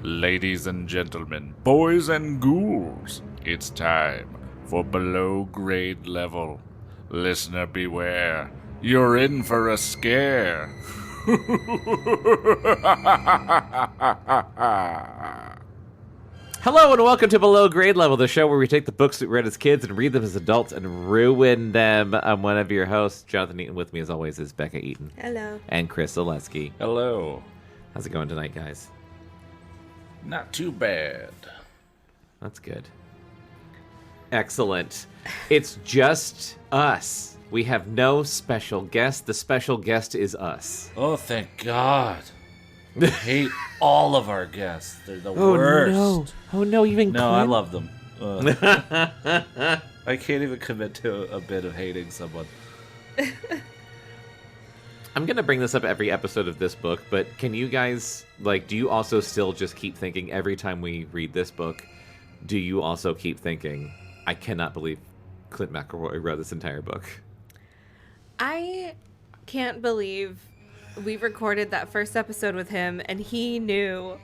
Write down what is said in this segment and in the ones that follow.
Ladies and gentlemen, boys and ghouls, it's time for below grade level. Listener beware, you're in for a scare. Hello and welcome to Below Grade Level, the show where we take the books that we read as kids and read them as adults and ruin them. I'm one of your hosts, Jonathan Eaton. With me, as always, is Bekah Eaton. Hello. And Chris Zaleski. Hello. How's it going tonight, guys? Not too bad. That's good. Excellent. It's just us. We have no special guest. The special guest is us. Oh, thank God. I hate all of our guests. They're the worst. Oh no, even No, Clint? I love them. I can't even commit to a bit of hating someone. I'm going to bring this up every episode of this book, but can you guys, do you also still just keep thinking every time we read this book, do you also keep thinking, I cannot believe Clint McElroy wrote this entire book? I can't believe we recorded that first episode with him and he knew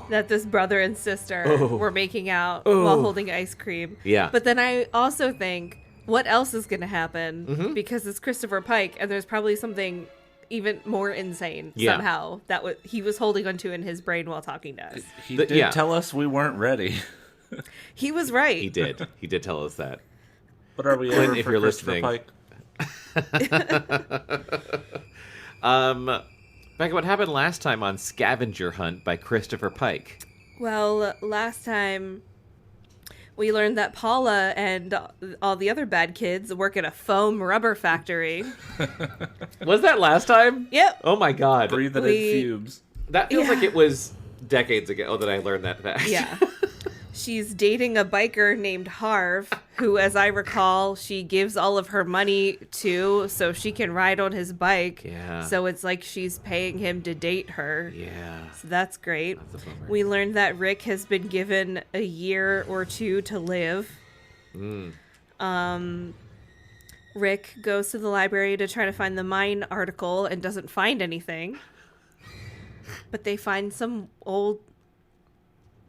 that this brother and sister were making out while holding ice cream. Yeah. But then I also think, what else is going to happen? Mm-hmm. Because it's Christopher Pike and there's probably something even more insane somehow that he was holding onto in his brain while talking to us. He did tell us we weren't ready. He was right. He did. He did tell us that. But are we Clint, ever if for you're Christopher listening. Pike? Becca, what happened last time on Scavenger Hunt by Christopher Pike? Well, last time we learned that Paula and all the other bad kids work at a foam rubber factory. Was that last time? Yep. Oh my God. Breathing in fumes. That feels like it was decades ago that I learned that fact. Yeah. She's dating a biker named Harv, who, as I recall, she gives all of her money to so she can ride on his bike. Yeah. So it's like she's paying him to date her. Yeah. So that's great. That's a bummer. We learned that Rick has been given a year or two to live. Rick goes to the library to try to find the mine article and doesn't find anything. But they find some old...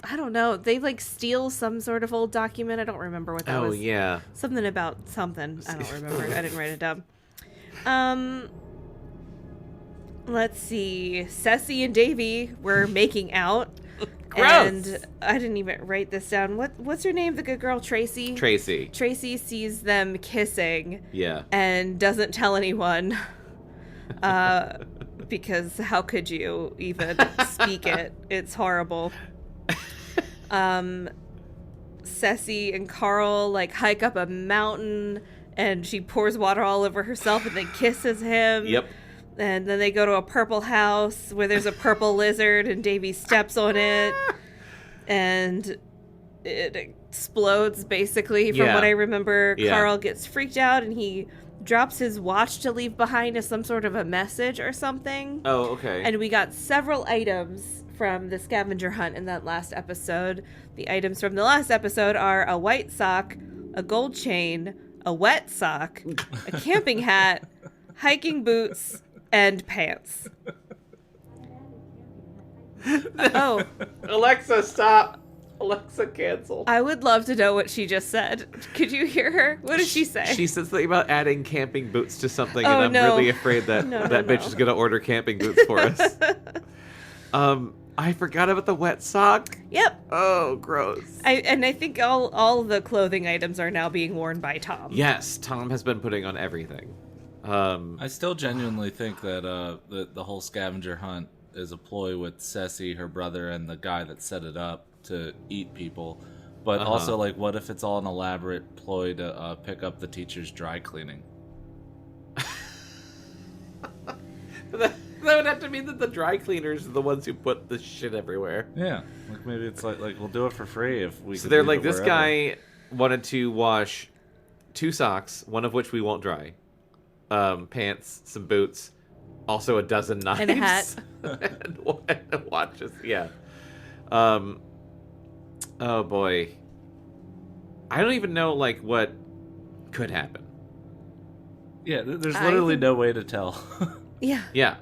I don't know. They steal some sort of old document. I don't remember what that was. Oh, yeah. Something about something. I don't remember. I didn't write it down. Let's see. Ceci and Davy were making out. Gross. And I didn't even write this down. What's her name? The good girl, Tracy? Tracy. Tracy sees them kissing. Yeah. And doesn't tell anyone. Because how could you even speak it? It's horrible. Ceci and Carl hike up a mountain and she pours water all over herself and then kisses him. Yep. And then they go to a purple house where there's a purple lizard and Davy steps on it and it explodes basically from what I remember. Yeah. Carl gets freaked out and he drops his watch to leave behind as some sort of a message or something. Oh, okay. And we got several items from the scavenger hunt in that last episode. The items from the last episode are a white sock, a gold chain, a wet sock, a camping hat, hiking boots, and pants. Oh. Alexa, stop. Alexa, cancel. I would love to know what she just said. Could you hear her? What did she say? She said something about adding camping boots to something, Oh, and I'm no. really afraid that that bitch is going to order camping boots for us. I forgot about the wet sock. Yep. Oh, gross. I think all the clothing items are now being worn by Tom. Yes, Tom has been putting on everything. I still genuinely think that the whole scavenger hunt is a ploy with Ceci, her brother, and the guy that set it up to eat people. But also, what if it's all an elaborate ploy to pick up the teacher's dry cleaning? That would have to mean that the dry cleaners are the ones who put the shit everywhere. Yeah, maybe it's like we'll do it for free if we. So could they're leave like, it this wherever. guy wanted to wash 2 socks, one of which we won't dry, pants, some boots, also a dozen knives. And a hat. and watches, yeah. Oh boy. I don't even know, what could happen. Yeah, there's literally no way to tell. Yeah. Yeah.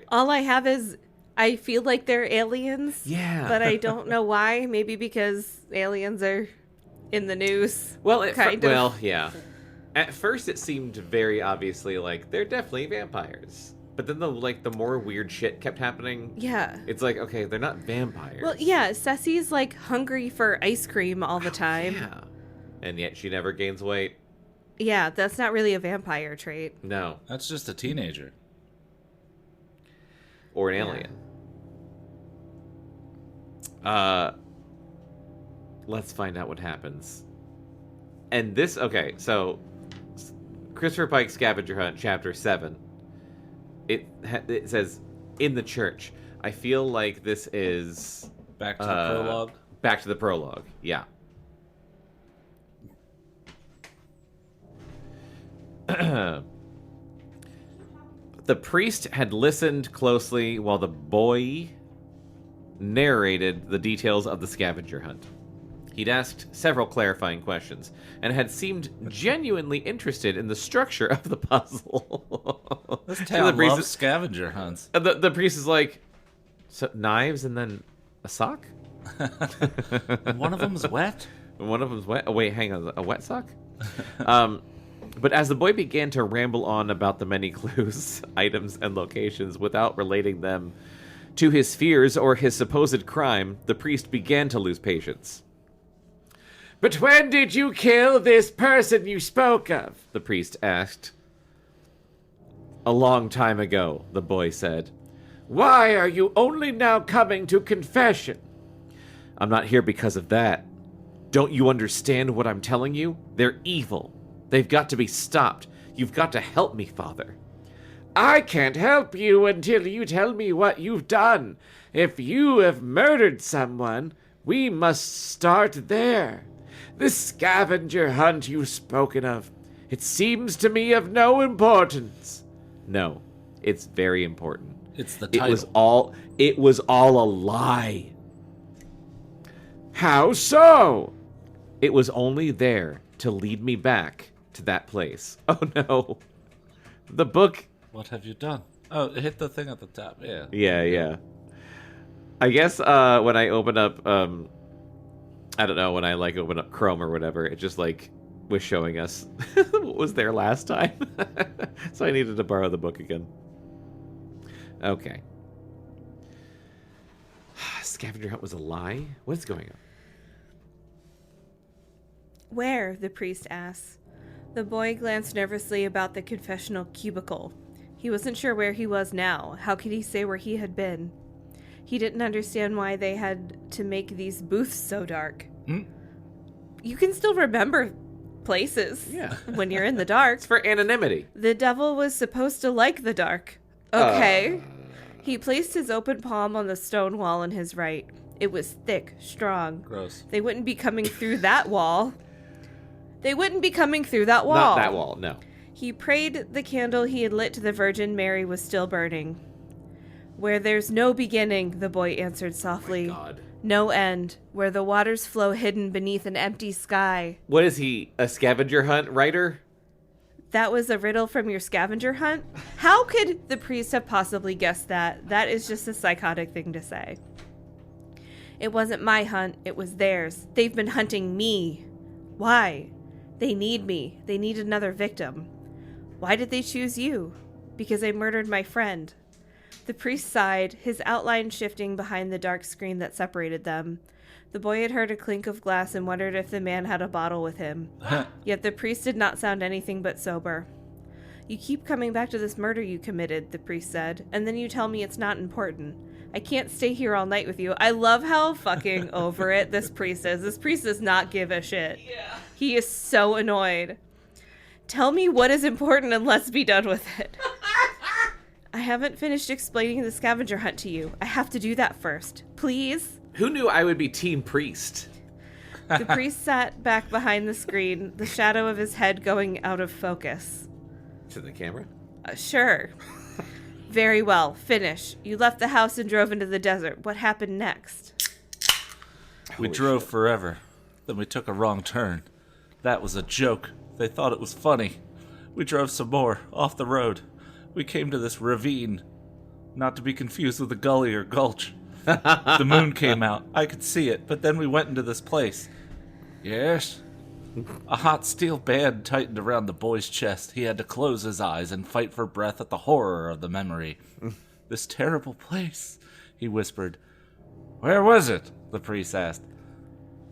All I have is I feel like they're aliens. Yeah. But I don't know why. Maybe because aliens are in the news. Well, Well, yeah. At first, it seemed very obviously like they're definitely vampires. But then the more weird shit kept happening. Yeah. It's like, okay, they're not vampires. Well, yeah, Ceci's like hungry for ice cream all the time. Yeah. And yet she never gains weight. Yeah, that's not really a vampire trait. No. That's just a teenager. Or an alien. Let's find out what happens. And this, okay, so Christopher Pike Scavenger Hunt, Chapter 7. It says, in the church. I feel like this is... Back to the prologue? Back to the prologue, yeah. The priest had listened closely while the boy narrated the details of the scavenger hunt. He'd asked several clarifying questions and had seemed genuinely interested in the structure of the puzzle. This town loves scavenger hunts. The priest is like, so knives and then a sock? One of them's wet? One of them's wet? Oh, wait, hang on. A wet sock? But as the boy began to ramble on about the many clues, items, and locations without relating them to his fears or his supposed crime, the priest began to lose patience. "But when did you kill this person you spoke of?" the priest asked. "A long time ago," the boy said. "Why are you only now coming to confession?" "I'm not here because of that. Don't you understand what I'm telling you? They're evil. They've got to be stopped. You've got to help me, Father." "I can't help you until you tell me what you've done. If you have murdered someone, we must start there. The scavenger hunt you've spoken of, it seems to me of no importance." "No, it's very important. It's the title. It was all a lie." "How so?" "It was only there to lead me back to that place." Oh no. The book... What have you done? Oh, hit the thing at the top, yeah. Yeah. I guess when I open up, I don't know, when I open up Chrome or whatever, it just was showing us what was there last time. So I needed to borrow the book again. Okay. Scavenger hunt was a lie? What's going on? Where? The priest asked. The boy glanced nervously about the confessional cubicle. He wasn't sure where he was now. How could he say where he had been? He didn't understand why they had to make these booths so dark. You can still remember places when you're in the dark. It's for anonymity. The devil was supposed to like the dark. Okay. He placed his open palm on the stone wall on his right. It was thick, strong. Gross. They wouldn't be coming through that wall. Not that wall, no. He prayed the candle he had lit to the Virgin Mary was still burning. "Where there's no beginning," the boy answered softly. Oh my God. "No end. Where the waters flow hidden beneath an empty sky." What is he, a scavenger hunt writer? That was a riddle from your scavenger hunt? How could the priest have possibly guessed that? That is just a psychotic thing to say. "It wasn't my hunt. It was theirs. They've been hunting me." "Why?" "They need me. They need another victim." "Why did they choose you?" "Because I murdered my friend." The priest sighed, his outline shifting behind the dark screen that separated them. The boy had heard a clink of glass and wondered if the man had a bottle with him. Yet the priest did not sound anything but sober. "You keep coming back to this murder you committed," the priest said, "and then you tell me it's not important. I can't stay here all night with you." I love how fucking over it this priest is. This priest does not give a shit. Yeah. He is so annoyed. "Tell me what is important and let's be done with it." "I haven't finished explaining the scavenger hunt to you. I have to do that first. Please?" Who knew I would be team priest? The priest sat back behind the screen, the shadow of his head going out of focus. To the camera? Sure. "Very well. Finish. You left the house and drove into the desert. What happened next?" We drove forever. Then we took a wrong turn. That was a joke. They thought it was funny. We drove some more, off the road. We came to this ravine. not to be confused with a gully or gulch. The moon came out. I could see it, but then we went into this place. Yes? A hot steel band tightened around the boy's chest. He had to close his eyes and fight for breath at the horror of the memory. This terrible place, he whispered. Where was it? The priest asked.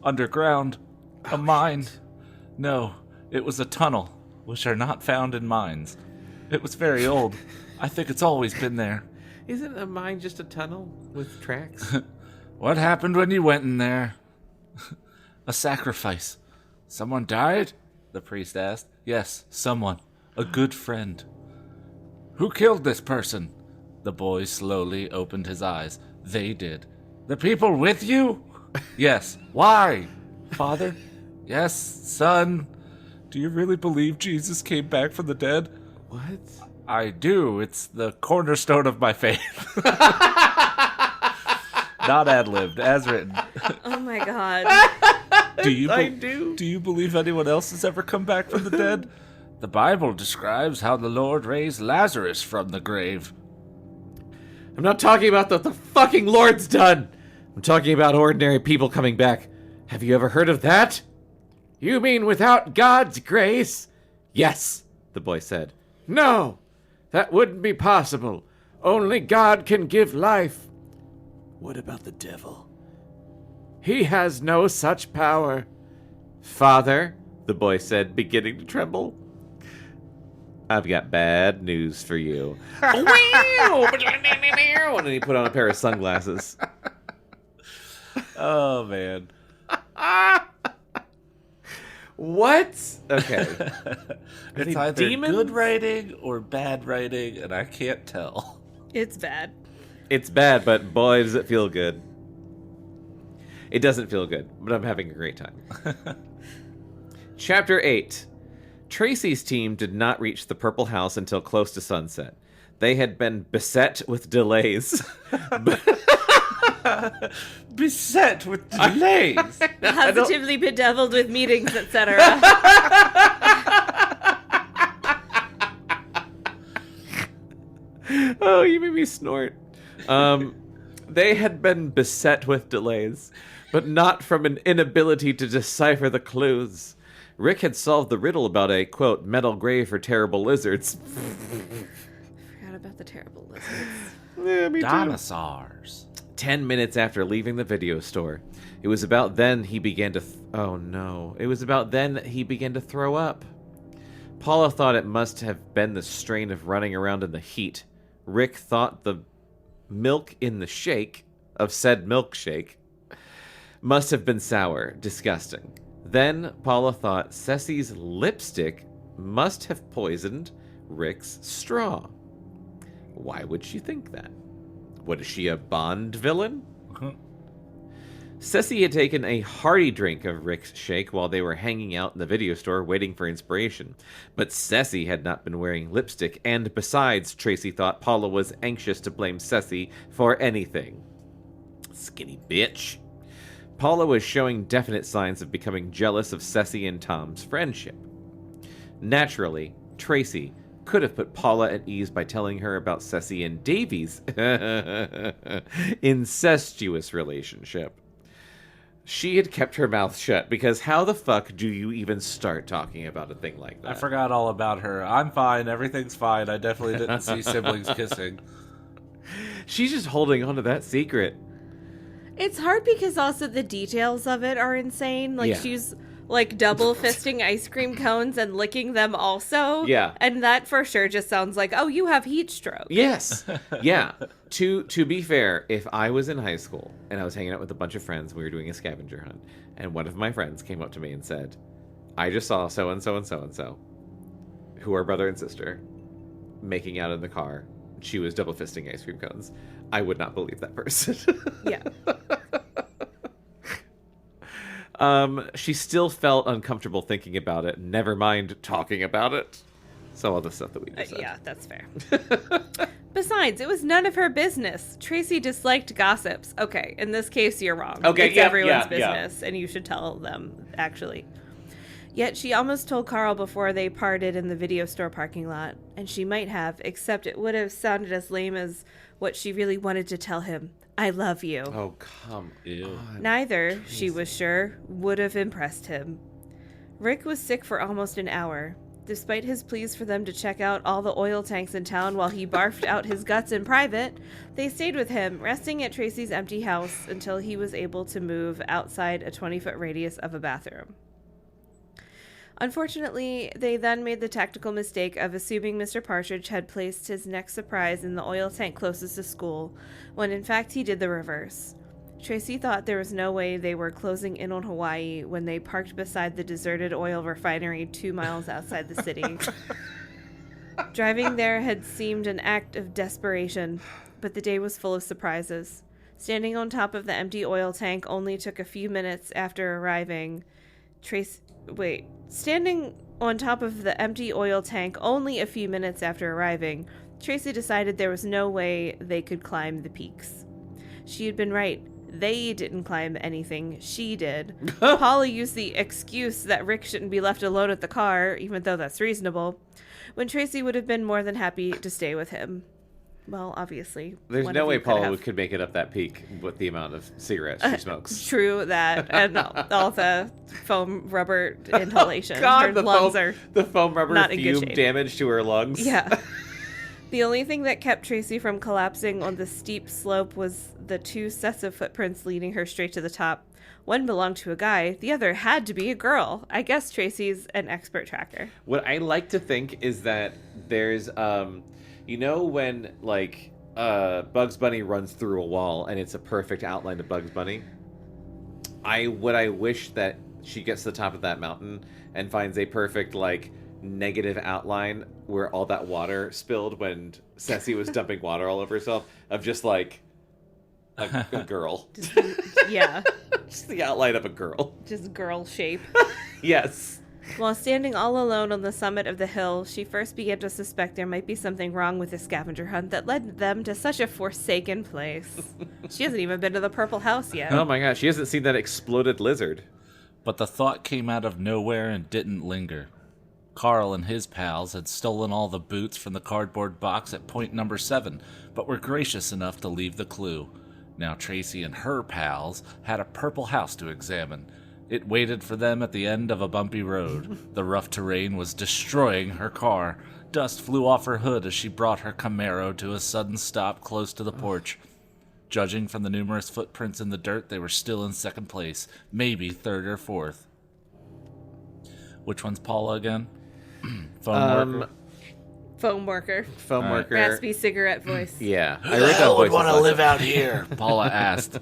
Underground. A mine. No, it was a tunnel, which are not found in mines. It was very old. I think it's always been there. Isn't a mine just a tunnel with tracks? What happened when you went in there? A sacrifice. Someone died? The priest asked. Yes, someone. A good friend. Who killed this person? The boy slowly opened his eyes. They did. The people with you? Yes. Why? Father? Yes, son. Do you really believe Jesus came back from the dead? What? I do. It's the cornerstone of my faith. Not ad-libbed, as written. Oh my god. Do you I do. Do you believe anyone else has ever come back from the dead? The Bible describes how the Lord raised Lazarus from the grave. I'm not talking about what the fucking Lord's done. I'm talking about ordinary people coming back. Have you ever heard of that? You mean without God's grace? Yes, the boy said. No, that wouldn't be possible. Only God can give life. What about the devil? He has no such power. Father, the boy said, beginning to tremble. I've got bad news for you. And he put on a pair of sunglasses. Oh, man. What? Okay. It's they either demons? good writing or bad writing, and I can't tell. It's bad. It's bad, but boy, does it feel good. It doesn't feel good, but I'm having a great time. Chapter 8. Tracy's team did not reach the Purple House until close to sunset. They had been beset with delays. Beset with delays. Positively bedeviled with meetings, etc. Oh, you made me snort. They had been beset with delays, but not from an inability to decipher the clues. Rick had solved the riddle about a, quote, metal grave for terrible lizards. Forgot about the terrible lizards. Yeah, me too. Dinosaurs. 10 minutes after leaving the video store. It was about then he began to... It was about then that he began to throw up. Paula thought it must have been the strain of running around in the heat. Rick thought the milk in the shake of said milkshake must have been sour, disgusting. Then Paula thought Ceci's lipstick must have poisoned Rick's straw. Why would she think that? What, is she a Bond villain? Ceci had taken a hearty drink of Rick's shake while they were hanging out in the video store waiting for inspiration. But Ceci had not been wearing lipstick, and besides, Tracy thought Paula was anxious to blame Ceci for anything. Skinny bitch. Paula was showing definite signs of becoming jealous of Ceci and Tom's friendship. Naturally, Tracy could have put Paula at ease by telling her about Ceci and Davy's incestuous relationship. She had kept her mouth shut, because how the fuck do you even start talking about a thing like that? I forgot all about her. I'm fine. Everything's fine. I definitely didn't see siblings kissing. She's just holding on to that secret. It's hard because also the details of it are insane. Like, Yeah. she's, like, double fisting ice cream cones and licking them also. Yeah. And that for sure just sounds like, oh, you have heat stroke. Yes. Yeah. To be fair, if I was in high school and I was hanging out with a bunch of friends, we were doing a scavenger hunt, and one of my friends came up to me and said, I just saw so-and-so and so-and-so, who are brother and sister, making out in the car. She was double fisting ice cream cones. I would not believe that person. Yeah. She still felt uncomfortable thinking about it, never mind talking about it. So all the stuff that we just said. Yeah, that's fair. Besides, it was none of her business. Tracy disliked gossips. Okay, in this case, you're wrong. Okay, it's yeah, everyone's yeah, business, and you should tell them, actually. Yet she almost told Carl before they parted in the video store parking lot, and she might have, except it would have sounded as lame as what she really wanted to tell him. I love you. Oh, come on. Neither, she was sure, would have impressed him. Rick was sick for almost an hour. Despite his pleas for them to check out all the oil tanks in town while he barfed out his guts in private, they stayed with him, resting at Tracy's empty house until he was able to move outside a 20-foot radius of a bathroom. Unfortunately, they then made the tactical mistake of assuming Mr. Partridge had placed his next surprise in the oil tank closest to school, when in fact he did the reverse. Tracy thought there was no way they were closing in on Hawaii when they parked beside the deserted oil refinery 2 miles outside the city. Driving there had seemed an act of desperation, but the day was full of surprises. Standing on top of the empty oil tank only took a few minutes after arriving. Standing on top of the empty oil tank only a few minutes after arriving, Tracy decided there was no way they could climb the peaks. She had been right. They didn't climb anything. She did. Paula used the excuse that Rick shouldn't be left alone at the car, even though that's reasonable, when Tracy would have been more than happy to stay with him. Well, obviously. There's no way Paula could make it up that peak with the amount of cigarettes she smokes. True that. And all the foam rubber inhalation. Oh, God, her lungs are the foam rubber not in good fume shape. damage to her lungs. Yeah. The only thing that kept Tracy from collapsing on the steep slope was the 2 sets of footprints leading her straight to the top. One belonged to a guy, the other had to be a girl. I guess Tracy's an expert tracker. What I like to think is that there's, you know when, like, Bugs Bunny runs through a wall and it's a perfect outline of Bugs Bunny? I wish that she gets to the top of that mountain and finds a perfect, like, negative outline where all that water spilled when Ceci was dumping water all over herself, of just like a girl. Yeah. Just the outline of a girl. Just girl shape. Yes. While standing all alone on the summit of the hill, she first began to suspect there might be something wrong with the scavenger hunt that led them to such a forsaken place. She hasn't even been to the Purple House yet. Oh my gosh, she hasn't seen that exploded lizard. But the thought came out of nowhere and didn't linger. Carl and his pals had stolen all the boots from the cardboard box at point number 7, but were gracious enough to leave the clue. Now Tracy and her pals had a purple house to examine. It waited for them at the end of a bumpy road. The rough terrain was destroying her car. Dust flew off her hood as she brought her Camaro to a sudden stop close to the porch. Judging from the numerous footprints in the dirt, they were still in second place, maybe third or fourth. Which one's Paula again? Phone worker? Foam worker. Foam worker. Raspy cigarette voice. Yeah. Who the hell would want to live out here? Paula asked.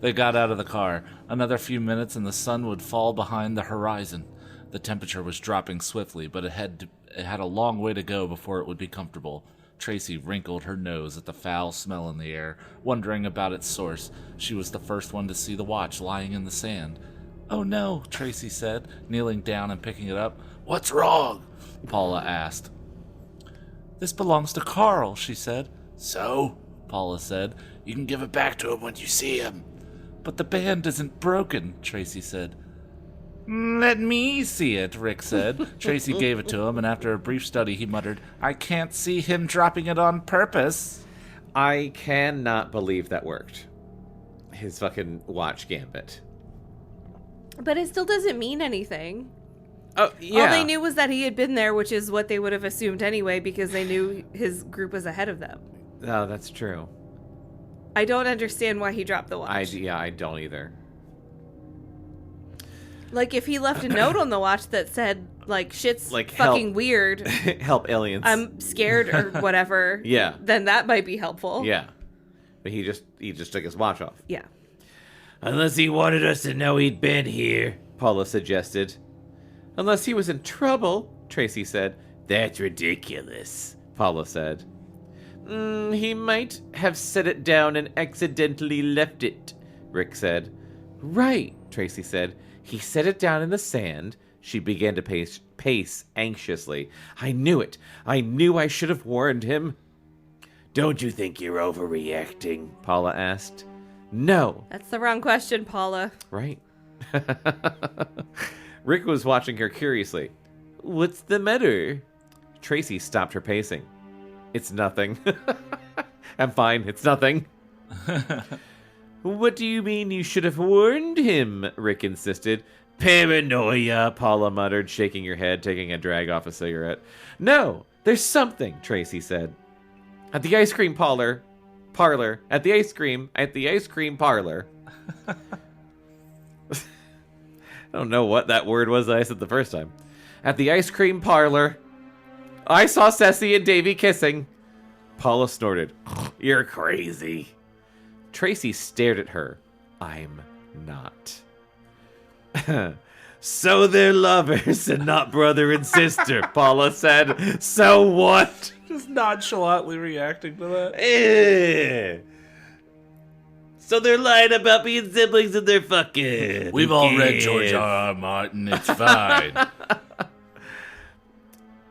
They got out of the car. Another few minutes and the sun would fall behind the horizon. The temperature was dropping swiftly, but it had a long way to go before it would be comfortable. Tracy wrinkled her nose at the foul smell in the air, wondering about its source. She was the first one to see the watch lying in the sand. "Oh no," Tracy said, kneeling down and picking it up. What's wrong? Paula asked. "This belongs to Carl," she said. So? Paula said. You can give it back to him when you see him. "But the band isn't broken," Tracy said. "Let me see it," Rick said. Tracy gave it to him, and after a brief study, he muttered, "I can't see him dropping it on purpose." I cannot believe that worked. His fucking watch gambit. But it still doesn't mean anything. Oh, yeah. All they knew was that he had been there, which is what they would have assumed anyway, because they knew his group was ahead of them. Oh, that's true. I don't understand why he dropped the watch. I don't either. Like, if he left a note on the watch that said, like, shit's Like, fucking help. weird, Help aliens. I'm scared or whatever, Yeah. then that might be helpful. Yeah. But he just took his watch off. Yeah. Unless he wanted us to know he'd been here. Paula suggested. Unless he was in trouble, Tracy said. That's ridiculous. Paula said. He might have set it down and accidentally left it, Rick said. Right, Tracy said. He set it down in the sand. She began to pace anxiously. I knew it. I knew I should have warned him. Don't you think you're overreacting? Paula asked. No. That's the wrong question, Paula. Right. Rick was watching her curiously. What's the matter? Tracy stopped her pacing. It's nothing. I'm fine. It's nothing. What do you mean you should have warned him? Rick insisted. Paranoia, Paula muttered, shaking her head, taking a drag off a cigarette. No, there's something, Tracy said. At the ice cream parlor. At the ice cream parlor. I don't know what that word was that I said the first time. At the ice cream parlor, I saw Ceci and Davy kissing. Paula snorted. You're crazy. Tracy stared at her. I'm not. So they're lovers and not brother and sister, Paula said. So what? Just nonchalantly reacting to that. So they're lying about being siblings and they're fucking. We've all read George R.R. Martin. It's fine.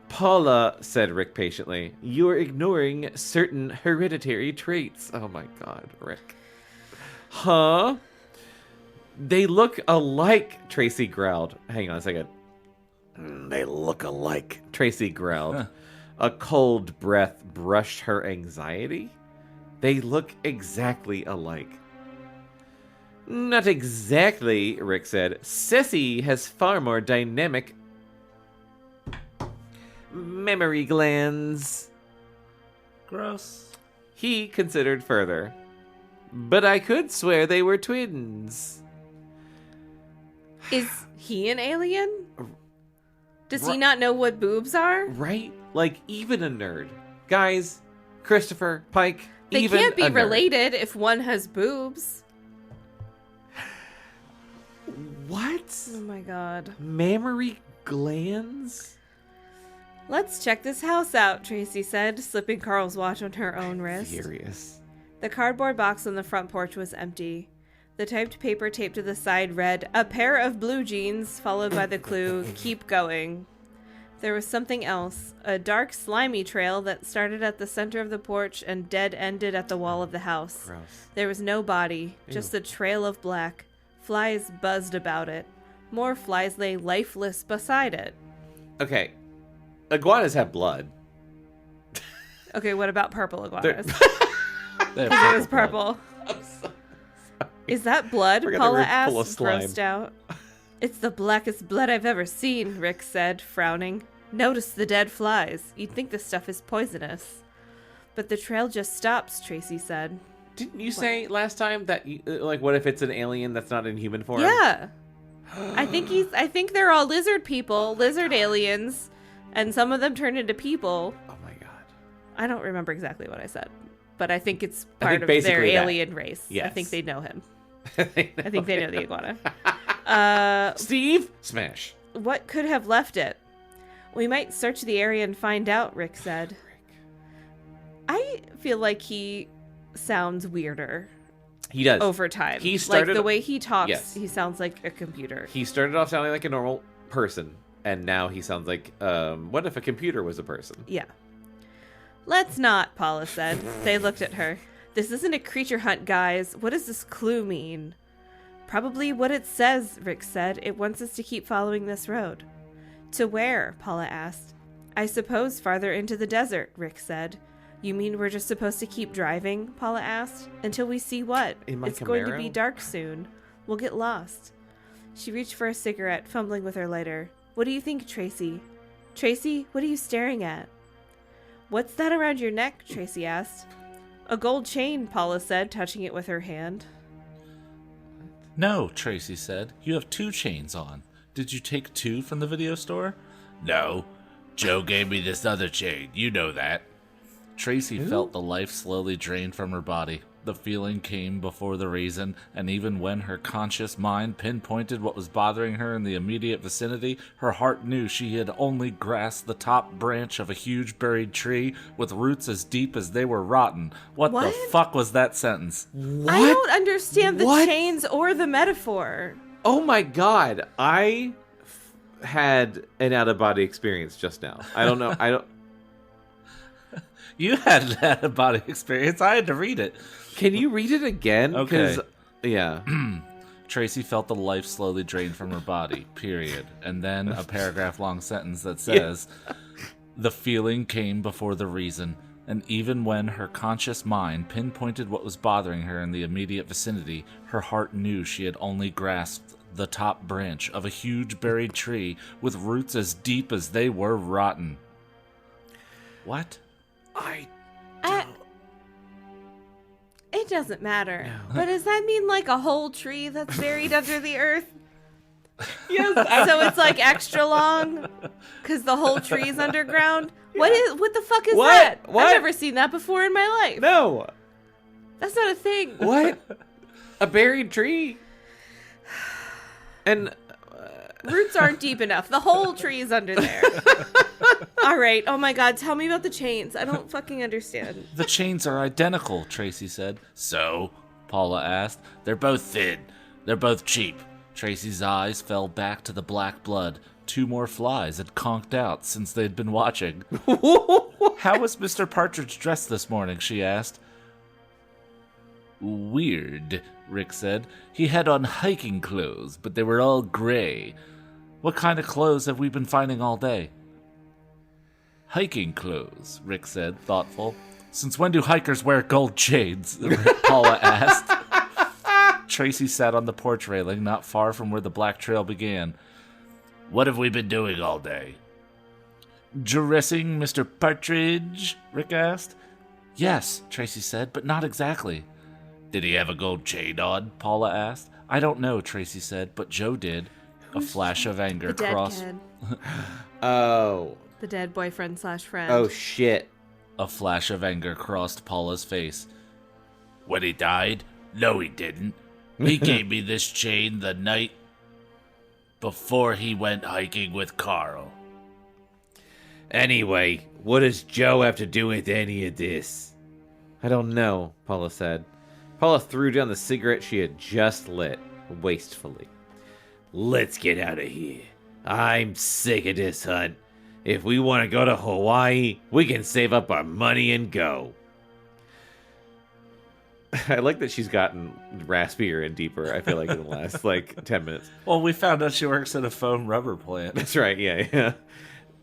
Paula, said Rick patiently, you're ignoring certain hereditary traits. Oh my god, Rick. Huh? They look alike, Tracy growled. Hang on a second. They look alike, Tracy growled. Huh. A cold breath brushed her anxiety. They look exactly alike. Not exactly, Rick said. Ceci has far more dynamic memory glands. Gross. He considered further. But I could swear they were twins. Is he an alien? Does he not know what boobs are? Right? Like, even a nerd. Guys, Christopher Pike, they even can't be a nerd. related if one has boobs. What? Oh my god. Mammary glands? Let's check this house out, Tracy said, slipping Carl's watch on her own wrist. Furious. The cardboard box on the front porch was empty. The typed paper taped to the side read, a pair of blue jeans, followed by the clue, keep going. There was something else, a dark, slimy trail that started at the center of the porch and dead-ended at the wall of the house. Gross. There was no body, just a trail of black. Flies buzzed about it. More flies lay lifeless beside it. Okay. Iguanas have blood. Okay, what about purple iguanas? They have It was purple purple. Is that blood? Forgot Paula they were full of asked, slime. grossed out. It's the blackest blood I've ever seen, Rick said, frowning. Notice the dead flies. You'd think this stuff is poisonous. But the trail just stops, Tracy said. Didn't you say last time that, what if it's an alien that's not in human form? Yeah. I think they're all lizard people, lizard aliens, and some of them turn into people. Oh my god. I don't remember exactly what I said, but I think it's part of their alien race. Yes. I think they know him. I think they know the iguana. Steve? Smash. What could have left it? We might search the area and find out, Rick said. I feel like he sounds weirder. He does. Over time. He started, like the way he talks, yes. He sounds like a computer. He started off sounding like a normal person, and now he sounds like, what if a computer was a person? Yeah. Let's not, Paula said. They looked at her. This isn't a creature hunt, guys. What does this clue mean? Probably what it says, Rick said. It wants us to keep following this road. To where? Paula asked. I suppose farther into the desert, Rick said. You mean we're just supposed to keep driving? Paula asked. Until we see what? It's going to be dark soon. We'll get lost. She reached for a cigarette, fumbling with her lighter. What do you think, Tracy? Tracy, what are you staring at? What's that around your neck? Tracy asked. A gold chain, Paula said, touching it with her hand. No, Tracy said. You have 2 chains on. Did you take 2 from the video store? No. Joe gave me this other chain. You know that. Tracy felt the life slowly drain from her body. The feeling came before the reason, and even when her conscious mind pinpointed what was bothering her in the immediate vicinity, her heart knew she had only grasped the top branch of a huge buried tree with roots as deep as they were rotten. What the fuck was that sentence? What? I don't understand the chains or the metaphor. Oh my god. I had an out-of-body experience just now. I don't know. You had an out-of-body experience. I had to read it. Can you read it again? Okay. Yeah. Tracy felt the life slowly drain from her body, period. And then a paragraph-long sentence that says, The feeling came before the reason. And even when her conscious mind pinpointed what was bothering her in the immediate vicinity, her heart knew she had only grasped the top branch of a huge buried tree with roots as deep as they were rotten. What? It doesn't matter. No. But does that mean like a whole tree that's buried under the earth? Yes. So it's like extra long because the whole tree's underground? Yeah. What the fuck is that? What? I've never seen that before in my life. No. That's not a thing. What? A buried tree? And roots aren't deep enough. The whole tree is under there. All right. Oh my God. Tell me about the chains. I don't fucking understand. The chains are identical, Tracy said. So? Paula asked. They're both thin. They're both cheap. Tracy's eyes fell back to the black blood. 2 more flies had conked out since they'd been watching. How was Mr. Partridge dressed this morning? She asked. Weird, Rick said. He had on hiking clothes, but they were all gray. What kind of clothes have we been finding all day? Hiking clothes, Rick said, thoughtful. Since when do hikers wear gold chains? Paula asked. Tracy sat on the porch railing not far from where the black trail began. What have we been doing all day? Dressing Mr. Partridge? Rick asked. Yes, Tracy said, but not exactly. Did he have a gold chain on? Paula asked. I don't know, Tracy said, but Joe did. A flash of anger crossed. Oh. The dead boyfriend/friend. Oh, shit. A flash of anger crossed Paula's face. When he died? No, he didn't. He gave me this chain the night before he went hiking with Carl. Anyway, what does Joe have to do with any of this? I don't know, Paula said. Paula threw down the cigarette she had just lit, wastefully. Let's get out of here. I'm sick of this hunt. If we want to go to Hawaii, we can save up our money and go. I like that she's gotten raspier and deeper, I feel like, in the last, 10 minutes. Well, we found out she works at a foam rubber plant. That's right, yeah.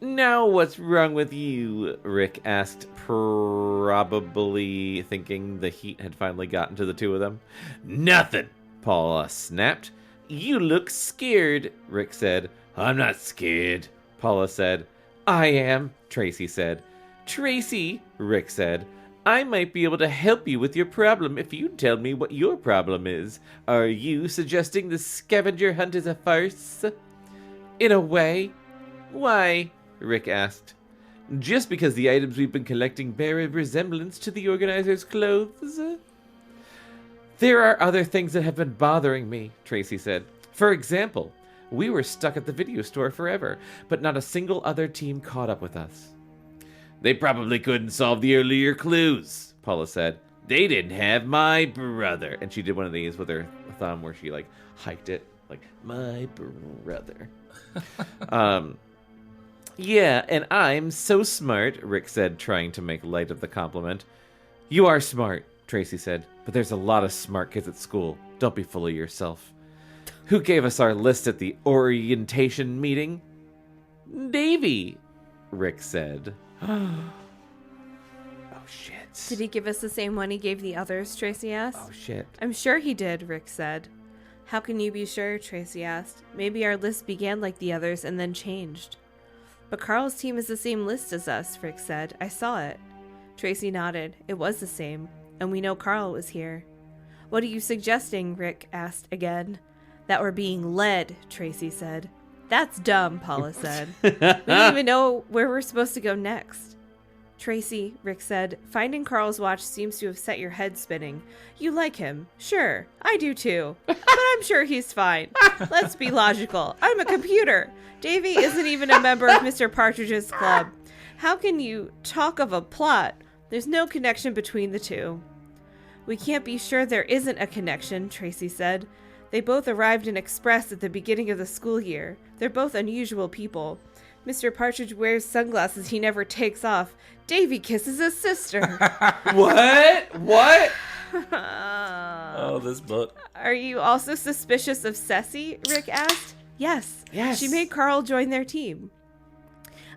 Now, what's wrong with you? Rick asked, probably thinking the heat had finally gotten to the two of them. Nothing, Paula snapped. You look scared, Rick said. I'm not scared, Paula said. I am, Tracy said. Tracy, Rick said, I might be able to help you with your problem if you tell me what your problem is. Are you suggesting the scavenger hunt is a farce? In a way. Why? Rick asked. Just because the items we've been collecting bear a resemblance to the organizer's clothes? There are other things that have been bothering me, Tracy said. For example, we were stuck at the video store forever, but not a single other team caught up with us. They probably couldn't solve the earlier clues, Paula said. They didn't have my brother. And she did one of these with her thumb where she hiked it. My brother. Yeah, and I'm so smart, Rick said, trying to make light of the compliment. You are smart, Tracy said, but there's a lot of smart kids at school. Don't be full of yourself. Who gave us our list at the orientation meeting? Davy, Rick said. Oh, shit. Did he give us the same one he gave the others, Tracy asked. Oh, shit. I'm sure he did, Rick said. How can you be sure, Tracy asked. Maybe our list began like the others and then changed. But Carl's team is the same list as us, Rick said. I saw it. Tracy nodded. It was the same, and we know Carl was here. What are you suggesting? Rick asked again. That we're being led, Tracy said. That's dumb, Paula said. We don't even know where we're supposed to go next. Tracy, Rick said, finding Carl's watch seems to have set your head spinning. You like him. Sure, I do too. But I'm sure he's fine. Let's be logical. I'm a computer. Davy isn't even a member of Mr. Partridge's club. How can you talk of a plot? There's no connection between the two. We can't be sure there isn't a connection, Tracy said. They both arrived in Express at the beginning of the school year. They're both unusual people. Mr. Partridge wears sunglasses he never takes off. Davy kisses his sister. What? Oh, this book. Are you also suspicious of Ceci? Rick asked. Yes. She made Carl join their team.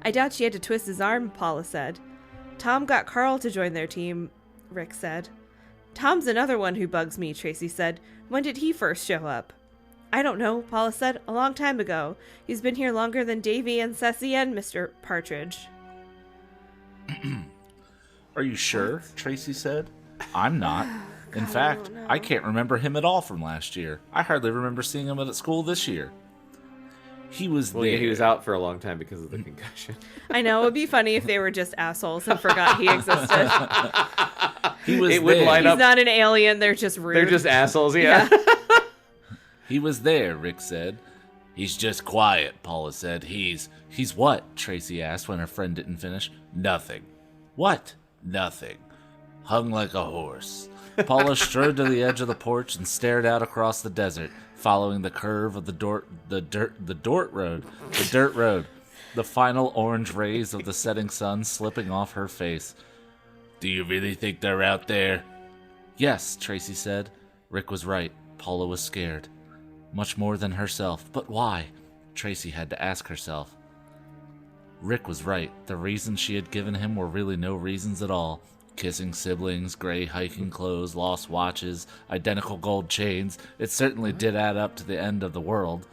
I doubt she had to twist his arm, Paula said. Tom got Carl to join their team, Rick said. Tom's another one who bugs me, Tracy said. When did he first show up? I don't know, Paula said. A long time ago. He's been here longer than Davy and Ceci and Mr. Partridge. Are you sure? Tracy said. I'm not. In fact, I can't remember him at all from last year. I hardly remember seeing him at school this year. He was there. Yeah, he was out for a long time because of the concussion. I know, it would be funny if they were just assholes and forgot he existed. He was It would there. line He's up. not an alien, they're just rude. They're just assholes, yeah. He was there, Rick said. He's just quiet, Paula said. He's what? Tracy asked when her friend didn't finish. Nothing. What? Nothing. Hung like a horse. Paula strode to the edge of the porch and stared out across the desert, following the curve of the dirt road, the final orange rays of the setting sun slipping off her face. Do you really think they're out there? Yes, Tracy said. Rick was right. Paula was scared. Much more than herself. But why? Tracy had to ask herself. Rick was right. The reasons she had given him were really no reasons at all. Kissing siblings, gray hiking clothes, lost watches, identical gold chains. It certainly did add up to the end of the world.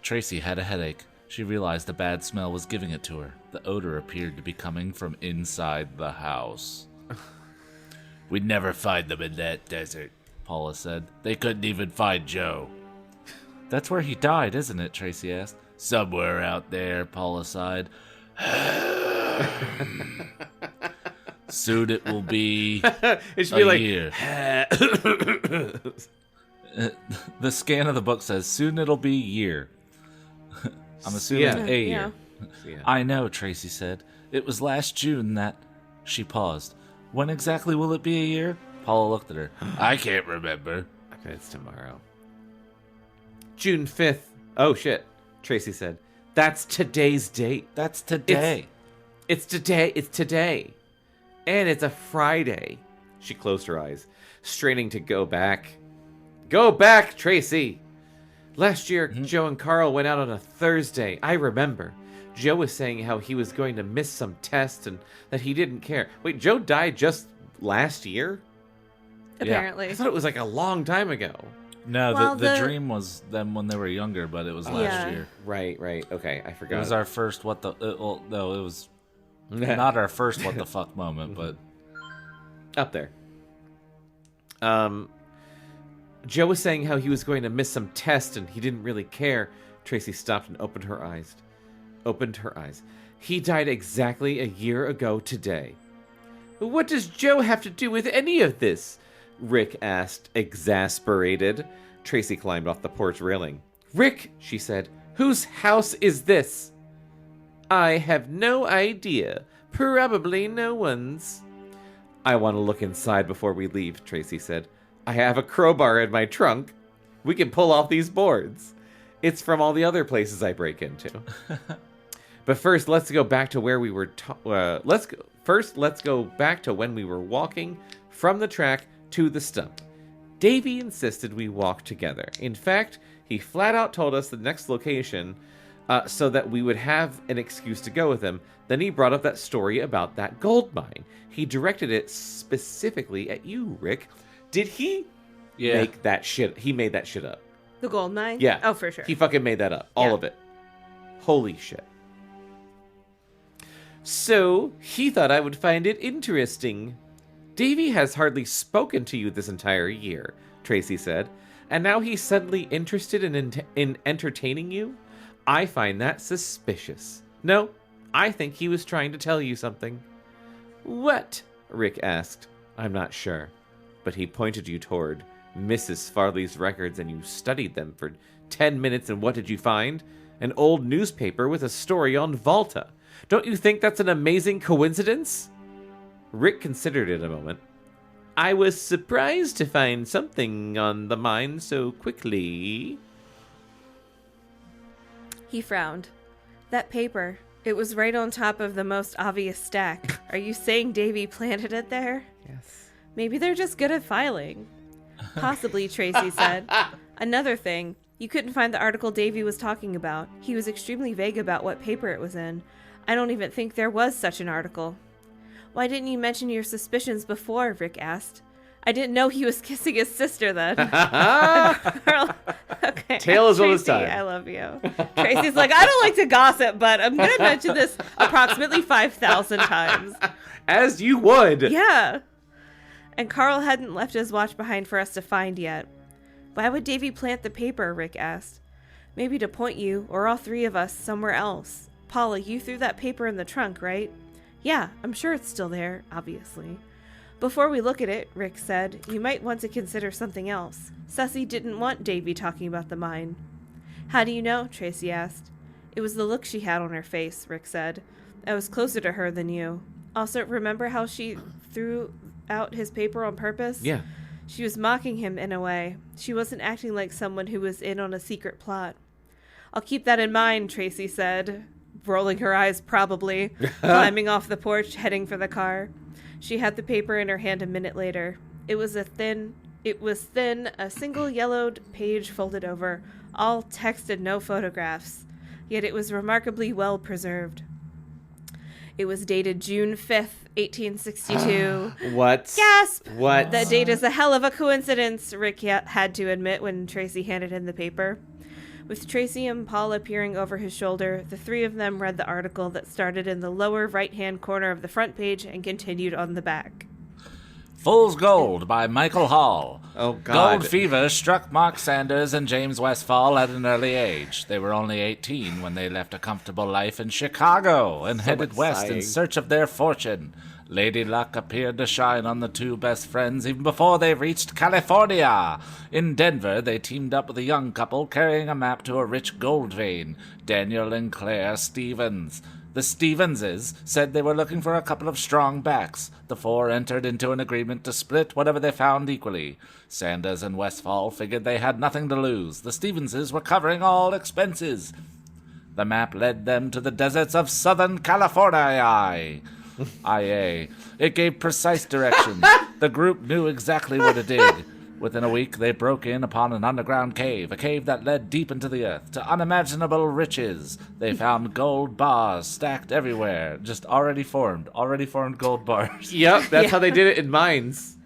Tracy had a headache. She realized the bad smell was giving it to her. The odor appeared to be coming from inside the house. We'd never find them in that desert, Paula said. They couldn't even find Joe. That's where he died, isn't it? Tracy asked. Somewhere out there, Paula sighed. Soon it will be It should be like, year. The scan of the book says, soon it'll be year. I'm assuming a year. Yeah. I know, Tracy said. It was last June that... She paused. When exactly will it be a year? Paula looked at her. I can't remember. Okay, it's tomorrow. June 5th. Oh, shit. Tracy said. That's today's date. That's today. It's today. It's today. And it's a Friday. She closed her eyes, straining to go back. Go back, Tracy! Last year, Joe and Carl went out on a Thursday. I remember. Joe was saying how he was going to miss some tests and that he didn't care. Wait, Joe died just last year? Apparently. I thought it was like a long time ago. No, Well, the dream was them when they were younger, but it was last year. Right. Okay, I forgot. It was our first what the... no, it was not our first what the fuck moment, but... Up there. Joe was saying how he was going to miss some tests and he didn't really care. Tracy stopped and opened her eyes. He died exactly a year ago today. What does Joe have to do with any of this? Rick asked, exasperated. Tracy climbed off the porch railing. Rick, she said, whose house is this? I have no idea. Probably no one's. I want to look inside before we leave, Tracy said. I have a crowbar in my trunk. We can pull off these boards. It's from all the other places I break into. But first, let's go back to where we were. Let's go back to when we were walking from the track to the stump. Davy insisted we walk together. In fact, he flat out told us the next location so that we would have an excuse to go with him. Then he brought up that story about that gold mine. He directed it specifically at you, Rick. Did he make that shit? He made that shit up. The gold mine? Yeah. Oh, for sure. He fucking made that up. All of it. Holy shit. So, he thought I would find it interesting. Davy has hardly spoken to you this entire year, Tracy said, and now he's suddenly interested in entertaining you? I find that suspicious. No, I think he was trying to tell you something. What? Rick asked. I'm not sure. But he pointed you toward Mrs. Farley's records and you studied them for 10 minutes and what did you find? An old newspaper with a story on Volta. Don't you think that's an amazing coincidence? Rick considered it a moment. I was surprised to find something on the mine so quickly. He frowned. That paper, it was right on top of the most obvious stack. Are you saying Davy planted it there? Yes. Maybe they're just good at filing. Possibly, Tracy said. Another thing, you couldn't find the article Davy was talking about. He was extremely vague about what paper it was in. I don't even think there was such an article. Why didn't you mention your suspicions before? Rick asked. I didn't know he was kissing his sister then. Carl, okay. Tale as old as Tracy, time. I love you. Tracy's like, I don't like to gossip, but I'm going to mention this approximately 5,000 times. As you would. Yeah. And Carl hadn't left his watch behind for us to find yet. Why would Davy plant the paper? Rick asked. Maybe to point you, or all three of us, somewhere else. Paula, you threw that paper in the trunk, right? Yeah, I'm sure it's still there, obviously. Before we look at it, Rick said, you might want to consider something else. Ceci didn't want Davy talking about the mine. How do you know? Tracy asked. It was the look she had on her face, Rick said. I was closer to her than you. Also, remember how she threw out his paper on purpose? Yeah. She was mocking him in a way. She wasn't acting like someone who was in on a secret plot. I'll keep that in mind, Tracy said, rolling her eyes probably, climbing off the porch, heading for the car. She had the paper in her hand a minute later. It was thin, a single yellowed page folded over, all text and no photographs. Yet it was remarkably well preserved. It was dated June 5th, 1862. What? Gasp! What? That date is a hell of a coincidence, Rick had to admit when Tracy handed him the paper. With Tracy and Paula peering over his shoulder, the three of them read the article that started in the lower right-hand corner of the front page and continued on the back. Fool's Gold by Michael Hall. Oh, God. Gold fever struck Mark Sanders and James Westfall at an early age. They were only 18 when they left a comfortable life in Chicago and headed west in search of their fortune. Lady Luck appeared to shine on the two best friends even before they reached California. In Denver, they teamed up with a young couple carrying a map to a rich gold vein, Daniel and Claire Stevens. The Stevenses said they were looking for a couple of strong backs. The four entered into an agreement to split whatever they found equally. Sanders and Westfall figured they had nothing to lose. The Stevenses were covering all expenses. The map led them to the deserts of Southern California. It gave precise directions. The group knew exactly where to dig. Within a week, they broke in upon an underground cave, a cave that led deep into the earth, to unimaginable riches. They found gold bars stacked everywhere, just already formed gold bars. Yep, that's how they did it in mines.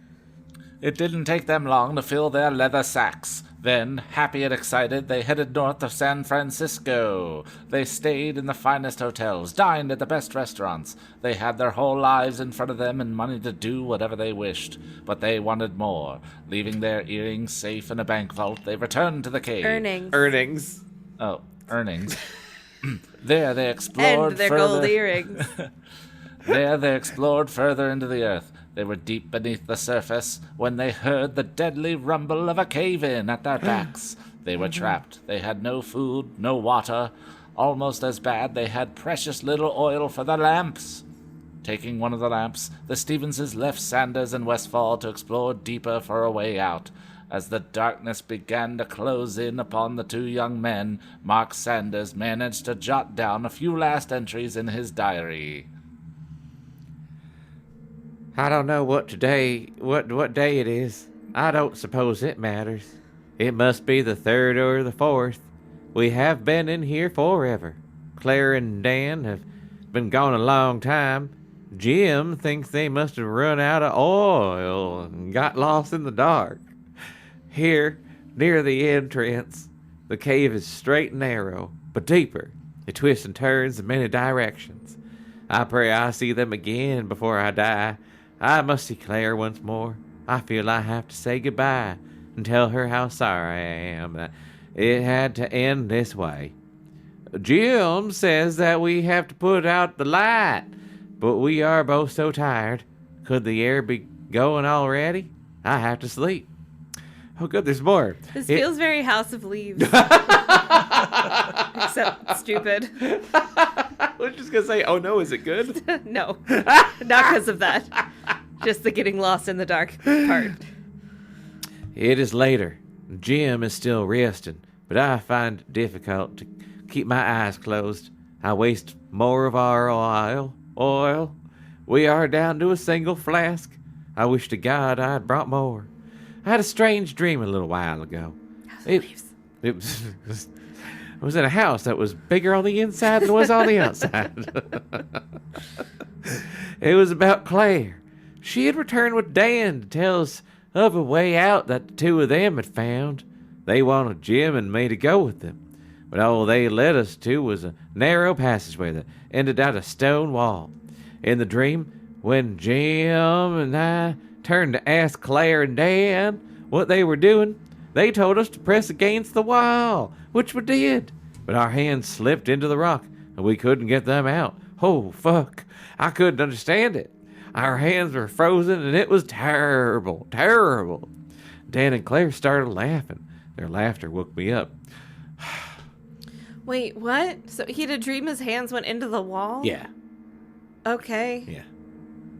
It didn't take them long to fill their leather sacks. Then, happy and excited, they headed north of San Francisco. They stayed in the finest hotels, dined at the best restaurants. They had their whole lives in front of them and money to do whatever they wished. But they wanted more. Leaving their earrings safe in a bank vault, they returned to the cave. Earnings. Oh, earnings. There they explored And their further. gold earrings. There they explored further into the earth. They were deep beneath the surface when they heard the deadly rumble of a cave-in at their backs. They were trapped. They had no food, no water. Almost as bad, they had precious little oil for the lamps. Taking one of the lamps, the Stevenses left Sanders and Westfall to explore deeper for a way out. As the darkness began to close in upon the two young men, Mark Sanders managed to jot down a few last entries in his diary. I don't know what day it is. I don't suppose it matters. It must be the 3rd or the 4th. We have been in here forever. Claire and Dan have been gone a long time. Jim thinks they must have run out of oil and got lost in the dark. Here, near the entrance, the cave is straight and narrow, but deeper. It twists and turns in many directions. I pray I see them again before I die. I must see Claire once more. I feel I have to say goodbye and tell her how sorry I am that it had to end this way. Jim says that we have to put out the light, but we are both so tired. Could the air be going already? I have to sleep. Oh, good, there's more. This feels very House of Leaves. Except stupid. I was just going to say, oh no, is it good? No, not because of that. Just the getting lost in the dark part. It is later. Jim is still resting, but I find it difficult to keep my eyes closed. I waste more of our oil. We are down to a single flask. I wish to God I had brought more. I had a strange dream a little while ago. It was in a house that was bigger on the inside than it was on the outside. It was about Claire. She had returned with Dan to tell us of a way out that the two of them had found. They wanted Jim and me to go with them, but all they led us to was a narrow passageway that ended at a stone wall. In the dream, when Jim and I turned to ask Claire and Dan what they were doing, they told us to press against the wall, which we did. But our hands slipped into the rock, and we couldn't get them out. Oh, fuck. I couldn't understand it. Our hands were frozen, and it was terrible, terrible. Dan and Claire started laughing. Their laughter woke me up. Wait, what? So he had a dream his hands went into the wall? Yeah. Okay. Yeah.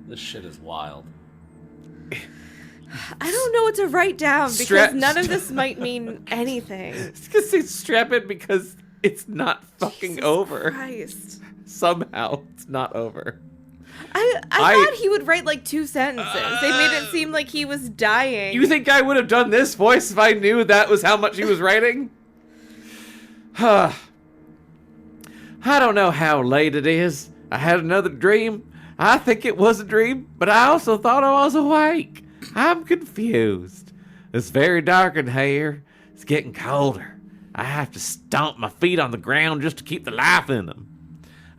This shit is wild. I don't know what to write down because none of this might mean anything. It's because he's strapping because it's not fucking Jesus over. Christ. Somehow it's not over. I thought he would write like 2 sentences. They made it seem like he was dying. You think I would have done this voice if I knew that was how much he was writing? I don't know how late it is. I had another dream. I think it was a dream, but I also thought I was awake. I'm confused. It's very dark in here. It's getting colder. I have to stomp my feet on the ground just to keep the life in them.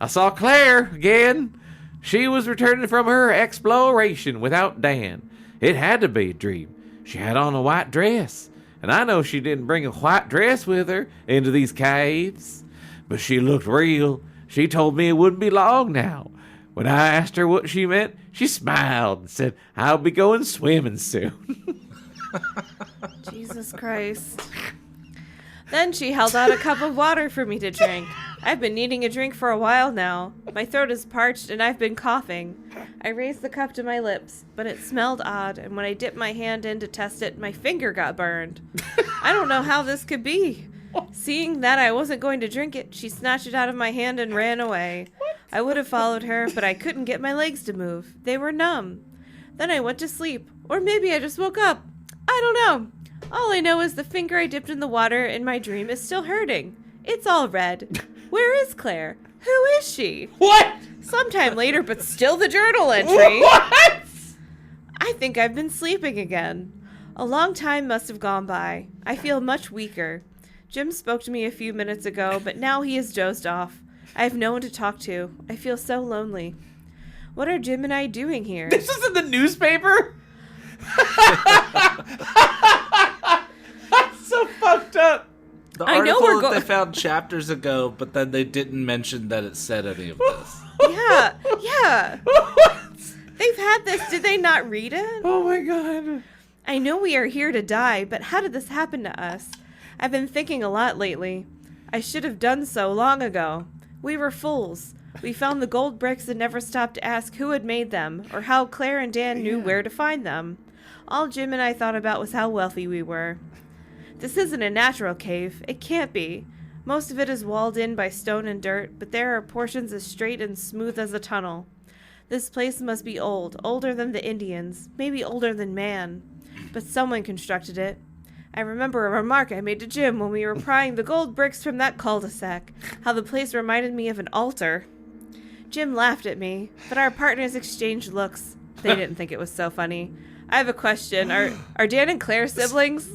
I saw Claire again. She was returning from her exploration without Dan. It had to be a dream. She had on a white dress, and I know she didn't bring a white dress with her into these caves. But she looked real. She told me it wouldn't be long now. When I asked her what she meant, she smiled and said, I'll be going swimming soon. Jesus Christ. Then she held out a cup of water for me to drink. I've been needing a drink for a while now. My throat is parched and I've been coughing. I raised the cup to my lips, but it smelled odd, and when I dipped my hand in to test it, my finger got burned. I don't know how this could be. Seeing that I wasn't going to drink it, she snatched it out of my hand and ran away. I would have followed her, but I couldn't get my legs to move. They were numb. Then I went to sleep. Or maybe I just woke up. I don't know. All I know is the finger I dipped in the water in my dream is still hurting. It's all red. Where is Claire? Who is she? What? Sometime later, but still the journal entry. What? I think I've been sleeping again. A long time must have gone by. I feel much weaker. Jim spoke to me a few minutes ago, but now he has dozed off. I have no one to talk to. I feel so lonely. What are Jim and I doing here? This is in the newspaper? That's so fucked up. The I know article we're that they found chapters ago, but then they didn't mention that it said any of this. Yeah. They've had this. Did they not read it? Oh my god. I know we are here to die, but how did this happen to us? I've been thinking a lot lately. I should have done so long ago. We were fools. We found the gold bricks and never stopped to ask who had made them, or how Claire and Dan knew where to find them. All Jim and I thought about was how wealthy we were. This isn't a natural cave. It can't be. Most of it is walled in by stone and dirt, but there are portions as straight and smooth as a tunnel. This place must be old, older than the Indians, maybe older than man. But someone constructed it. I remember a remark I made to Jim when we were prying the gold bricks from that cul-de-sac, how the place reminded me of an altar. Jim laughed at me, but our partners exchanged looks. They didn't think it was so funny. I have a question. Are Dan and Claire siblings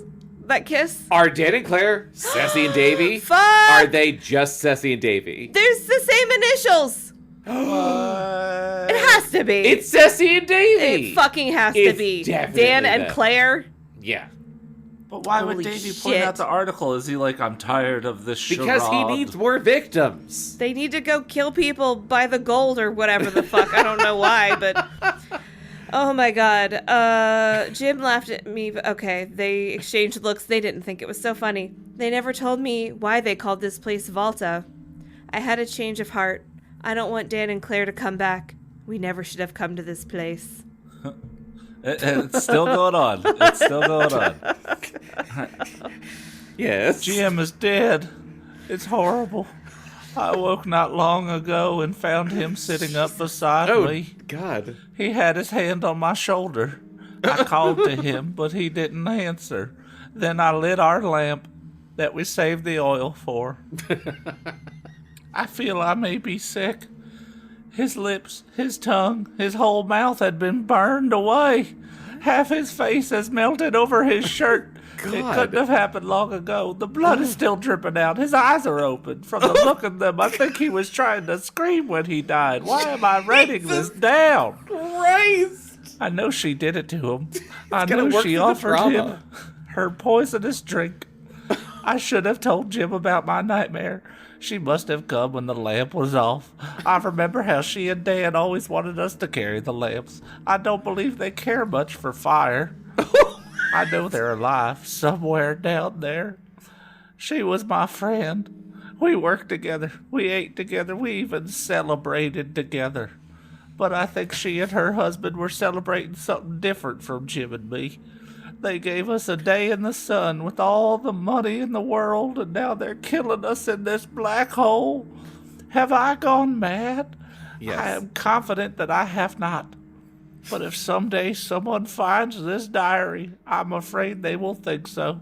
that kiss? Are Dan and Claire Ceci and Davy? Fuck! Are they just Ceci and Davy? There's the same initials! It has to be. It's Ceci and Davy! It fucking has to It's be. definitely Dan and them. Claire. Yeah. But why would Holy Davey point shit. out the article? Is he like, I'm tired of this Because he charade? needs more victims. They need to go kill people by the gold or whatever the fuck. I don't know why, but... Oh my god. Jim laughed at me. Okay, they exchanged looks. They didn't think it was so funny. They never told me why they called this place Volta. I had a change of heart. I don't want Dan and Claire to come back. We never should have come to this place. It's still going on. It's still going on. Yes. GM is dead. It's horrible. I woke not long ago and found him sitting up beside me. God. He had his hand on my shoulder. I called to him, but he didn't answer. Then I lit our lamp that we saved the oil for. I feel I may be sick, His lips, his tongue, his whole mouth had been burned away. Half his face has melted over his shirt. It couldn't have happened long ago. The blood is still dripping out. His eyes are open. From the look of them, I think he was trying to scream when he died. Why am I writing this down? Christ! I know she did it to him. I know she offered him her poisonous drink. I should have told Jim about my nightmare. She must have come when the lamp was off. I remember how she and Dan always wanted us to carry the lamps. I don't believe they care much for fire. I know they're alive somewhere down there. She was my friend. We worked together. We ate together. We even celebrated together. But I think she and her husband were celebrating something different from Jim and me. They gave us a day in the sun with all the money in the world, and now they're killing us in this black hole. Have I gone mad? Yes. I am confident that I have not. But if someday someone finds this diary, I'm afraid they will think so.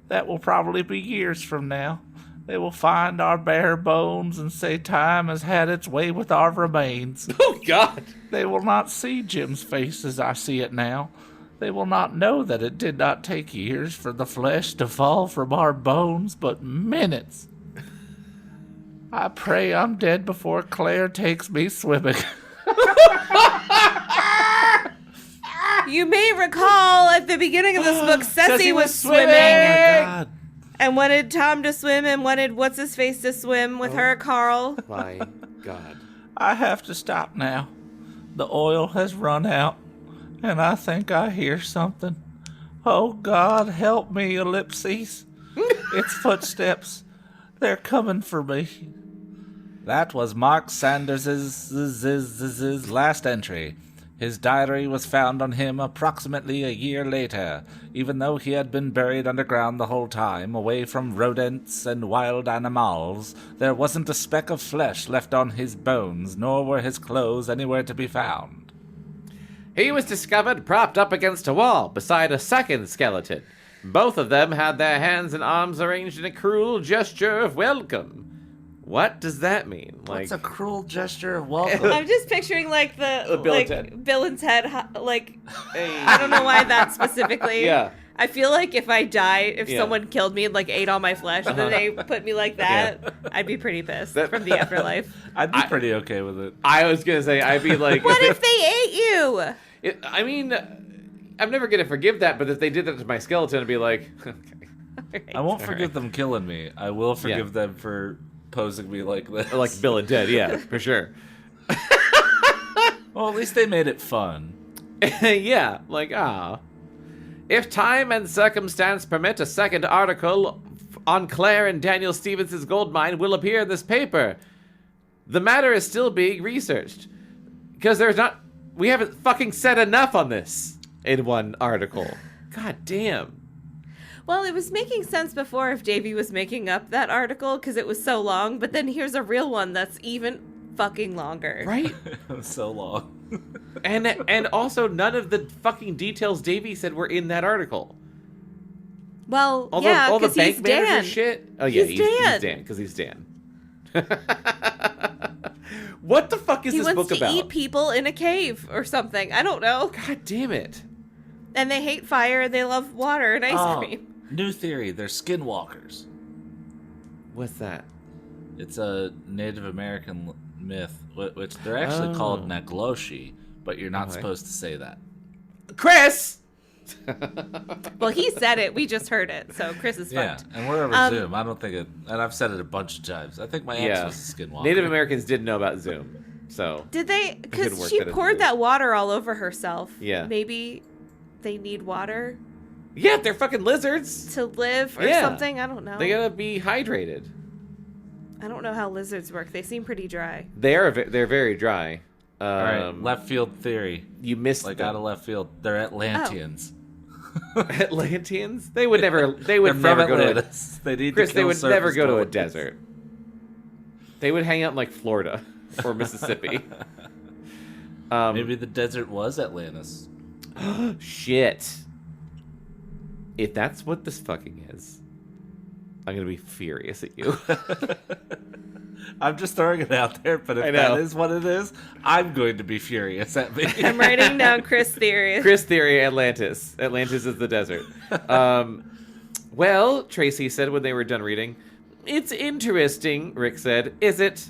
That will probably be years from now. They will find our bare bones and say time has had its way with our remains. Oh, God. They will not see Jim's face as I see it now. They will not know that it did not take years for the flesh to fall from our bones, but minutes. I pray I'm dead before Claire takes me swimming. You may recall at the beginning of this book, Ceci was swimming. Oh my God. And wanted Tom to swim and wanted What's-His-Face to swim with her, Carl. My God. I have to stop now. The oil has run out, and I think I hear something. Oh, God, help me, ellipses. It's footsteps. They're coming for me. That was Mark Sanders' last entry. His diary was found on him approximately a year later, even though he had been buried underground the whole time, away from rodents and wild animals. There wasn't a speck of flesh left on his bones, nor were his clothes anywhere to be found. He was discovered propped up against a wall beside a second skeleton. Both of them had their hands and arms arranged in a cruel gesture of welcome. What does that mean? What's a cruel gesture of welcome? I'm just picturing like the Bill and Ted. Bill and Ted. Like I don't know why that specifically. Yeah. I feel like if I died, if someone killed me and like ate all my flesh, and then they put me like that, I'd be pretty pissed from the afterlife. I'd be pretty okay with it. I was going to say, I'd be like... What if they ate you? I mean, I'm never going to forgive that, but if they did that to my skeleton, I'd be like, okay. I won't forgive them killing me. I will forgive them for posing me like this. Like Bill and Ted, yeah, for sure. Well, at least they made it fun. Yeah, like, If time and circumstance permit, a second article on Claire and Daniel Stevens' gold mine will appear in this paper. The matter is still being researched. Because we haven't fucking said enough on this in one article. God damn. Well, it was making sense before if Davey was making up that article because it was so long, but then here's a real one that's even fucking longer. Right? So long. And also none of the fucking details Davey said were in that article. Well, All yeah, the because bank he's manager Dan. shit. Oh yeah, He's he's Dan because he's Dan. What the fuck is He this wants book to about? eat people in a cave or something. I don't know. God damn it. And they hate fire and they love water and ice cream. New theory. They're skinwalkers. What's that? It's a Native American myth, which they're actually called Nagloshi, but you're not supposed to say that. Chris! Well, he said it. We just heard it. So Chris is Yeah, fucked. and we're over Zoom. I don't think it, and I've said it a bunch of times. I think my ex was a skinwalker. Native Americans did know about Zoom, so... Did they? could Because work she that into poured it. that water all over herself. Yeah. Maybe they need water Yeah, they're fucking lizards. to live or Yeah. something. I don't know. They gotta be hydrated. I don't know how lizards work. They seem pretty dry. They're very dry. All right, left field theory. You missed Like them. out of left field. They're Atlanteans. Atlanteans? They would never go They're from to a... Atlantis. They need Chris, to they kill would never surface go to a dwellers. desert. They would hang out in like Florida or Mississippi. Maybe the desert was Atlantis. Shit. If that's what this fucking is, I'm gonna be furious at you. I'm just throwing it out there, but I if know. that is what it is, I'm going to be furious at me. I'm writing down Chris theory. Chris theory, Atlantis. Atlantis is the desert. Well, Tracy said when they were done reading. It's interesting, Rick said. Is it?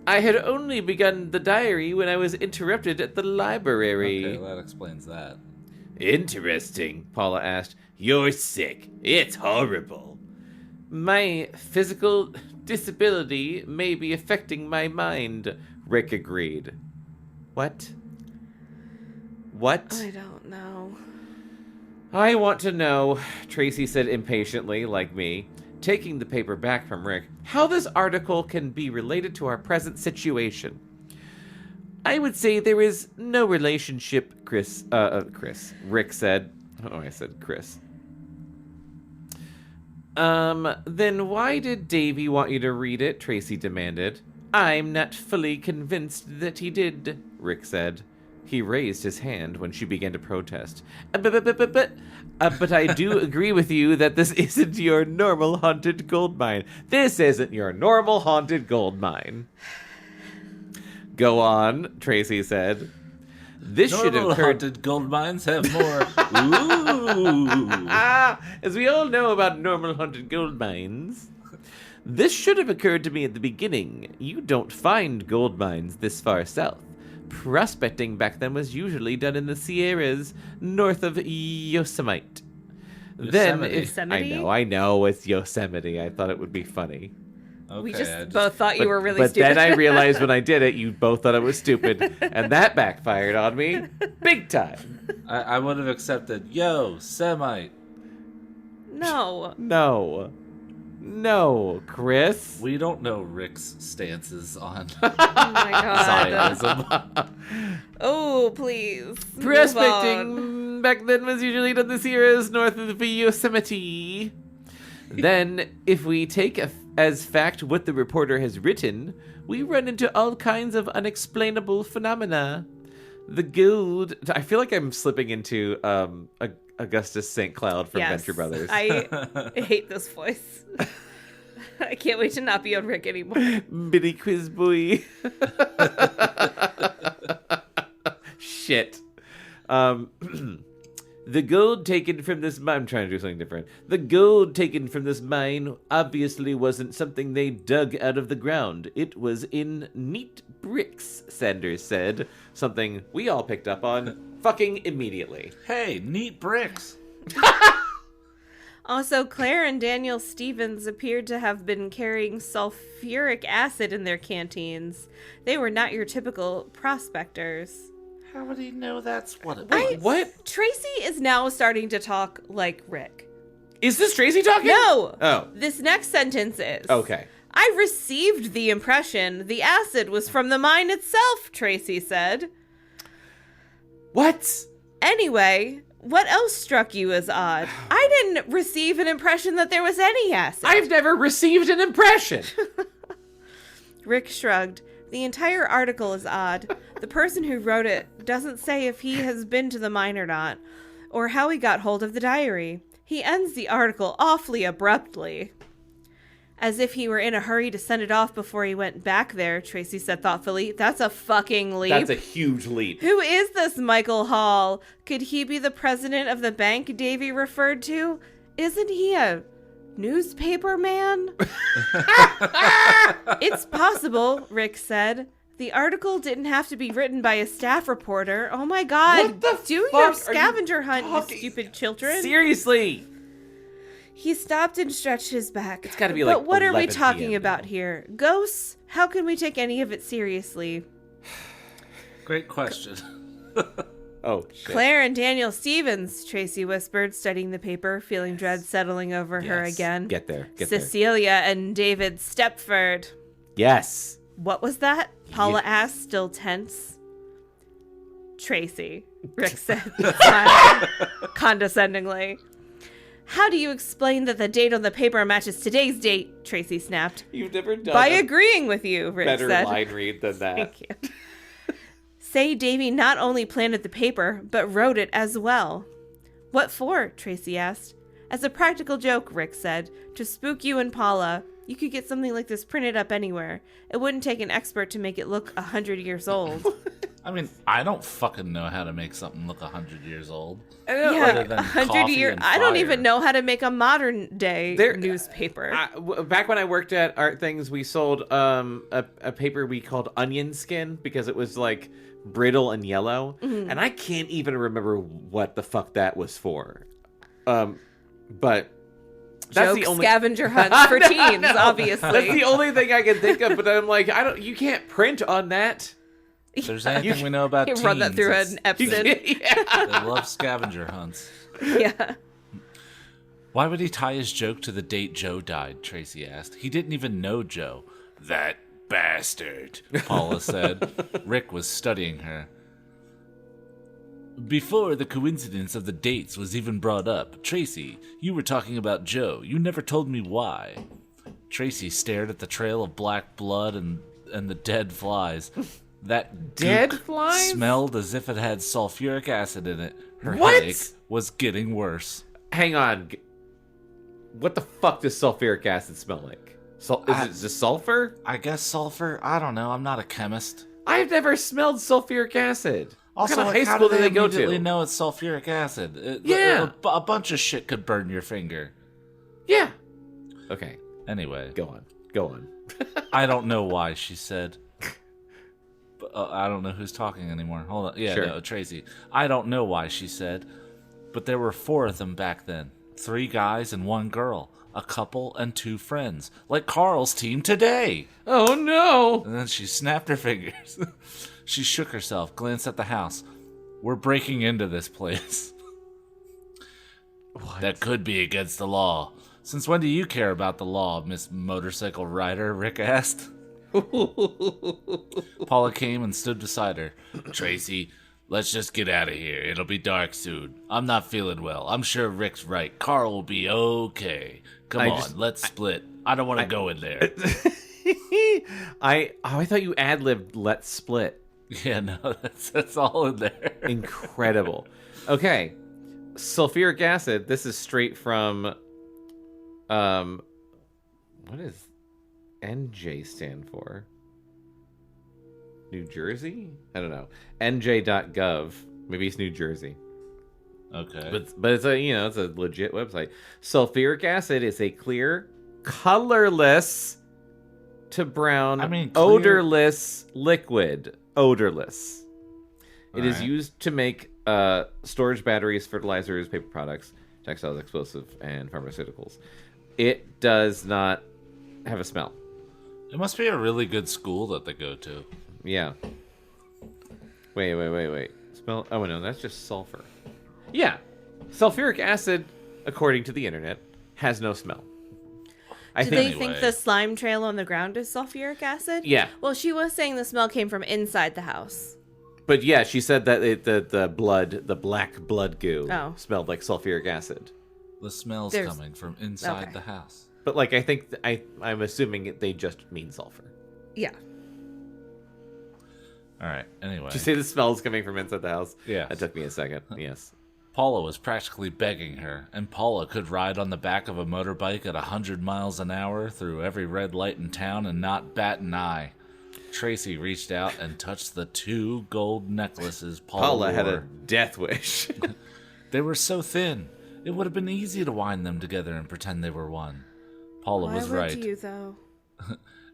I had only begun the diary when I was interrupted at the library. Okay, that explains that. Interesting, Paula asked. You're sick. It's horrible. My physical disability may be affecting my mind, Rick agreed. What? What? I don't know. I want to know, Tracy said impatiently, like me, taking the paper back from Rick, how this article can be related to our present situation. I would say there is no relationship, Rick said. Oh, I said Chris. Then why did Davy want you to read it? Tracy demanded. I'm not fully convinced that he did, Rick said. He raised his hand when she began to protest. But I do agree with you that this isn't your normal haunted gold mine. This isn't your normal haunted gold mine. Go on, Tracy said. This should have occurred. Haunted gold mines have more. Ooh. As we all know about normal haunted gold mines. This should have occurred to me at the beginning. You don't find gold mines this far south. Prospecting back then was usually done in the Sierras north of Yosemite. Then, Yosemite? I know, it's Yosemite. I thought it would be funny. Okay, We just both thought you were really But stupid. then I realized when I did it, you both thought it was stupid, and that backfired on me big time. I would have accepted. Yo, Semite. No. No, Chris. We don't know Rick's stances on Oh my god. Zionism. Oh, please. Move on. Prospecting back then was usually done in the Sierras north of the Yosemite. Then, if we take as fact what the reporter has written, we run into all kinds of unexplainable phenomena. The gold... I feel like I'm slipping into Augustus St. Cloud from Yes. Venture Brothers. I hate this voice. I can't wait to not be on Rick anymore. Bitty quiz boy. Shit. The gold taken from this mine... I'm trying to do something different. The gold taken from this mine obviously wasn't something they dug out of the ground. It was in neat bricks, Sanders said. Something we all picked up on fucking immediately. Hey, neat bricks. Also, Claire and Daniel Stevens appeared to have been carrying sulfuric acid in their canteens. They were not your typical prospectors. How would he know that's what it Wait, was? what? Tracy is now starting to talk like Rick. Is this Tracy talking? No! Oh, This next sentence is... okay. I received the impression the acid was from the mine itself, Tracy said. What? Anyway, what else struck you as odd? I didn't receive an impression that there was any acid. I've never received an impression. Rick shrugged. The entire article is odd. The person who wrote it doesn't say if he has been to the mine or not, or how he got hold of the diary. He ends the article awfully abruptly. As if he were in a hurry to send it off before he went back there, Tracy said thoughtfully. That's a fucking leap. That's a huge leap. Who is this Michael Hall? Could he be the president of the bank Davy referred to? Isn't he a newspaper man? It's possible, Rick said. The article didn't have to be written by a staff reporter. Oh my god. What the Do fuck your are scavenger you hunt, you talking- stupid children. Seriously. He stopped and stretched his back. It's gotta be But like what are we 11 talking PM about now. here? Ghosts? How can we take any of it seriously? Great question. Oh, shit. Claire and Daniel Stevens, Tracy whispered, studying the paper, feeling dread settling over her Yes. again. Get there. Get there. Cecilia and David Stepford. Yes. What was that? Paula Yes. asked, still tense. Tracy, Rick said, smiling condescendingly. How do you explain that the date on the paper matches today's date? Tracy snapped. You've never done By a agreeing with you, Rick better said. line read than that. Thank you. Say Davy not only planted the paper, but wrote it as well. What for? Tracy asked. As a practical joke, Rick said. To spook you and Paula. You could get something like this printed up anywhere. It wouldn't take an expert to make it look 100 years old. I mean, I don't fucking know how to make something look 100 years old. Yeah, than 100 coffee years. and I don't fire. even know how to make a modern day newspaper. Back when I worked at Art Things, we sold a paper we called onion skin because it was like brittle and yellow, and I can't even remember what the fuck that was for. But that's Joke the only scavenger hunts for teens, obviously. That's the only thing I can think of. But I'm like, you can't print on that. If there's anything we know about You teens, run that through it's an Epson. they love scavenger hunts. Yeah. Why would he tie his joke to the date Joe died? Tracy asked. He didn't even know Joe. That bastard, Paula said. Rick was studying her. Before the coincidence of the dates was even brought up, Tracy, you were talking about Joe. You never told me why. Tracy stared at the trail of black blood and the dead flies. That Dead gook flies? smelled as if it had sulfuric acid in it. Her What? headache was getting worse. Hang on. What the fuck does sulfuric acid smell like? Is it sulfur? I guess sulfur? I don't know. I'm not a chemist. I've never smelled sulfuric acid. Also, what kind of like, high how school do did they they go immediately to? know it's sulfuric acid? Yeah. A bunch of shit could burn your finger. Yeah. Okay, Anyway, go on. I don't know why, she said. I don't know who's talking anymore. Hold on. Yeah, Sure. no, Tracy. I don't know why, she said. But there were 4 of them back then. 3 guys and 1 girl. A couple and 2 friends. Like Carl's team today. Oh no! And then she snapped her fingers. She shook herself, glanced at the house. We're breaking into this place. What? That could be against the law. Since when do you care about the law, Miss Motorcycle Rider? Rick asked. Paula came and stood beside her. Tracy, let's just get out of here. It'll be dark soon. I'm not feeling well. I'm sure Rick's right. Carl will be okay. Come on, let's split. I don't want to go in there. I thought you ad-libbed "let's split." Yeah, no, that's all in there. Incredible. Okay, sulfuric acid. This is straight from, what does NJ stand for? New Jersey? I don't know. NJ.gov. Maybe it's New Jersey. Okay. But it's it's a legit website. Sulfuric acid is a clear, colorless to brown, Clear- odorless liquid. Odorless. It is Alright. used to make storage batteries, fertilizers, paper products, textiles, explosive, and pharmaceuticals. It does not have a smell. It must be a really good school that they go to. Yeah. Wait. Smell? Oh no, that's just sulfur. Yeah, sulfuric acid, according to the internet, has no smell. Do they Anyway. think the slime trail on the ground is sulfuric acid? Yeah. Well, she was saying the smell came from inside the house. But yeah, she said that the black blood goo Oh. smelled like sulfuric acid. The smell's There's- coming from inside Okay. the house. But like, I think I'm assuming they just mean sulfur. Yeah. All right. Anyway. Did you say the smell is coming from inside the house? Yes. That took me a second. Yes. Paula was practically begging her, and Paula could ride on the back of a motorbike at 100 miles an hour through every red light in town and not bat an eye. Tracy reached out and touched the 2 gold necklaces Paula Paula had a wore. death wish. They were so thin. It would have been easy to wind them together and pretend they were one. Paula Why was would right. you, though?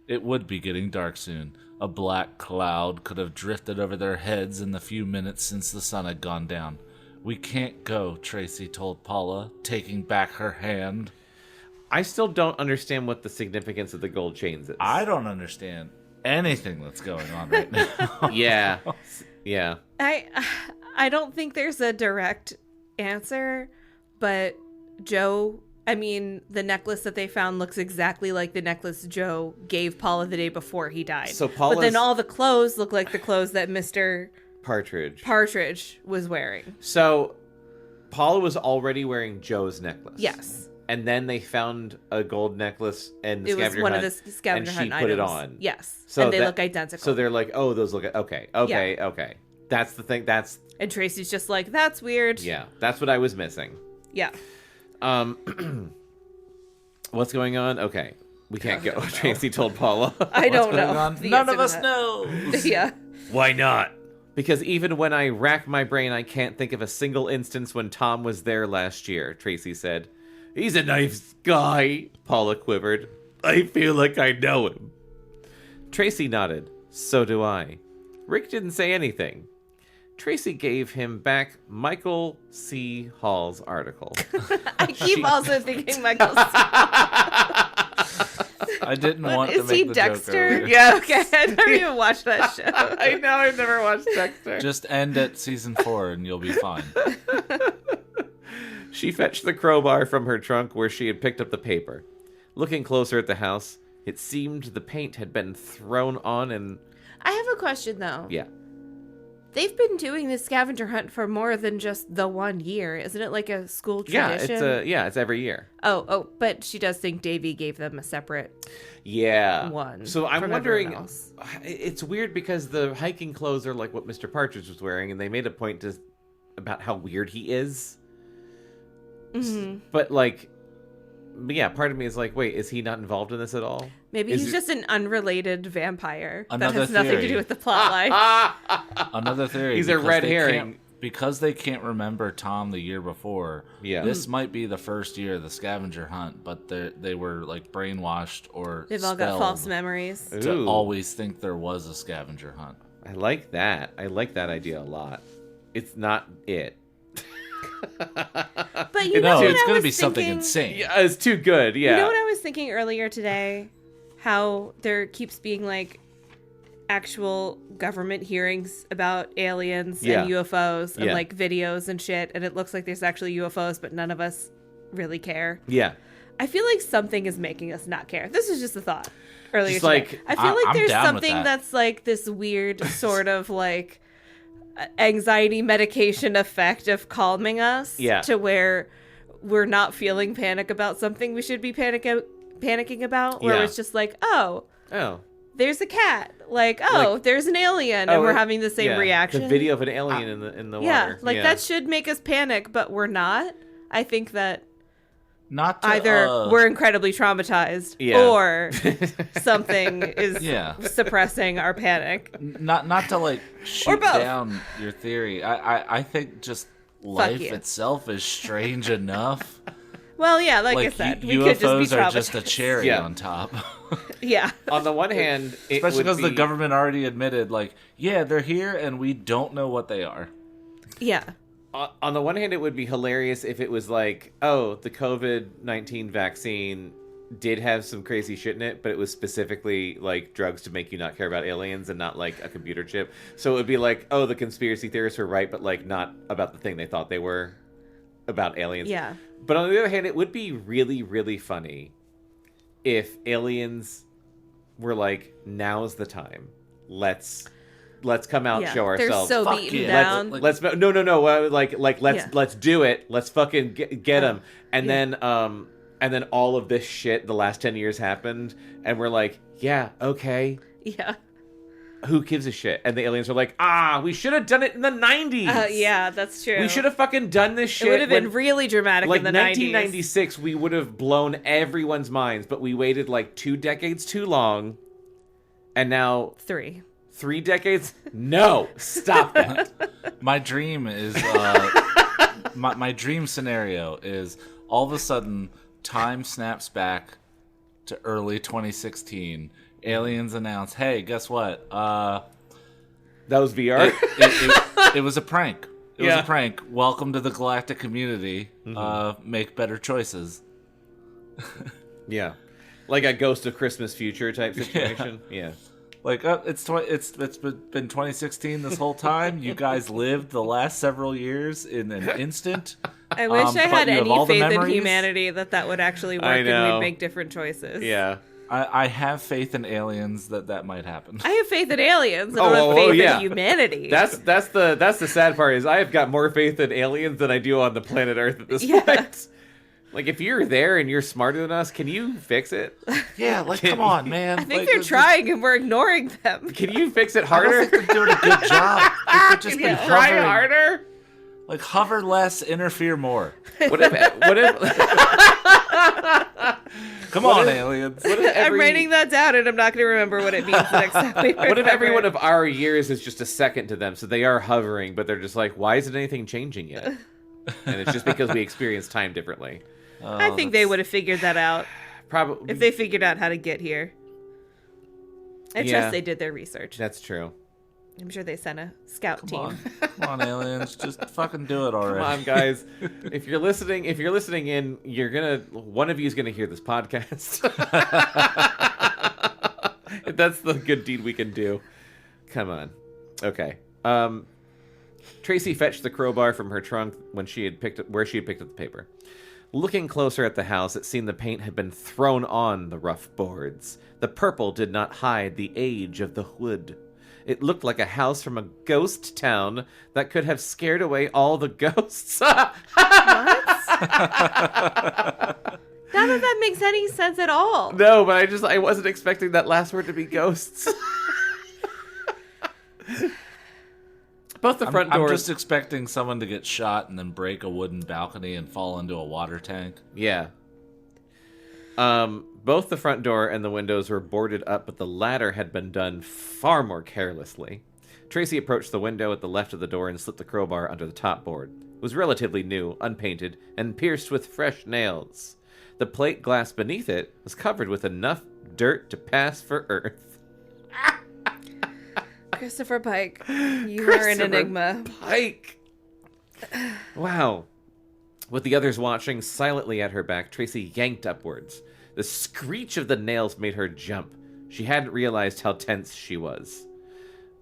It would be getting dark soon. A black cloud could have drifted over their heads in the few minutes since the sun had gone down. We can't go, Tracy told Paula, taking back her hand. I still don't understand what the significance of the gold chains is. I don't understand anything that's going on right now. Yeah. Yeah. I don't think there's a direct answer, but the necklace that they found looks exactly like the necklace Joe gave Paula the day before he died. So but then Paula's- all the clothes look like the clothes that Mr. Partridge. was wearing. So Paula was already wearing Joe's necklace. Yes. And then they found a gold necklace and the It was scavenger one hunt, of the scavenger and hunt she items. put it on. Yes. So and they that- look identical. So they're like, oh, those look okay. That's the thing. and Tracy's just like, that's weird. Yeah, that's what I was missing. Yeah. What's going on? Okay. We can't go, Tracy told Paula. I don't Going know. on? the None answer of to us that. knows. Yeah. Why not? Because even when I rack my brain, I can't think of a single instance when Tom was there last year, Tracy said. He's a nice guy, Paula quivered. I feel like I know him. Tracy nodded. So do I. Rick didn't say anything. Tracy gave him back Michael C. Hall's article. I keep also thinking Michael. I didn't want to Is make he the Dexter? joke earlier. Yeah. Okay, I never even watched that show. I know, I've never watched Dexter. Just end at season 4 and you'll be fine. She fetched the crowbar from her trunk where she had picked up the paper. Looking closer at the house, it seemed the paint had been thrown on and... I have a question though. Yeah. They've been doing this scavenger hunt for more than just the 1 year. Isn't it like a school tradition? It's every year. Oh, but she does think Davy gave them a separate Yeah. one. So I'm from wondering, everyone else. it's weird because the hiking clothes are like what Mr. Partridge was wearing, and they made a point about how weird he is. Mm-hmm. But yeah, part of me is like, wait, is he not involved in this at all? Maybe Is he's it- just an unrelated vampire Another that has nothing to theory. do with the plot line. Another theory. He's a because red they herring. can't- Because they can't remember Tom the year before. Yeah. This might be the first year of the scavenger hunt, but they were like brainwashed or They've all got spelled false memories. to Ooh. always think there was a scavenger hunt. I like that. I like that idea a lot. It's not it. But you know No, what it's I going was to be something thinking? insane. Yeah, it's too good. Yeah. You know what I was thinking earlier today? How there keeps being like actual government hearings about aliens Yeah. and UFOs and Yeah. like videos and shit, and it looks like there's actually UFOs, but none of us really care. Yeah. I feel like something is making us not care. This is just a thought earlier Just today. like, I feel like I'm there's down with something that. that's like this weird sort of like anxiety medication effect of calming us Yeah. to where we're not feeling panic about something we should be panicking about, where Yeah. it's just like, oh, Oh. there's a cat, like, oh, there's an alien, and we're having the same yeah. reaction. The video of an alien in the yeah, water. like that should make us panic, but we're not. I think that Not to, either we're incredibly traumatized Yeah. or something is Yeah. suppressing our panic. not to like shoot both. down your theory. I think just life you. itself is strange enough. Well, yeah, like I Like said, we UFOs could just be are just a traumatized. cherry Yeah. on top. Yeah. On the one hand, it Especially would because the be- government already admitted, like, yeah, they're here and we don't know what they are. Yeah. On the one hand, it would be hilarious if it was like, oh, the COVID-19 vaccine did have some crazy shit in it, but it was specifically like drugs to make you not care about aliens and not like a computer chip. So it would be like, oh, the conspiracy theorists were right, but like not about the thing they thought they were about aliens. Yeah. But on the other hand, it would be really, really funny if aliens were like, now's the time. Let's come out, Yeah. show ourselves. They're so Fuck beaten yeah. down. Like- Let's no let's do it. Let's fucking get them. And Yeah. then all of this shit the last 10 years happened and we're like, yeah, okay. Yeah. Who gives a shit? And the aliens are like, we should have done it in the 90s. Yeah, that's true. We should have fucking done this shit. It would have been when- really dramatic like in the 90s. 1996, we would have blown everyone's minds, but we waited like 2 decades too long. And now 3 decades? No, stop that. My dream is my dream scenario is all of a sudden time snaps back to early 2016. Aliens announce, "Hey, guess what? That was VR. It was a prank. It was Yeah. a prank. Welcome to the galactic community. Mm-hmm. Make better choices." Yeah, like a Ghost of Christmas Future type situation. Yeah. Like it's been 2016 this whole time. You guys lived the last several years in an instant. I wish I but had you have any all the faith in memories? humanity that would actually work I and know. we'd make different choices. Yeah. I have faith in aliens that might happen. I have faith in aliens. I Oh, don't have oh, faith yeah. in humanity. That's the sad part is I have got more faith in aliens than I do on the planet Earth at this Yeah. point. Like if you're there and you're smarter than us, can you fix it? Yeah, like come on, man. I think they're trying and we're ignoring them. Can you fix it I harder? don't think they're doing a good job. They've just been Try hovering. harder. Like hover less, interfere more. What if Come on, aliens. What if I'm writing that down, and I'm not going to remember what it means the next time we What if remember every one it. of our years is just a second to them? So they are hovering, but they're just like, why isn't anything changing yet? And it's just because we experience time differently. I think they would have figured that out Probably. if they figured out how to get here. I Yeah. trust they did their research. That's true. I'm sure they sent a scout team. Come on, aliens. Just fucking do it already. Come on, guys. If you're listening in, one of you is gonna hear this podcast. That's the good deed we can do. Come on. Okay. Tracy fetched the crowbar from her trunk where she had picked up the paper. Looking closer at the house, it seemed the paint had been thrown on the rough boards. The purple did not hide the age of the wood. It looked like a house from a ghost town that could have scared away all the ghosts. What? None of that makes any sense at all. No, but I wasn't expecting that last word to be ghosts. Both the front I'm doors. just expecting someone to get shot and then break a wooden balcony and fall into a water tank. Yeah. Both the front door and the windows were boarded up, but the latter had been done far more carelessly. Tracy approached the window at the left of the door and slipped the crowbar under the top board. It was relatively new, unpainted, and pierced with fresh nails. The plate glass beneath it was covered with enough dirt to pass for earth. Christopher Pike, you are an enigma. Pike! Wow. With the others watching silently at her back, Tracy yanked upwards. The screech of the nails made her jump. She hadn't realized how tense she was.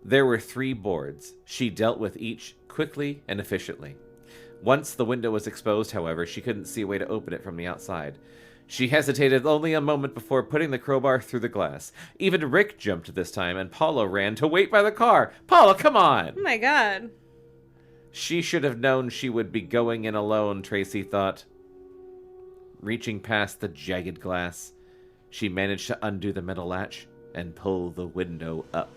There were 3 boards. She dealt with each quickly and efficiently. Once the window was exposed, however, she couldn't see a way to open it from the outside. She hesitated only a moment before putting the crowbar through the glass. Even Rick jumped this time, and Paula ran to wait by the car. Paula, come on! Oh my god. She should have known she would be going in alone, Tracy thought. Reaching past the jagged glass, she managed to undo the metal latch and pull the window up.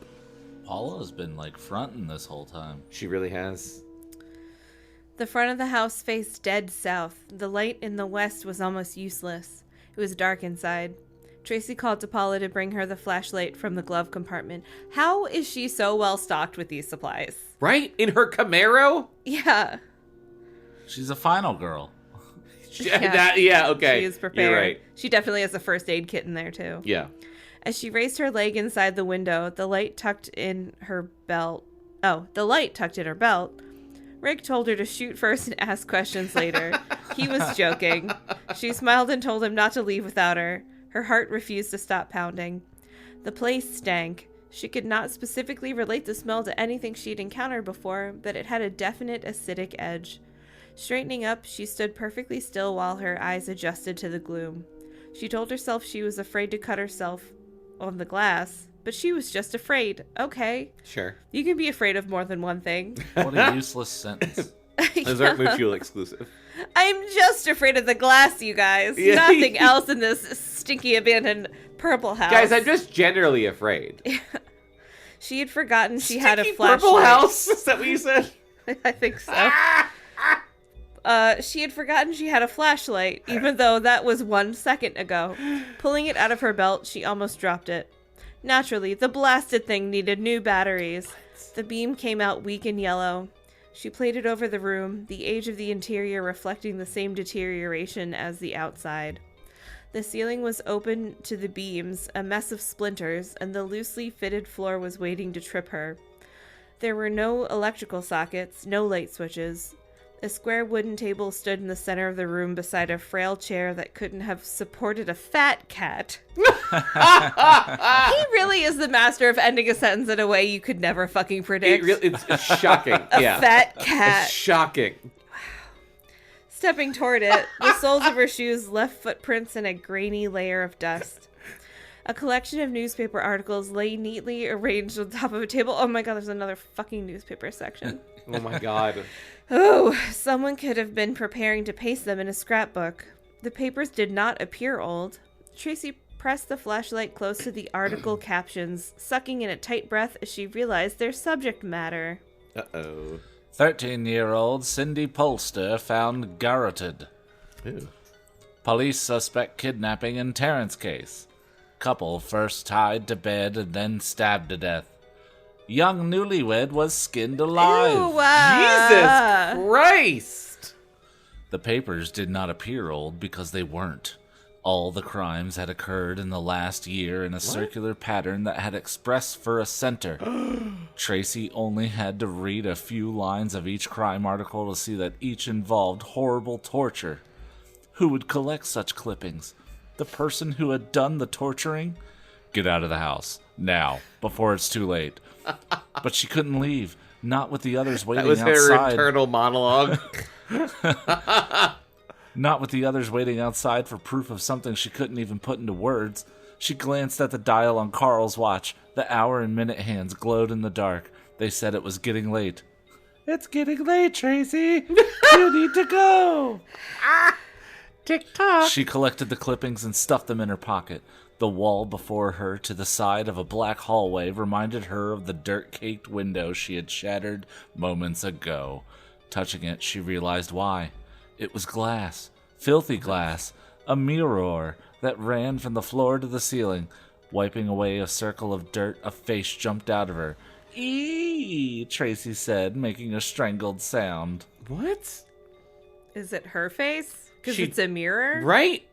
Paula's been like fronting this whole time. She really has. The front of the house faced dead south. The light in the west was almost useless. It was dark inside. Tracy called to Paula to bring her the flashlight from the glove compartment. How is she so well stocked with these supplies? Right? In her Camaro? Yeah. She's a final girl. Yeah, okay. She is prepared. You're right. She definitely has a first aid kit in there, too. Yeah. As she raised her leg inside the window, the light tucked in her belt. Rick told her to shoot first and ask questions later. He was joking. She smiled and told him not to leave without her. Her heart refused to stop pounding. The place stank. She could not specifically relate the smell to anything she'd encountered before, but it had a definite acidic edge. Straightening up, she stood perfectly still while her eyes adjusted to the gloom. She told herself she was afraid to cut herself on the glass, but she was just afraid. Okay. Sure. You can be afraid of more than one thing. What a useless sentence. Those aren't Mutual exclusive. I'm just afraid of the glass, you guys. Yeah. Nothing else in this stinky abandoned purple house. Guys, I'm just generally afraid. She had forgotten she had a Stinky flashlight. purple house? Is that what you said? I think so. She had forgotten she had a flashlight, even though that was 1 second ago. Pulling it out of her belt, she almost dropped it. Naturally, the blasted thing needed new batteries. The beam came out weak and yellow. She played it over the room, the age of the interior reflecting the same deterioration as the outside. The ceiling was open to the beams, a mess of splinters, and the loosely fitted floor was waiting to trip her. There were no electrical sockets, no light switches. A square wooden table stood in the center of the room beside a frail chair that couldn't have supported a fat cat. He really is the master of ending a sentence in a way you could never fucking predict. It's shocking. Yeah. Fat cat. It's shocking. Stepping toward it, the soles of her shoes left footprints in a grainy layer of dust. A collection of newspaper articles lay neatly arranged on top of a table. Oh my god, there's another fucking newspaper section. Oh my god. Oh, someone could have been preparing to paste them in a scrapbook. The papers did not appear old. Tracy pressed the flashlight close to the article captions, sucking in a tight breath as she realized their subject matter. Uh-oh. 13-year-old Cindy Polster found garroted. Ew. Police suspect kidnapping in Terrence case. Couple first tied to bed and then stabbed to death. Young newlywed was skinned alive. Ew, Jesus Christ! The papers did not appear old because they weren't. All the crimes had occurred in the last year in a circular pattern that had express for a center. Tracy only had to read a few lines of each crime article to see that each involved horrible torture. Who would collect such clippings? The person who had done the torturing? Get out of the house, now, before it's too late. But she couldn't leave, not with the others waiting outside. That was her internal monologue. Not with the others waiting outside for proof of something she couldn't even put into words. She glanced at the dial on Carl's watch. The hour and minute hands glowed in the dark. They said it was getting late. It's getting late, Tracy. You need to go. Tick-tock. She collected the clippings and stuffed them in her pocket. The wall before her to the side of a black hallway reminded her of the dirt-caked window she had shattered moments ago. Touching it, she realized why. It was glass. Filthy glass. A mirror that ran from the floor to the ceiling. Wiping away a circle of dirt, a face jumped out of her. Eee, Tracy said, making a strangled sound. What? Is it her face? Because She- it's a mirror? Right?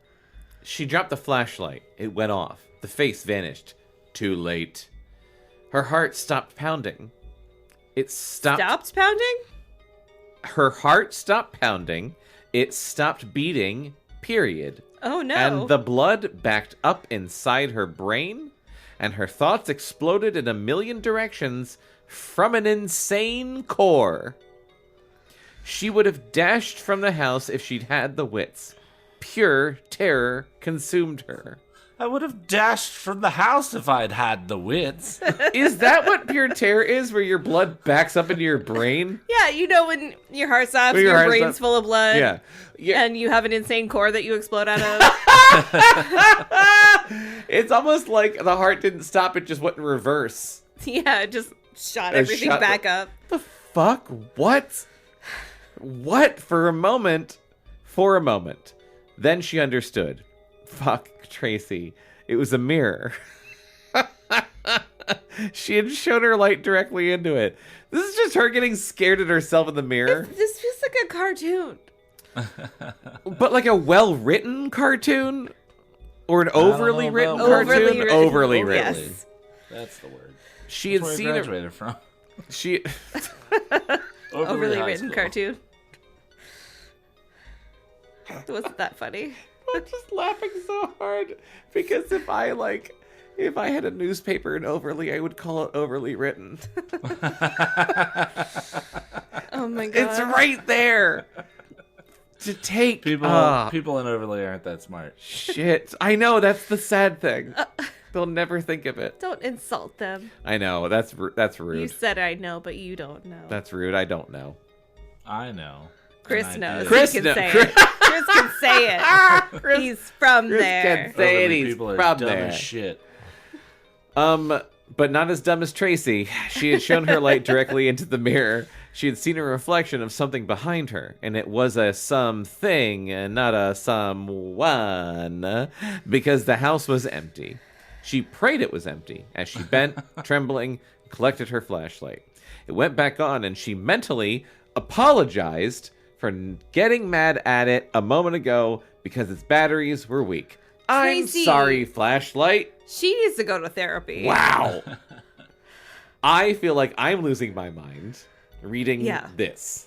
She dropped the flashlight. It went off. The face vanished. Too late. Her heart stopped pounding. It stopped. Stopped pounding? Her heart stopped pounding. It stopped beating, period. Oh, no. And the blood backed up inside her brain, and her thoughts exploded in a million directions from an insane core. She would have dashed from the house if she'd had the wits. Pure terror consumed her. I would have dashed from the house if I'd had the wits. Is that what pure terror is, where your blood backs up into your brain? Yeah, you know when your heart stops, When your your heart brain's stops- full of blood, Yeah. and you have an insane core that you explode out of. It's almost like the heart didn't stop, it just went in reverse. Yeah, it just shot It everything shot back up. The fuck? What? What? For a moment. Then she understood. Fuck, Tracy. It was a mirror. She had shown her light directly into it. This is just her getting scared at herself in the mirror. This feels like a cartoon. But like a well-written cartoon? Or an overly know written about cartoon? Overly written. Overly written. Yes. That's the word. She had That's seen where I it. graduated from. She... Overly high written school. cartoon. Wasn't that funny? I'm just laughing so hard because if I had a newspaper in Overly, I would call it Overly Written. Oh my god. It's right there. To take People in Overlay aren't that smart. shit. I know, that's the sad thing. They'll never think of it. Don't insult them. I know, that's You rude. said I know, but you don't know. That's rude. I don't know. I know. Chris And I knows. do. Chris He can knows. say it. Chris can say it. He's from Chris there. can say it. Overly He's people are from dumb there. as shit. But not as dumb as Tracy. She had shown her light directly into the mirror. She had seen a reflection of something behind her, and it was a something and not a someone, because the house was empty. She prayed it was empty as she bent, trembling, collected her flashlight. It went back on, and she mentally apologized for getting mad at it a moment ago because its batteries were weak. I'm Tracy. sorry, flashlight. She needs to go to therapy. Wow. I feel like I'm losing my mind reading Yeah. this.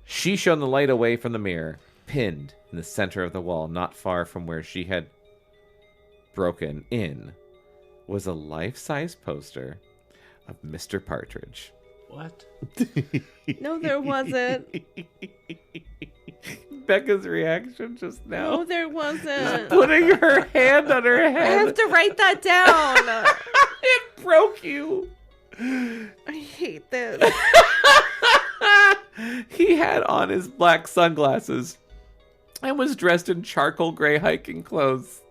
She shone the light away from the mirror, pinned in the center of the wall, not far from where she had broken in, was a life-size poster of Mr. Partridge. What? No, there wasn't. Becca's reaction just now. No, there wasn't. Putting her hand on her I head. have to write that down. It broke you. I hate this. He had on his black sunglasses and was dressed in charcoal gray hiking clothes.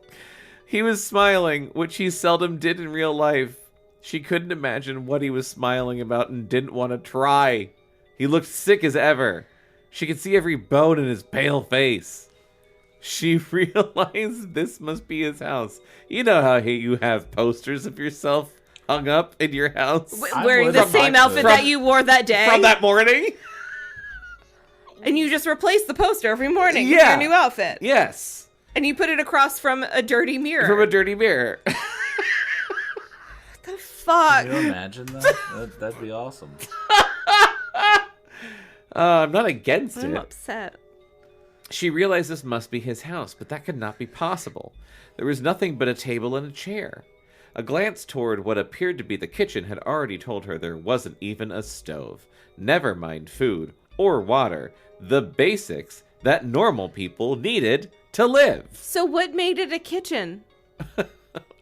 He was smiling, which he seldom did in real life. She couldn't imagine what he was smiling about and didn't want to try. He looked sick as ever. She could see every bone in his pale face. She realized this must be his house. You know how you have posters of yourself hung up in your house? Wearing the same outfit that you wore that day? From that morning? And you just replace the poster every morning with Yeah. your new outfit. Yes. And you put it across from a dirty mirror. From a dirty mirror. What the fuck? Can you imagine that? That'd be awesome. I'm not against I'm it. upset. She realized this must be his house, but that could not be possible. There was nothing but a table and a chair. A glance toward what appeared to be the kitchen had already told her there wasn't even a stove. Never mind food or water. The basics that normal people needed to live. So what made it a kitchen? If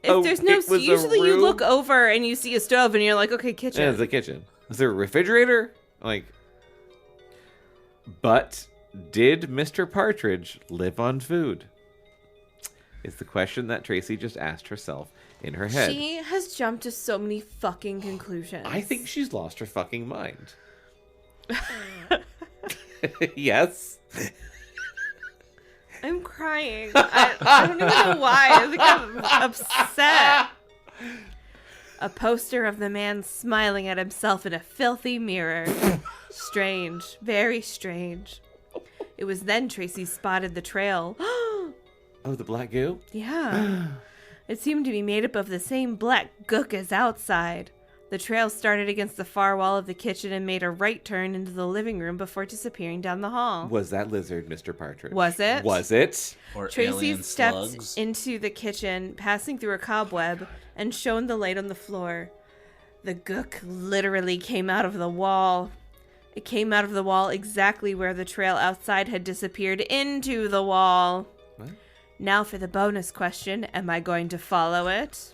Oh, there's no... it was a Usually you room? look over and you see a stove and you're like, okay, kitchen. Yeah, it's a kitchen. Is there a refrigerator? But did Mr. Partridge live on food? Is the question that Tracy just asked herself in her head. She has jumped to so many fucking conclusions. I think she's lost her fucking mind. Yes. I'm crying. I don't even know why. I think I'm upset. A poster of the man smiling at himself in a filthy mirror. Strange. Very strange. It was then Tracy spotted the trail. Oh, the black goo? Yeah. It seemed to be made up of the same black gook as outside. The trail started against the far wall of the kitchen and made a right turn into the living room before disappearing down the hall. Was that lizard Mr. Partridge? Was it? Was it? Or Tracy alien stepped slugs. into the kitchen, passing through a cobweb, and shone the light on the floor. The gook literally came out of the wall. It came out of the wall exactly where the trail outside had disappeared into the wall. What? Now for the bonus question. Am I going to follow it?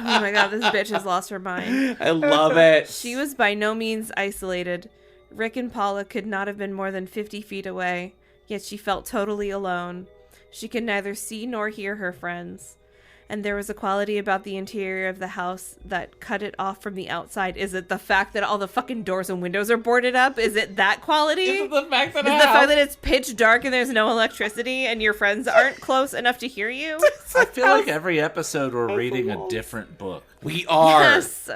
Oh my god, this bitch has lost her mind. I love it. She was by no means isolated. Rick and Paula could not have been more than 50 feet away, yet she felt totally alone. She could neither see nor hear her friends. And there was a quality about the interior of the house that cut it off from the outside. Is it the fact that all the fucking doors and windows are boarded up? Is it that quality? Is it the fact that Is it the fact that it's pitch dark and there's no electricity and your friends aren't close enough to hear you? I feel like every episode we're reading a different book. we are. Yes.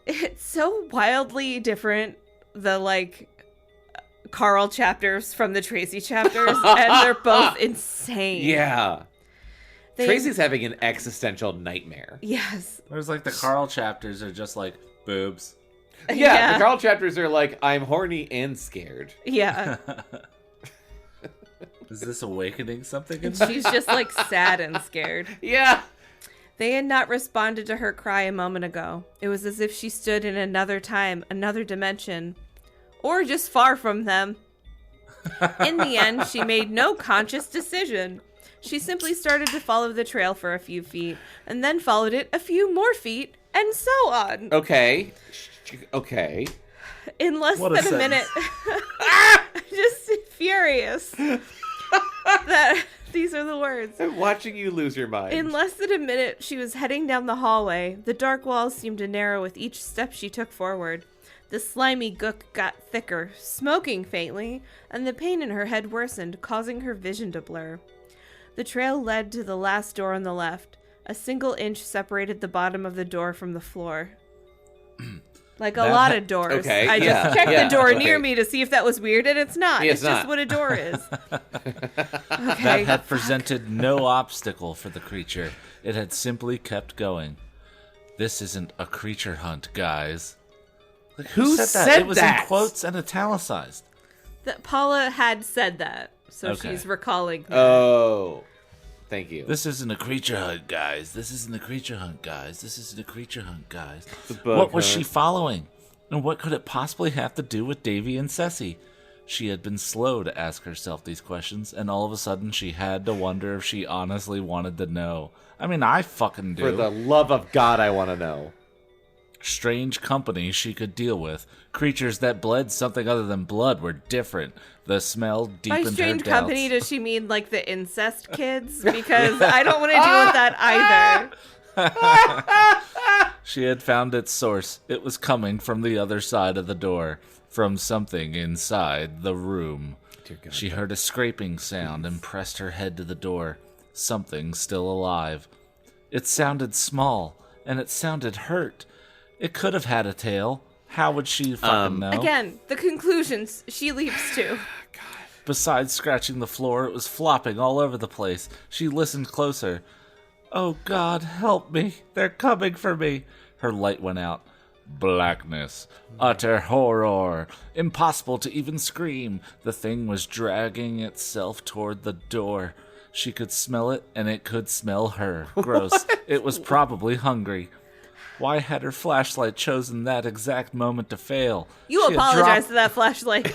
It's so wildly different, the Carl chapters from the Tracy chapters, and they're both insane. Yeah. They- Tracy's having an existential nightmare. Yes. There's the Carl chapters are just like boobs. Yeah, the Carl chapters are like, I'm horny and scared. Yeah. Is this awakening something? And she's just sad and scared. Yeah. They had not responded to her cry a moment ago. It was as if she stood in another time, another dimension, or just far from them. In the end, she made no conscious decision. She simply started to follow the trail for a few feet, and then followed it a few more feet, and so on. Okay. Okay. In less What a than a sentence. minute. I'm just furious that these are the words. I'm watching you lose your mind. In less than a minute, she was heading down the hallway. The dark walls seemed to narrow with each step she took forward. The slimy gook got thicker, smoking faintly, and the pain in her head worsened, causing her vision to blur. The trail led to the last door on the left. A single inch separated the bottom of the door from the floor. Like a lot of doors. Okay, I yeah, just checked yeah, the door okay. near me to see if that was weird, and it's not. Yeah, it's it's just not. what a door is. That Okay. had presented no obstacle for the creature. It had simply kept going. This isn't a creature hunt, guys. Who said that? said It was that? in quotes and italicized. Paula had said that, so Okay. she's recalling that. Oh. Thank you. This isn't a creature hunt, guys. This isn't a creature hunt, guys. This isn't a creature hunt, guys. The bug What was hunt. she following? And what could it possibly have to do with Davy and Ceci? She had been slow to ask herself these questions, and all of a sudden she had to wonder if she honestly wanted to know. I mean, I fucking do. For the love of God, I want to know. Strange company she could deal with. Creatures that bled something other than blood were different. The smell By deepened her strange doubts. company, does she mean the incest kids? Because I don't want to deal with that either. She had found its source. It was coming from the other side of the door, from something inside the room. Dear God. She heard a scraping sound and pressed her head to the door. Something still alive. It sounded small, and it sounded hurt. It could have had a tail. How would she fucking know? Again, the conclusions she leaps to. Besides scratching the floor, it was flopping all over the place. She listened closer. Oh God, help me. They're coming for me. Her light went out. Blackness. Utter horror. Impossible to even scream. The thing was dragging itself toward the door. She could smell it, and it could smell her. Gross. It was probably hungry. Why had her flashlight chosen that exact moment to fail? You She had apologize to that flashlight.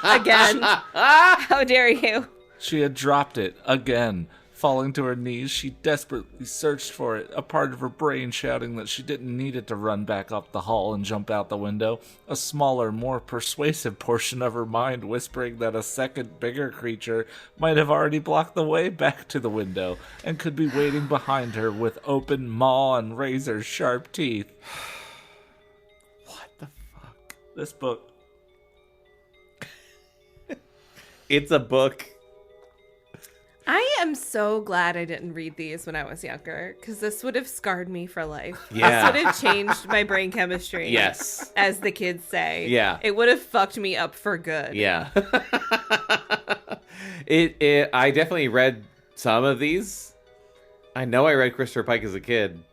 Again. How dare you? She had dropped it again. Falling to her knees, she desperately searched for it, a part of her brain shouting that she didn't need it to run back up the hall and jump out the window, a smaller, more persuasive portion of her mind whispering that a second, bigger creature might have already blocked the way back to the window and could be waiting behind her with open maw and razor-sharp teeth. What the fuck? This book. It's a book. I am so glad I didn't read these when I was younger, because this would have scarred me for life. Yeah. This would have changed my brain chemistry. Yes. As the kids say. Yeah. It would have fucked me up for good. Yeah. I definitely read some of these. I know I read Christopher Pike as a kid.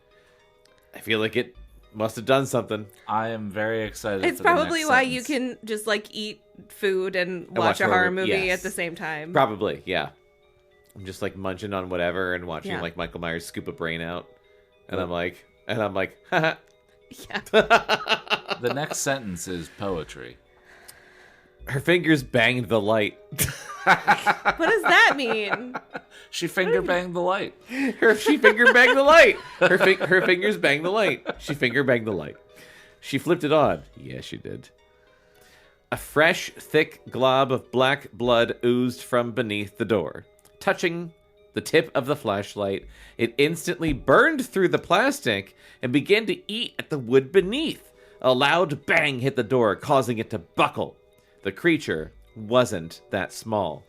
I feel like it must have done something. I am very excited. It's for the probably next why sentence. you can just like eat food and watch a horror movie yes. at the same time. Probably, yeah. I'm just like munching on whatever and watching Yeah. like Michael Myers scoop a brain out. And I'm like, haha. Yeah. The next sentence is poetry. Her fingers banged the light. What does that mean? She finger banged the light. She finger banged the light. Her fingers banged the light. She finger banged the light. She flipped it on. Yeah, she did. A fresh, thick glob of black blood oozed from beneath the door. Touching the tip of the flashlight, it instantly burned through the plastic and began to eat at the wood beneath. A loud bang hit the door, causing it to buckle. The creature wasn't that small.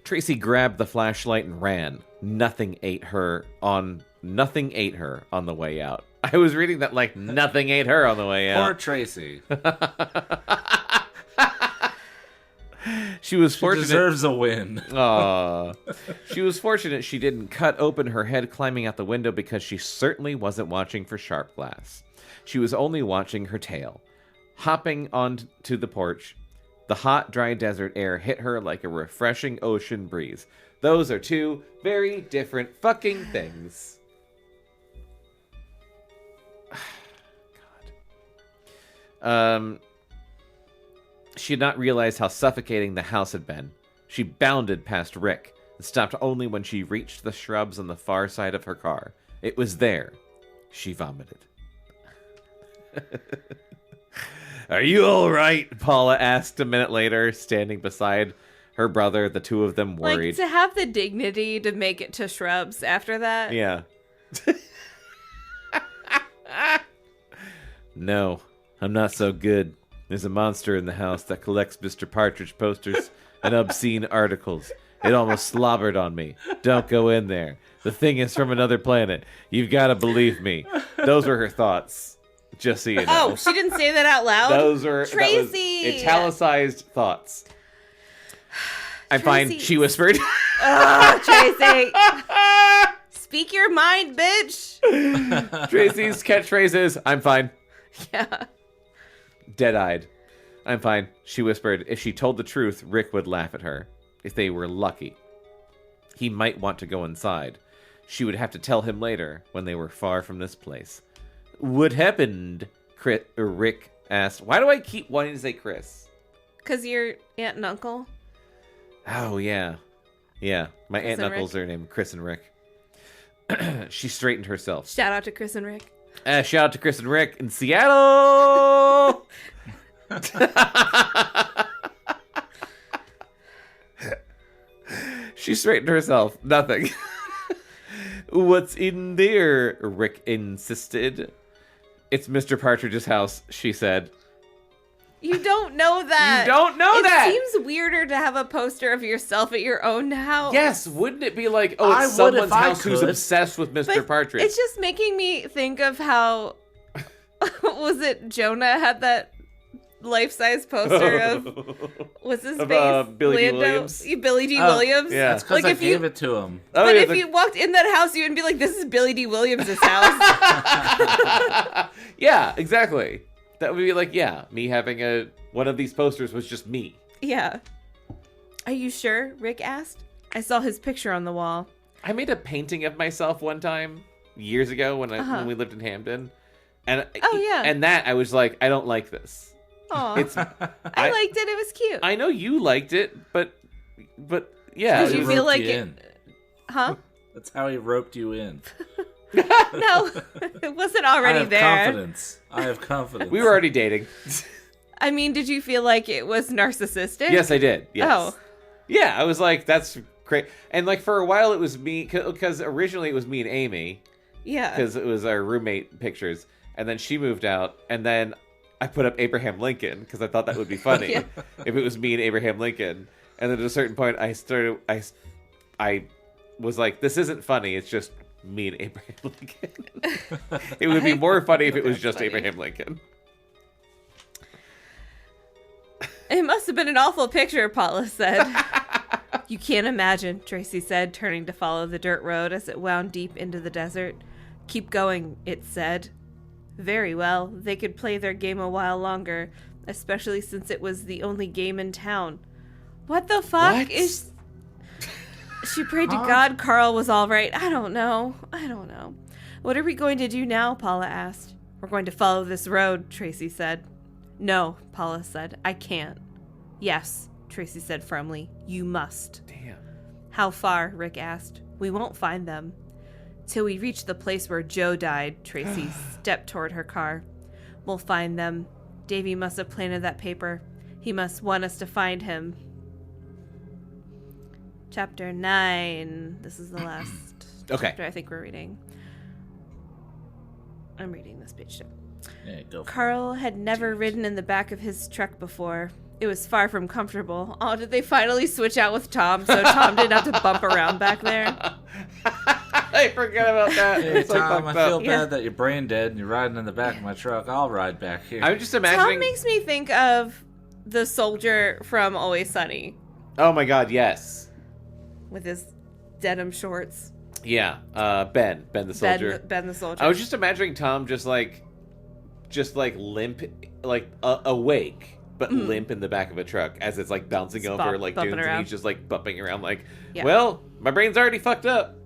Tracy grabbed the flashlight and ran. Nothing ate her on the way out. I was reading that like nothing ate her on the way out. Poor Tracy. She was She fortunate. deserves a win. Aw. She was fortunate she didn't cut open her head climbing out the window because she certainly wasn't watching for sharp glass. She was only watching her tail. Hopping onto the porch, the hot, dry desert air hit her like a refreshing ocean breeze. Those are two very different fucking things. God. She had not realized how suffocating the house had been. She bounded past Rick and stopped only when she reached the shrubs on the far side of her car. It was there. She vomited. Are you all right? Paula asked a minute later, standing beside her brother, the two of them worried. Like, to have the dignity to make it to shrubs after that. Yeah. No, I'm not so good. There's a monster in the house that collects Mr. Partridge posters and obscene articles. It almost slobbered on me. Don't go in there. The thing is from another planet. You've got to believe me. Those were her thoughts. Just so you know. Oh, she didn't say that out loud? Those are Tracy! That was italicized thoughts. I'm fine, Tracy. she whispered. Oh, Tracy. Speak your mind, bitch. Tracy's catchphrase is, I'm fine. Yeah. Dead-eyed. I'm fine, she whispered. If she told the truth, Rick would laugh at her. If they were lucky. He might want to go inside. She would have to tell him later, when they were far from this place. What happened? Rick asked. Why do I keep wanting to say Chris? Because your aunt and uncle? Oh, yeah. Yeah, my Chris aunt and and uncles are named Chris and Rick. She straightened herself. Shout out to Chris and Rick. Shout out to Chris and Rick in Seattle! She straightened herself. Nothing. What's in there? Rick insisted. It's Mr. Partridge's house, she said. You don't know that. You don't know that. It seems weirder to have a poster of yourself at your own house. Yes, wouldn't it be like, oh, I it's would someone's if I house who's could. obsessed with Mr. But Partridge? it's just making me think of how was it Jonah had that life-size poster of what's his Of, face? Billy D. Williams? Billy D. Oh, Williams. yeah. That's because Like I if you- gave it to him. Oh, But yeah, if you walked in that house, you would be like, "This is Billy D. Williams' house." yeah, exactly. That would be like, yeah, me having one of these posters was just me. Yeah. Are you sure? Rick asked. I saw his picture on the wall. I made a painting of myself one time years ago when when we lived in Hamden, and Oh, yeah. and that I was like, I don't like this. Aw. It's I liked it. It was cute. I know you liked it, but yeah, Did He you feel roped like you it- in. Huh? That's how he roped you in. No, it wasn't already I have there. confidence. I have confidence. we were already dating. I mean, did you feel like it was narcissistic? Yes, I did. Yes. Oh. Yeah, I was like, that's great. And like for a while, it was me because originally it was me and Amy Yeah. because it was our roommate pictures, and then she moved out, and then I put up Abraham Lincoln because I thought that would be funny Yeah. if it was me and Abraham Lincoln. And then at a certain point, I was like, this isn't funny. It's just me and Abraham Lincoln. It would be more funny if it was just funny. Abraham Lincoln. It must have been an awful picture, Paula said. You can't imagine, Tracy said, turning to follow the dirt road as it wound deep into the desert. Keep going, it said. Very well, they could play their game a while longer, especially since it was the only game in town. What the fuck What? is... She prayed to God Carl was all right. I don't know. What are we going to do now? Paula asked. We're going to follow this road, Tracy said. No, Paula said. I can't. Yes, Tracy said firmly. You must. Damn. How far? Rick asked. We won't find them. Till we reach the place where Joe died, Tracy stepped toward her car. We'll find them. Davy must have planted that paper. He must want us to find him. Chapter 9. This is the last Okay. chapter I think we're reading. I'm reading this page too. Yeah, go for it. Carl had never ridden in the back of his truck before. It was far from comfortable. Oh, did they finally switch out with Tom so Tom didn't have to bump around back there? I forgot about that. Hey, It's so Tom, I fucked feel up. Yeah. bad that you're brain dead and you're riding in the back of my truck. I'll ride back here. I'm just Tom imagining. makes me think of the soldier from Always Sunny Oh my god, yes. with his denim shorts. Yeah, Ben the soldier. Ben the soldier. I was just imagining Tom just like limp, like awake, but limp in the back of a truck as it's like bouncing Just over like bumping dunes, and around. he's just like bumping around like, Yeah. well, my brain's already fucked up.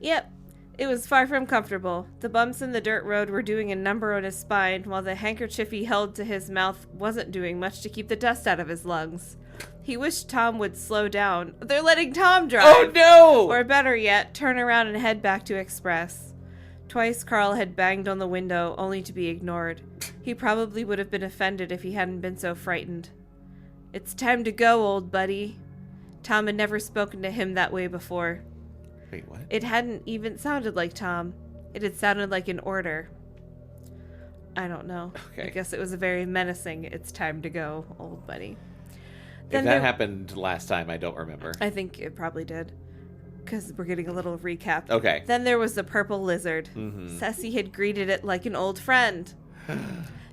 Yep. It was far from comfortable. The bumps in the dirt road were doing a number on his spine, while the handkerchief he held to his mouth wasn't doing much to keep the dust out of his lungs. He wished Tom would slow down. They're letting Tom drive! Oh no! Or better yet, turn around and head back to Express. Twice Carl had banged on the window, only to be ignored. He probably would have been offended if he hadn't been so frightened. It's time to go, old buddy. Tom had never spoken to him that way before. Wait, what? It hadn't even sounded like Tom. It had sounded like an order. I don't know. Okay. I guess it was a very menacing, it's time to go, old buddy. If Then that there- happened last time, I don't remember. I think it probably did. Because we're getting a little recap. Okay. Then there was the purple lizard. Mhm. Ceci had greeted it like an old friend.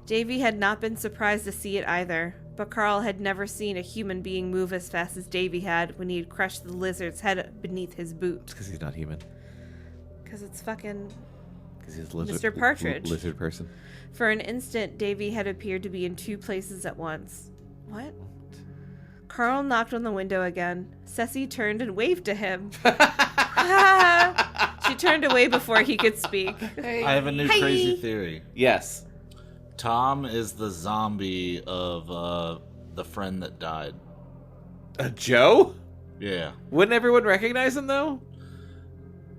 Davy had not been surprised to see it either, but Carl had never seen a human being move as fast as Davy had when he had crushed the lizard's head beneath his boot. Because he's not human. Because it's fucking... Because he's lizard, Mr. Partridge. lizard person. For an instant, Davy had appeared to be in two places at once. What? Carl knocked on the window again. Ceci turned and waved to him. She turned away before he could speak. I have a new Hey. crazy theory. Yes. Tom is the zombie of the friend that died. Joe? Yeah. Wouldn't everyone recognize him though?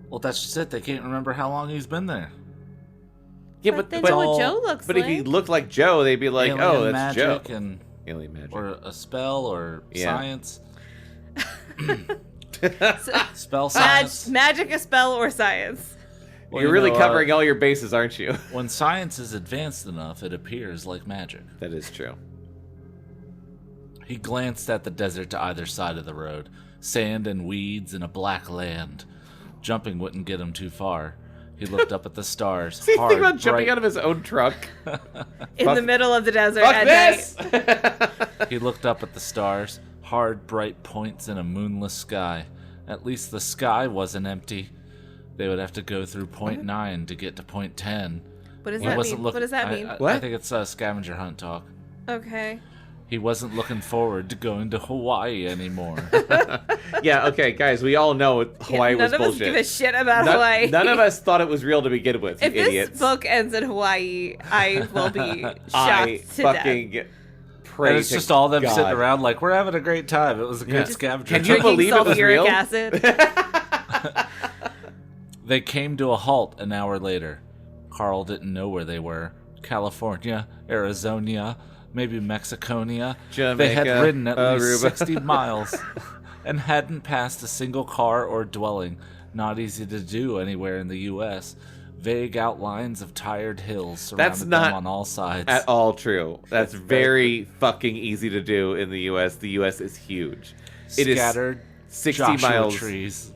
Well, that's just it. They can't remember how long he's been there. Yeah, But they but know what all- Joe looks but like. if he looked like Joe, they'd be like, Alien "Oh, that's Joe." magic and Alien magic. or a spell or Yeah. science. Spell science. Magic, a spell, or science. Well, You're you really know, covering all your bases, aren't you? When science is advanced enough, it appears like magic. That is true. He glanced at the desert to either side of the road. Sand and weeds and a black land. Jumping wouldn't get him too far. He looked up at the stars. See, hard, think about jumping bright- out of his own truck. In the middle of the desert Fuck at this! night. He looked up at the stars. Hard, bright points in a moonless sky. At least the sky wasn't empty. They would have to go through point 9 to get to point 10. What does He that wasn't mean? look- What does that mean? I What? think it's Scavenger Hunt talk. Okay. He wasn't looking forward to going to Hawaii anymore. Yeah, okay, guys, we all know Hawaii was None of us bullshit. give a shit about None- Hawaii. None of us thought it was real to begin with, If you idiots. this book ends in Hawaii, I will be shocked I to death. fucking pray And it's to just all them God. sitting around like, we're having a great time. It was a good Yeah. scavenger Can you hunt. Drinking believe it was sulfuric real? acid. They came to a halt an hour later. Carl didn't know where they were. California, Arizona, maybe Mexiconia. They had Jamaica, ridden at least Aruba. 60 miles and hadn't passed a single car or dwelling. Not easy to do anywhere in the U.S. Vague outlines of tired hills surrounded That's not them on all sides. At all true. That's very fucking easy to do in the U.S. The U.S. is huge. It is Scattered 60 Joshua miles. trees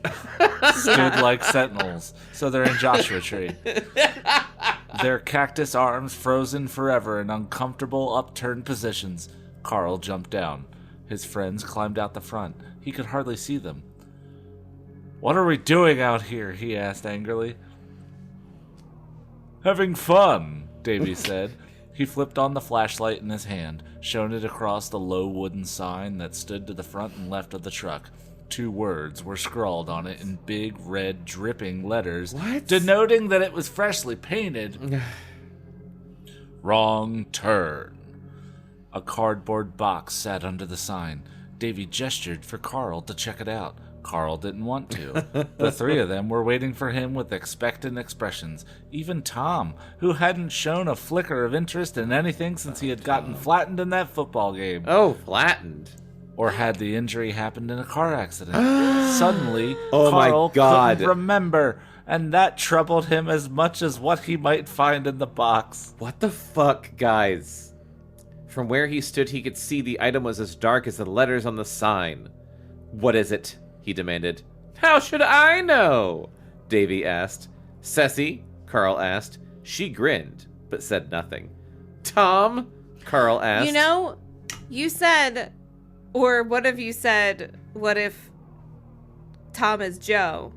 stood like sentinels, so they're in Joshua Tree. Their cactus arms frozen forever in uncomfortable upturned positions. Carl jumped down. His friends climbed out the front. He could hardly see them. "What are we doing out here?" he asked angrily. "Having fun," Davy said. He flipped on the flashlight in his hand, shone it across the low wooden sign that stood to the front and left of the truck. 2 words were scrawled on it in big, red, dripping letters, What? denoting that it was freshly painted. Wrong turn. A cardboard box sat under the sign. Davy gestured for Carl to check it out. Carl didn't want to. The 3 of them were waiting for him with expectant expressions. Even Tom, who hadn't shown a flicker of interest in anything since he had gotten flattened in that football game. Oh, flattened. Or had the injury happened in a car accident. Suddenly, Oh my Carl God. couldn't remember, and that troubled him as much as what he might find in the box. What the fuck, guys? From where he stood, he could see the item was as dark as the letters on the sign. "What is it?" he demanded. "How should I know?" Davy asked. "Ceci?" Carl asked. She grinned, but said nothing. "Tom?" Carl asked. You know, you said, or what if you said, what if Tom is Joe?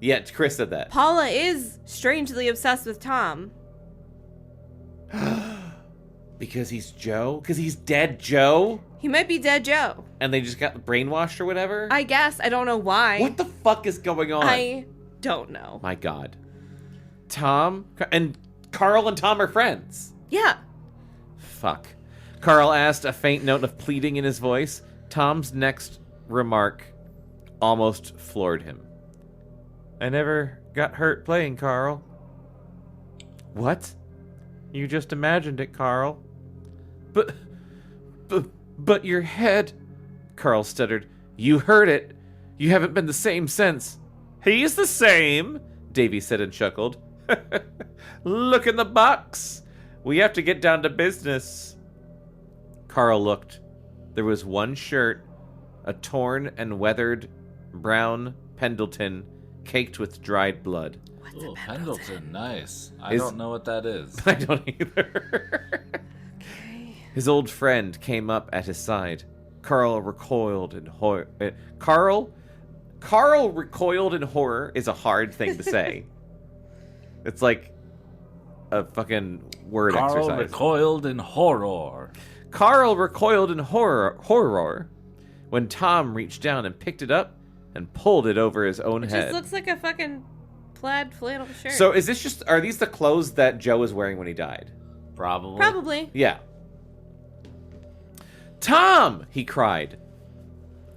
Yeah, Chris said that. Paula is strangely obsessed with Tom. Because he's Joe? Because he's dead Joe? He might be dead Joe. And they just got brainwashed or whatever? I guess. I don't know why. What the fuck is going on? I don't know. My God. Tom? And Carl and Tom are friends. Yeah. Fuck. Carl asked, a faint note of pleading in his voice. Tom's next remark almost floored him. "I never got hurt playing, Carl." "What?" "You just imagined it, Carl." But your head," Carl stuttered. "You heard it. You haven't been the same since." "He's the same," Davy said and chuckled. "Look in the box. We have to get down to business." Carl looked. There was one shirt, a torn and weathered brown Pendleton caked with dried blood. Ooh, Pendleton, nice. I Is- don't know what that is. I don't either. His old friend came up at his side. Carl recoiled in horror. Carl recoiled in horror is a hard thing to say. It's like a fucking word Carl exercise. recoiled in horror. Carl recoiled in horror when Tom reached down and picked it up and pulled it over his own It head. just looks like a fucking plaid flannel shirt. So is this just, are these the clothes that Joe was wearing when he died? Probably. Probably. Yeah. "Tom!" he cried.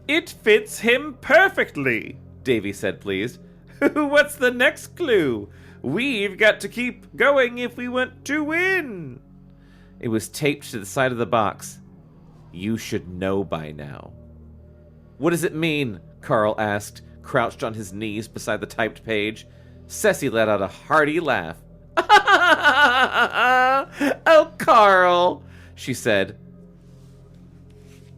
"It fits him perfectly," Davy said, pleased. "What's the next clue? We've got to keep going if we want to win." It was taped to the side of the box. "You should know by now." "What does it mean?" Carl asked, crouched on his knees beside the typed page. Ceci let out a hearty laugh. "Oh, Carl," she said.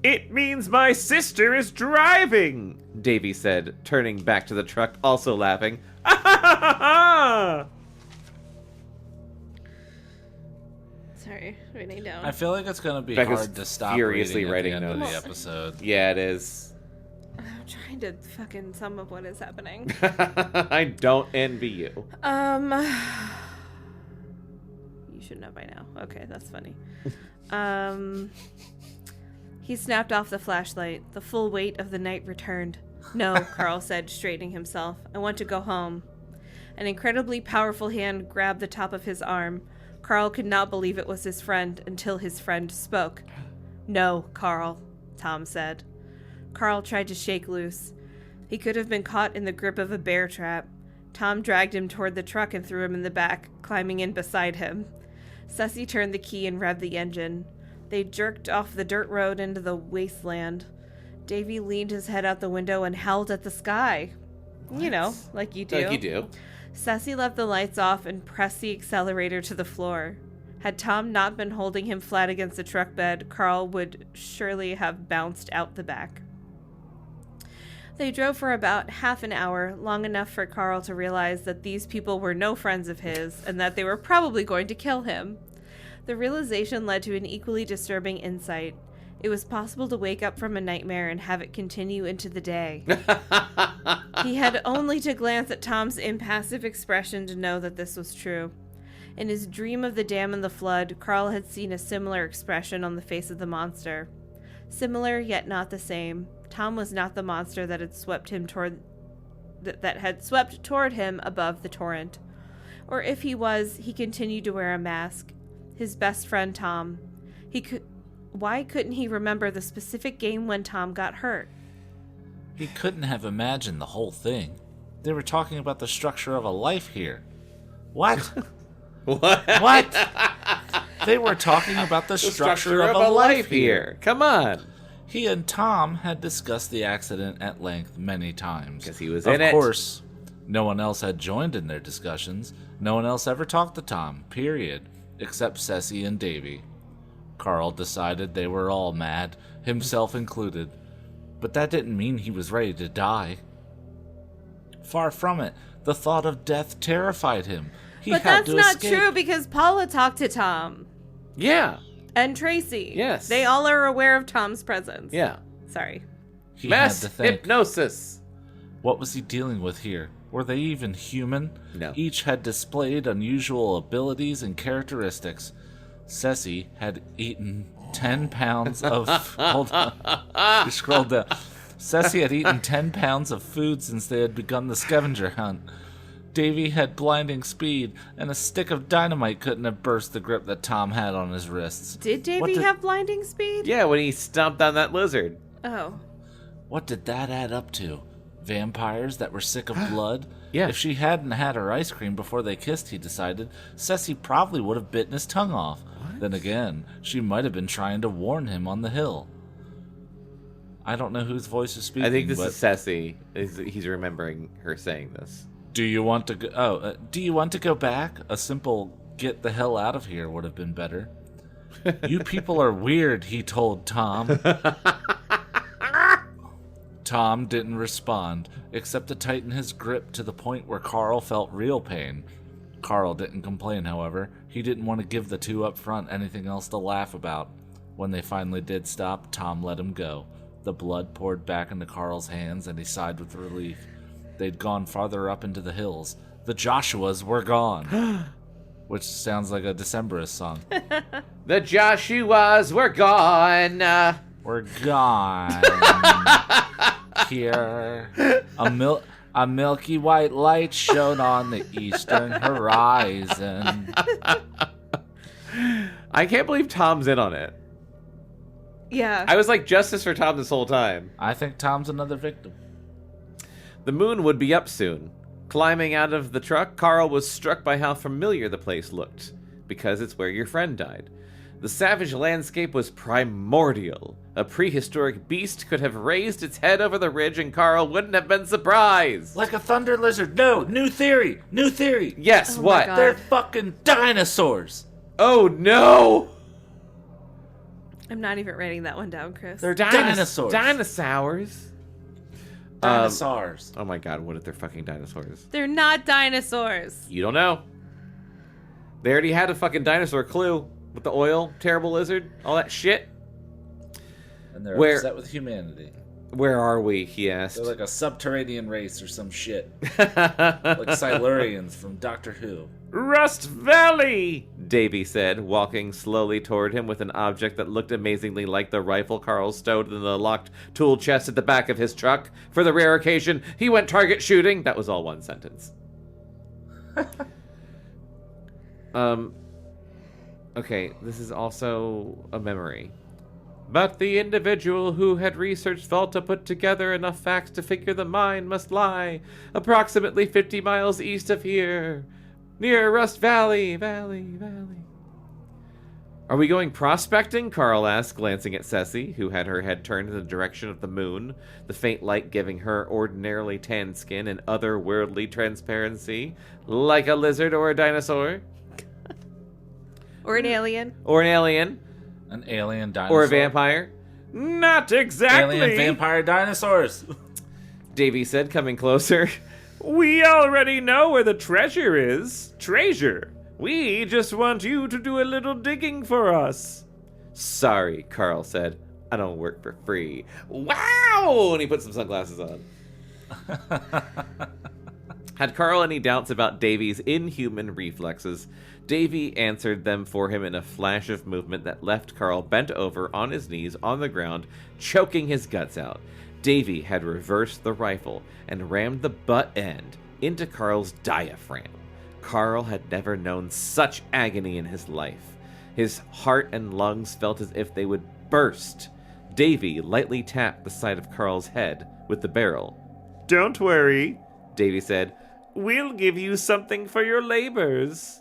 It means my sister is driving, Davy said, turning back to the truck, also laughing. Sorry, writing down. I feel like it's gonna be Becca's hard to stop furiously reading at the writing end of notes. the episode. Yeah, it is. I'm trying to fucking sum up what is happening. I don't envy you. You should know by now. Okay, that's funny. He snapped off the flashlight. The full weight of the night returned. No, Carl said, straightening himself. I want to go home. An incredibly powerful hand grabbed the top of his arm. Carl could not believe it was his friend until his friend spoke. No, Carl, Tom said. Carl tried to shake loose. He could have been caught in the grip of a bear trap. Tom dragged him toward the truck and threw him in the back, climbing in beside him. Ceci turned the key and revved the engine. They jerked off the dirt road into the wasteland. Davy leaned his head out the window and howled at the sky. What? You know, like you do. Like you do. Ceci left the lights off and pressed the accelerator to the floor. Had Tom not been holding him flat against the truck bed, Carl would surely have bounced out the back. They drove for about half an hour, long enough for Carl to realize that these people were no friends of his and that they were probably going to kill him. The realization led to an equally disturbing insight. It was possible to wake up from a nightmare and have it continue into the day. He had only to glance at Tom's impassive expression to know that this was true. In his dream of the dam and the flood, Carl had seen a similar expression on the face of the monster. Similar, yet not the same. Tom was not the monster that had swept toward him above the torrent. Or if he was, he continued to wear a mask. His best friend Tom. Why couldn't he remember the specific game when Tom got hurt? He couldn't have imagined the whole thing. They were talking about the structure of a life here. What? What? They were talking about the structure of a life here. Come on. He and Tom had discussed the accident at length many times. Because he was in it. Of course, no one else had joined in their discussions. No one else ever talked to Tom, period, except Ceci and Davy. Carl decided they were all mad, himself included. But that didn't mean he was ready to die. Far from it. The thought of death terrified him. But that's not true because Paula talked to Tom. Yeah. And Tracy. Yes. They all are aware of Tom's presence. Yeah. Sorry. He Mass had to think. hypnosis. What was he dealing with here? Were they even human? No. Each had displayed unusual abilities and characteristics. Ceci had eaten 10 pounds of... Hold on. You scrolled down. Ceci had eaten 10 pounds of food since they had begun the scavenger hunt. Davy had blinding speed, and a stick of dynamite couldn't have burst the grip that Tom had on his wrists. Did Davy have blinding speed? Yeah, when he stomped on that lizard. Oh. What did that add up to? Vampires that were sick of blood? Yeah. If she hadn't had her ice cream before they kissed, he decided, Ceci probably would have bitten his tongue off. What? Then again, she might have been trying to warn him on the hill. I don't know whose voice is speaking. I think this is Ceci. He's remembering her saying this. Do you want to go? Do you want to go back? A simple "get the hell out of here" would have been better. You people are weird, he told Tom. Tom didn't respond, except to tighten his grip to the point where Carl felt real pain. Carl didn't complain, however. He didn't want to give the two up front anything else to laugh about. When they finally did stop, Tom let him go. The blood poured back into Carl's hands, and he sighed with relief. They'd gone farther up into the hills. The Joshuas were gone. Which sounds like a Decemberist song. The Joshuas were gone. We're gone. Here. A milky white light shone on the eastern horizon. I can't believe Tom's in on it. Yeah. I was like, justice for Tom this whole time. I think Tom's another victim. The moon would be up soon. Climbing out of the truck, Carl was struck by how familiar the place looked, because it's where your friend died. The savage landscape was primordial. A prehistoric beast could have raised its head over the ridge and Carl wouldn't have been surprised. Like a thunder lizard. No, new theory. New theory. Yes, Oh what? my God. They're fucking dinosaurs. Oh no! I'm not even writing that one down, Chris. They're Dinosaurs. Dinosaurs. Dinosaurs. Oh my god, what if they're fucking dinosaurs? They're not dinosaurs. You don't know. They already had a fucking dinosaur clue with the oil, terrible lizard, all that shit. And they're Where- upset with humanity. Where are we? He asked. They're like a subterranean race or some shit. Like Silurians from Doctor Who. Rust Valley, Davy said, walking slowly toward him with an object that looked amazingly like the rifle Carl stowed in the locked tool chest at the back of his truck. For the rare occasion, he went target shooting. That was all one sentence. Okay, this is also a memory. But the individual who had researched Volta put together enough facts to figure the mine must lie approximately 50 miles east of here, near Rust Valley. Are we going prospecting? Carl asked, glancing at Ceci, who had her head turned in the direction of the moon, the faint light giving her ordinarily tan skin and otherworldly transparency, like a lizard or a dinosaur. Or an alien. Or an alien. An alien dinosaur. Or a vampire. Not exactly. Alien vampire dinosaurs. Davy said, coming closer. We already know where the treasure is. Treasure. We just want you to do a little digging for us. Sorry, Carl said. I don't work for free. Wow! And he put some sunglasses on. Had Carl any doubts about Davy's inhuman reflexes, Davy answered them for him in a flash of movement that left Carl bent over on his knees on the ground, choking his guts out. Davy had reversed the rifle and rammed the butt end into Carl's diaphragm. Carl had never known such agony in his life. His heart and lungs felt as if they would burst. Davy lightly tapped the side of Carl's head with the barrel. Don't worry, Davy said. We'll give you something for your labors.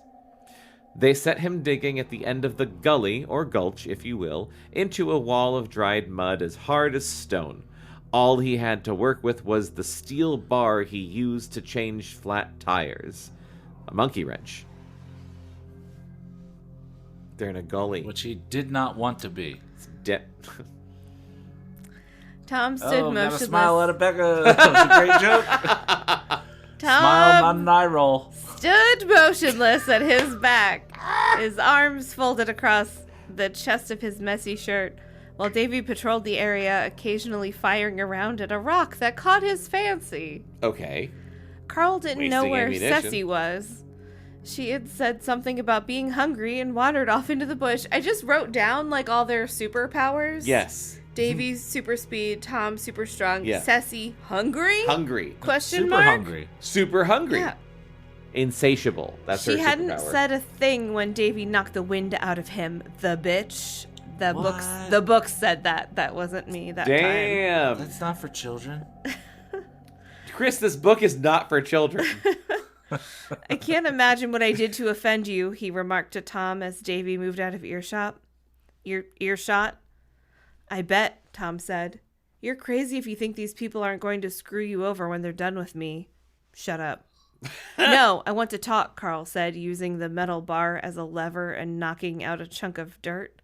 They set him digging at the end of the gully, or gulch, if you will, into a wall of dried mud as hard as stone. All he had to work with was the steel bar he used to change flat tires. A monkey wrench. They're in a gully. Which he did not want to be. Tom stood Gotta motionless. smile at a Bekah. That was a great joke. Smile, not an eye roll. Stood motionless at his back, his arms folded across the chest of his messy shirt, while Davy patrolled the area, occasionally firing around at a rock that caught his fancy. Okay. Carl didn't know Wasting where ammunition. Ceci was. She had said something about being hungry and wandered off into the bush. I just wrote down, like, all their superpowers. Yes. Davy's super speed, Tom super strong, Yeah. Ceci hungry? Hungry. Question Super mark? hungry. Super hungry. Yeah. Insatiable. That's her She hadn't superpower. said a thing when Davy knocked the wind out of him. The bitch. The What? books said that. That wasn't me that time. Damn. That's not for children. Chris, this book is not for children. I can't imagine what I did to offend you, he remarked to Tom as Davy moved out of earshot. Earshot? I bet, Tom said. You're crazy if you think these people aren't going to screw you over when they're done with me. Shut up. No, I want to talk, Carl said, using the metal bar as a lever and knocking out a chunk of dirt.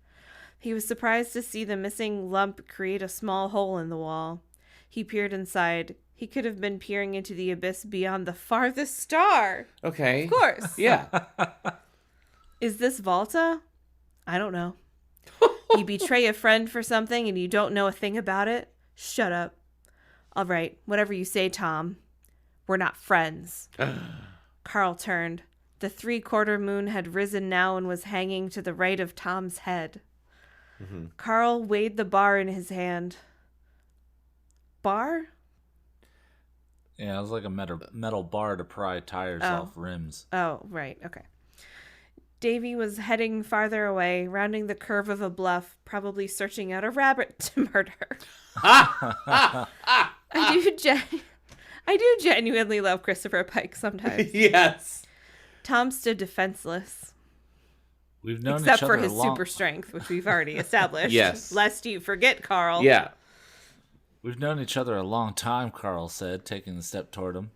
He was surprised to see the missing lump create a small hole in the wall. He peered inside. He could have been peering into the abyss beyond the farthest star. Okay. Of course. Yeah. Is this Volta? I don't know. You betray a friend for something and you don't know a thing about it? Shut up. All right, whatever you say, Tom. We're not friends. Carl turned. The 3/4 moon had risen now and was hanging to the right of Tom's head. Mm-hmm. Carl weighed the bar in his hand. Bar? Yeah, it was like a metal bar to pry tires off rims. Oh, right. Okay. Davy was heading farther away, rounding the curve of a bluff, probably searching out a rabbit to murder. I do genuinely love Christopher Pike sometimes. Yes. Tom stood defenseless. We've known Except each for other his a long... super strength, which we've already established. Yes. Lest you forget, Carl. Yeah. We've known each other a long time, Carl said, taking a step toward him.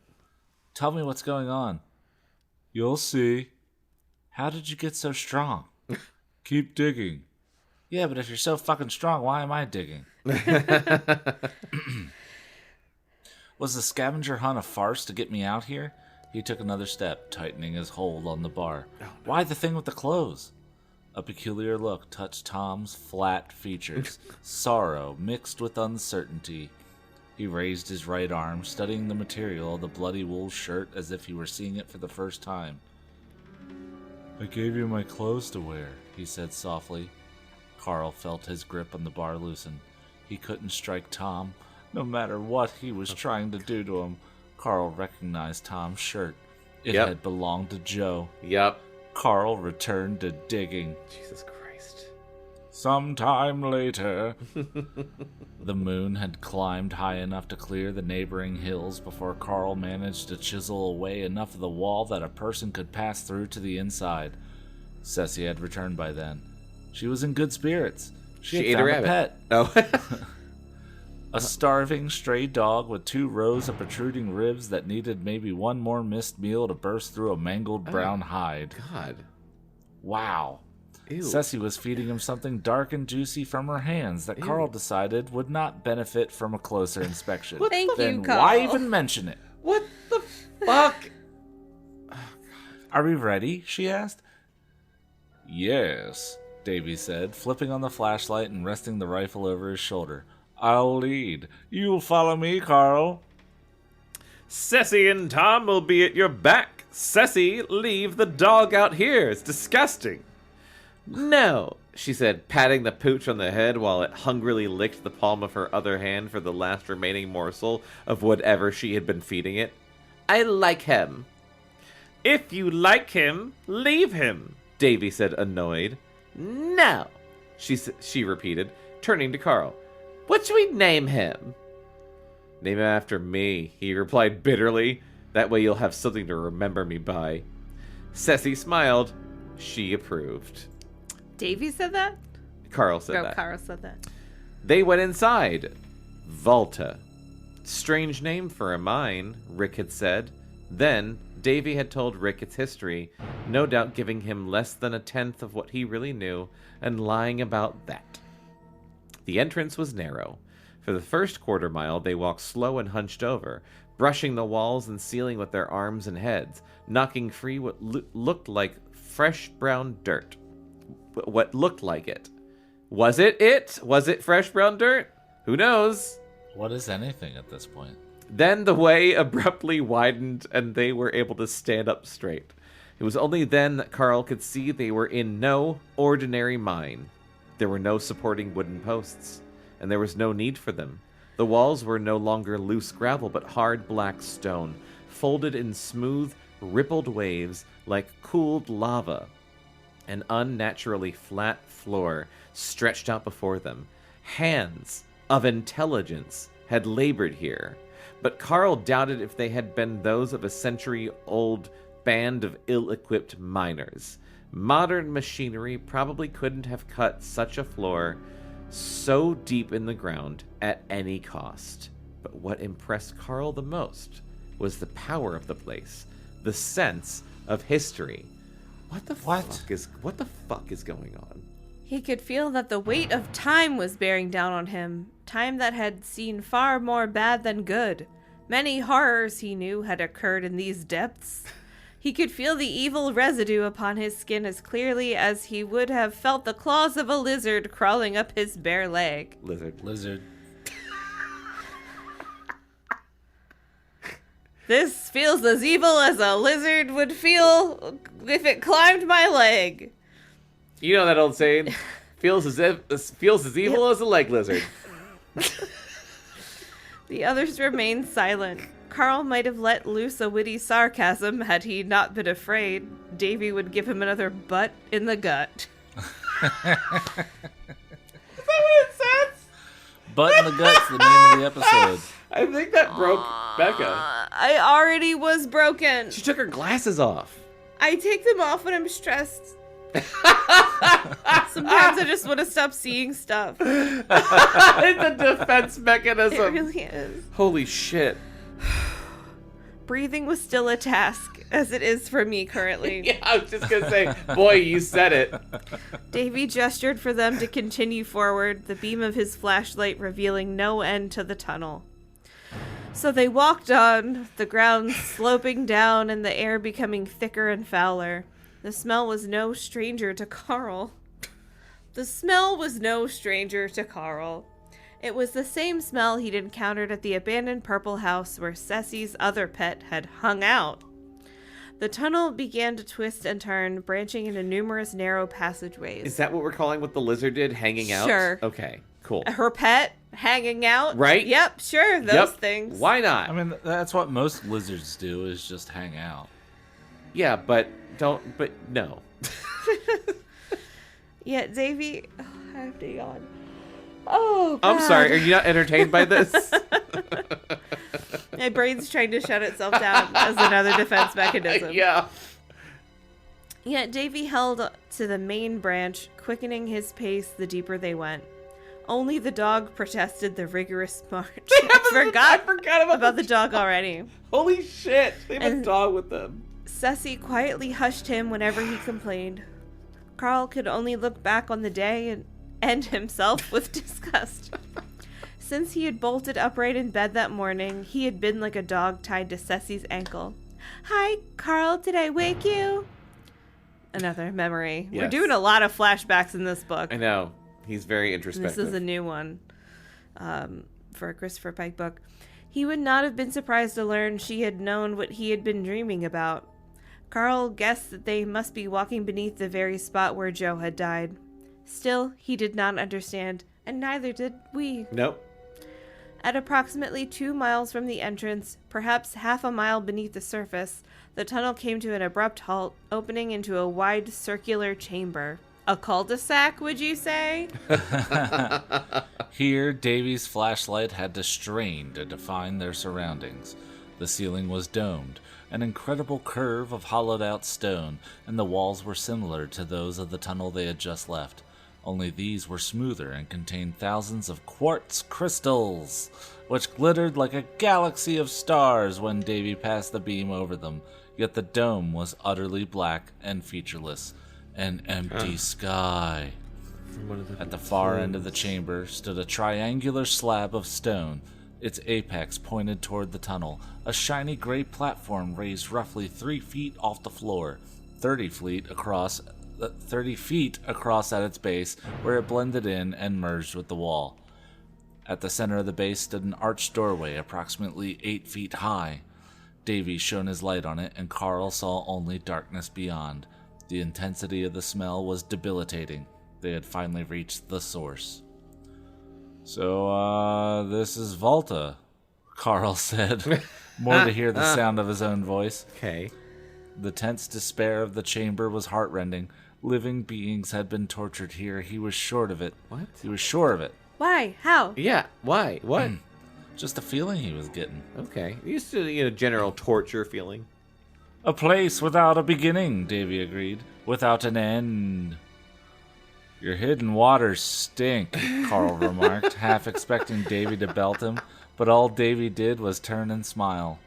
Tell me what's going on. You'll see. How did you get so strong? Keep digging. Yeah, but if you're so fucking strong, why am I digging? Was the scavenger hunt a farce to get me out here? He took another step, tightening his hold on the bar. Why the thing with the clothes? A peculiar look touched Tom's flat features, sorrow mixed with uncertainty. He raised his right arm, studying the material of the bloody wool shirt as if he were seeing it for the first time. I gave you my clothes to wear, he said softly. Carl felt his grip on the bar loosen. He couldn't strike Tom, no matter what he was trying to do to him. Carl recognized Tom's shirt. It had belonged to Joe. Yep. Carl returned to digging. Jesus Christ. Sometime later, the moon had climbed high enough to clear the neighboring hills before Carl managed to chisel away enough of the wall that a person could pass through to the inside. Ceci had returned by then. She was in good spirits. She ate had a found rabbit. Pet. A starving stray dog with 2 rows of protruding ribs that needed maybe one more missed meal to burst through a mangled brown hide. God. Wow. Ew. Ceci was feeding him something dark and juicy from her hands that Carl decided would not benefit from a closer inspection. Thank then you, Carl. why even mention it? What the fuck? Are we ready? She asked. Yes, Davy said, flipping on the flashlight and resting the rifle over his shoulder. I'll lead. You'll follow me, Carl. Ceci and Tom will be at your back. Ceci, leave the dog out here. It's disgusting. No, she said, patting the pooch on the head while it hungrily licked the palm of her other hand for the last remaining morsel of whatever she had been feeding it. I like him. If you like him, leave him, Davy said, annoyed. No, she repeated, turning to Carl. What should we name him? Name him after me, he replied bitterly. That way you'll have something to remember me by. Ceci smiled. She approved. Davy said that? Carl said that. Carl said that. They went inside. Volta. Strange name for a mine, Rick had said. Then, Davy had told Rick its history, no doubt giving him less than 1/10 of what he really knew, and lying about that. The entrance was narrow. For the first quarter mile, they walked slow and hunched over, brushing the walls and ceiling with their arms and heads, knocking free what looked like fresh brown dirt. What looked like it. Was it it? Was it fresh brown dirt? Who knows? What is anything at this point? Then the way abruptly widened and they were able to stand up straight. It was only then that Carl could see they were in no ordinary mine. There were no supporting wooden posts, and there was no need for them. The walls were no longer loose gravel, but hard black stone, folded in smooth, rippled waves like cooled lava. An unnaturally flat floor stretched out before them. Hands of intelligence had labored here, but Carl doubted if they had been those of a century-old band of ill-equipped miners. Modern machinery probably couldn't have cut such a floor so deep in the ground at any cost. But what impressed Carl the most was the power of the place, the sense of history. What the fuck is going on? He could feel that the weight of time was bearing down on him, time that had seen far more bad than good. Many horrors, he knew, had occurred in these depths. He could feel the evil residue upon his skin as clearly as he would have felt the claws of a lizard crawling up his bare leg. Lizard. This feels as evil as a lizard would feel if it climbed my leg. You know that old saying, feels as evil as a leg lizard. The others remained silent. Carl might have let loose a witty sarcasm had he not been afraid Davy would give him another butt in the gut. Is that what it says? Butt in the Gut's the name of the episode. I think that broke Bekah. I already was broken. She took her glasses off. I take them off when I'm stressed. Sometimes I just want to stop seeing stuff. It's a defense mechanism. It really is. Holy shit. breathing was still a task, as it is for me currently. Yeah, I was just going to say, boy, you said it. Davy gestured for them to continue forward, the beam of his flashlight revealing no end to the tunnel. So they walked on, the ground sloping down and the air becoming thicker and fouler. The smell was no stranger to Carl. It was the same smell he'd encountered at the abandoned purple house where Ceci's other pet had hung out. The tunnel began to twist and turn, branching into numerous narrow passageways. Is that what we're calling what the lizard did, hanging out? Sure. Okay, cool. Her pet hanging out? Right? Yep, sure, those things. Why not? I mean, that's what most lizards do, is just hang out. Yeah, but no. Yeah, Davy... Oh, I have to yawn. Oh, God. I'm sorry, are you not entertained by this? My brain's trying to shut itself down as another defense mechanism. Yeah. Yet Davy held to the main branch, quickening his pace the deeper they went. Only the dog protested the rigorous march. I forgot about the dog already. Holy shit, they have a dog with them. Ceci quietly hushed him whenever he complained. Carl could only look back on the day and end himself with disgust. Since he had bolted upright in bed that morning, he had been like a dog tied to Ceci's ankle. Hi, Carl, did I wake you? Another memory. Yes. We're doing a lot of flashbacks in this book. I know. He's very introspective. This is a new one for a Christopher Pike book. He would not have been surprised to learn she had known what he had been dreaming about. Carl guessed that they must be walking beneath the very spot where Joe had died. Still, he did not understand, and neither did we. Nope. At approximately 2 miles from the entrance, perhaps half a mile beneath the surface, the tunnel came to an abrupt halt, opening into a wide circular chamber. A cul-de-sac, would you say? Here, Davy's flashlight had to strain to define their surroundings. The ceiling was domed, an incredible curve of hollowed-out stone, and the walls were similar to those of the tunnel they had just left. Only these were smoother and contained thousands of quartz crystals, which glittered like a galaxy of stars when Davy passed the beam over them. Yet the dome was utterly black and featureless. An empty sky. At the far end of the chamber stood a triangular slab of stone. Its apex pointed toward the tunnel. A shiny gray platform raised roughly 3 feet off the floor, 30 feet across at its base, where it blended in and merged with the wall. At the center of the base stood an arched doorway approximately 8 feet high. Davy shone his light on it, and Carl saw only darkness beyond. The intensity of the smell was debilitating. They had finally reached the source. So, this is Volta, Carl said, more to hear the sound of his own voice. Okay. The tense despair of the chamber was heartrending. Living beings had been tortured here. He was sure of it. What? He was sure of it. Why? How? Yeah, why? What? Just a feeling he was getting. Okay. Used to, general torture feeling. A place without a beginning, Davy agreed. Without an end. Your hidden waters stink, Carl remarked, half expecting Davy to belt him, but all Davy did was turn and smile.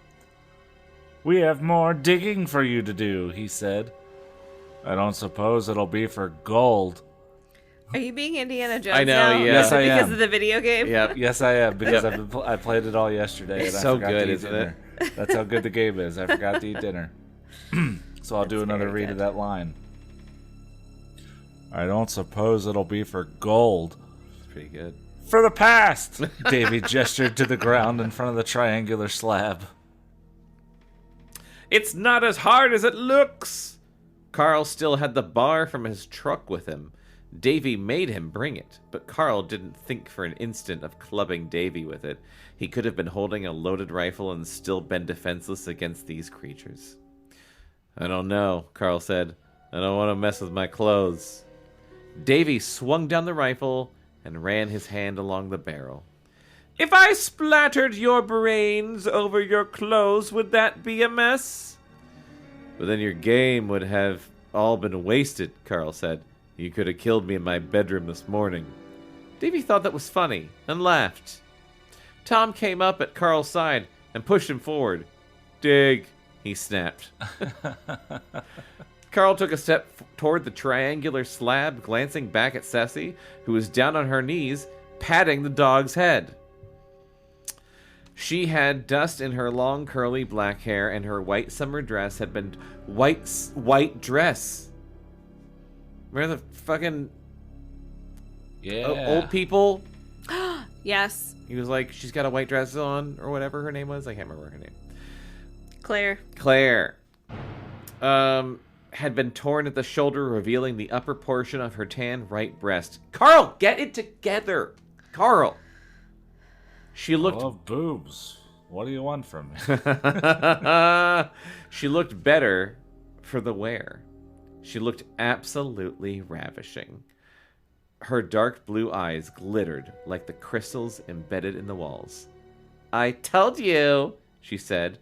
We have more digging for you to do, he said. I don't suppose it'll be for gold. Are you being Indiana Jones I know, now? yeah. Yes, I am. Because of the video game? Yep. Yes, I am, because I played it all yesterday. It's and so I forgot good, to eat isn't dinner. That's how good the game is. I forgot to eat dinner. So I'll do another read of that line. I don't suppose it'll be for gold. It's pretty good. For the past! Davy gestured to the ground in front of the triangular slab. It's not as hard as it looks! Carl still had the bar from his truck with him. Davy made him bring it, but Carl didn't think for an instant of clubbing Davy with it. He could have been holding a loaded rifle and still been defenseless against these creatures. I don't know, Carl said. I don't want to mess with my clothes. Davy swung down the rifle and ran his hand along the barrel. If I splattered your brains over your clothes, would that be a mess? But then your game would have all been wasted, Carl said. You could have killed me in my bedroom this morning. Davy thought that was funny and laughed. Tom came up at Carl's side and pushed him forward. Dig, he snapped. Carl took a step toward the triangular slab, glancing back at Ceci, who was down on her knees, patting the dog's head. She had dust in her long curly black hair, and her white summer dress had been white dress. Remember the fucking old people? Yes. He was like, she's got a white dress on, or whatever her name was. I can't remember her name. Claire. Had been torn at the shoulder, revealing the upper portion of her tan right breast. Carl, get it together. Carl. She looked... I love boobs. What do you want from me? She looked better for the wear. She looked absolutely ravishing. Her dark blue eyes glittered like the crystals embedded in the walls. I told you, she said.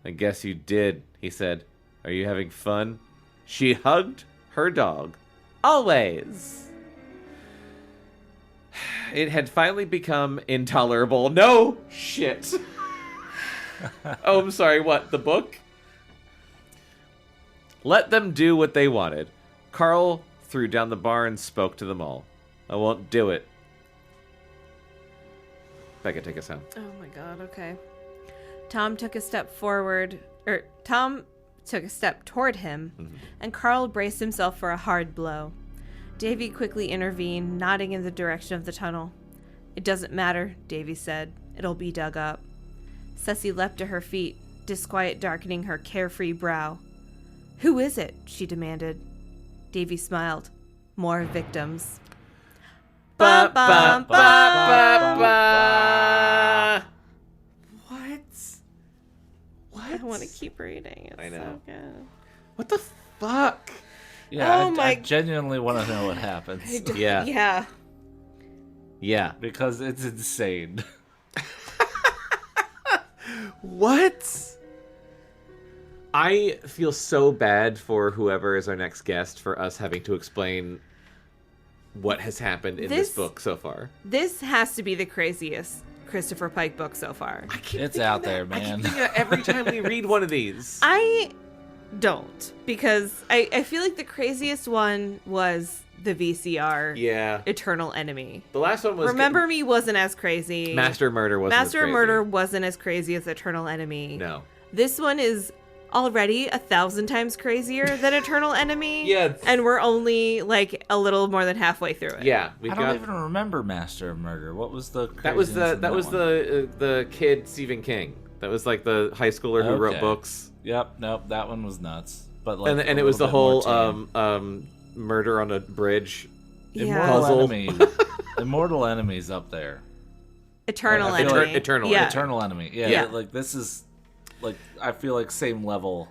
I guess you did, he said. Are you having fun? She hugged her dog. Always. It had finally become intolerable. No shit. Oh, I'm sorry. What? The book? Let them do what they wanted. Carl threw down the bar and spoke to them all. I won't do it. Bekah, take us home. Oh my god, okay. Tom took a step toward him, and Carl braced himself for a hard blow. Davy quickly intervened, nodding in the direction of the tunnel. It doesn't matter, Davy said. It'll be dug up. Ceci leapt to her feet, disquiet darkening her carefree brow. Who is it? She demanded. Davy smiled. More victims. Ba, ba, ba, ba, ba. What? I want to keep reading. It's I know. so good. What the fuck? Yeah, Oh I my- genuinely want to know what happens. Yeah. Yeah. Yeah. Because it's insane. What? I feel so bad for whoever is our next guest for us having to explain what has happened in this This- book so far. This has to be the craziest Christopher Pike book so far. I keep It's thinking out that. there, I man. keep thinking that every time we read one of these. I don't, because I feel like the craziest one was the VCR Yeah. Eternal Enemy. The last one was... Remember Me wasn't as crazy. Master of Murder wasn't Master as of crazy. Murder wasn't as crazy as Eternal Enemy. No. This one is already 1,000 times crazier than Eternal Enemy. Yeah. And we're only like a little more than halfway through it. Yeah. We've I don't got... even remember Master of Murder. What was the That was craziness in one? the kid Stephen King. That was like the high schooler who wrote Okay. books. Yep, nope, that one was nuts. But like, And a it was the little whole bit more tame. murder on a bridge. Yeah. Immortal Puzzle. Enemy. Immortal Enemy's up there. Eternal I feel Enemy. like Eternal. Yeah. Eternal Enemy. Yeah, Yeah. like this is like I feel like same level.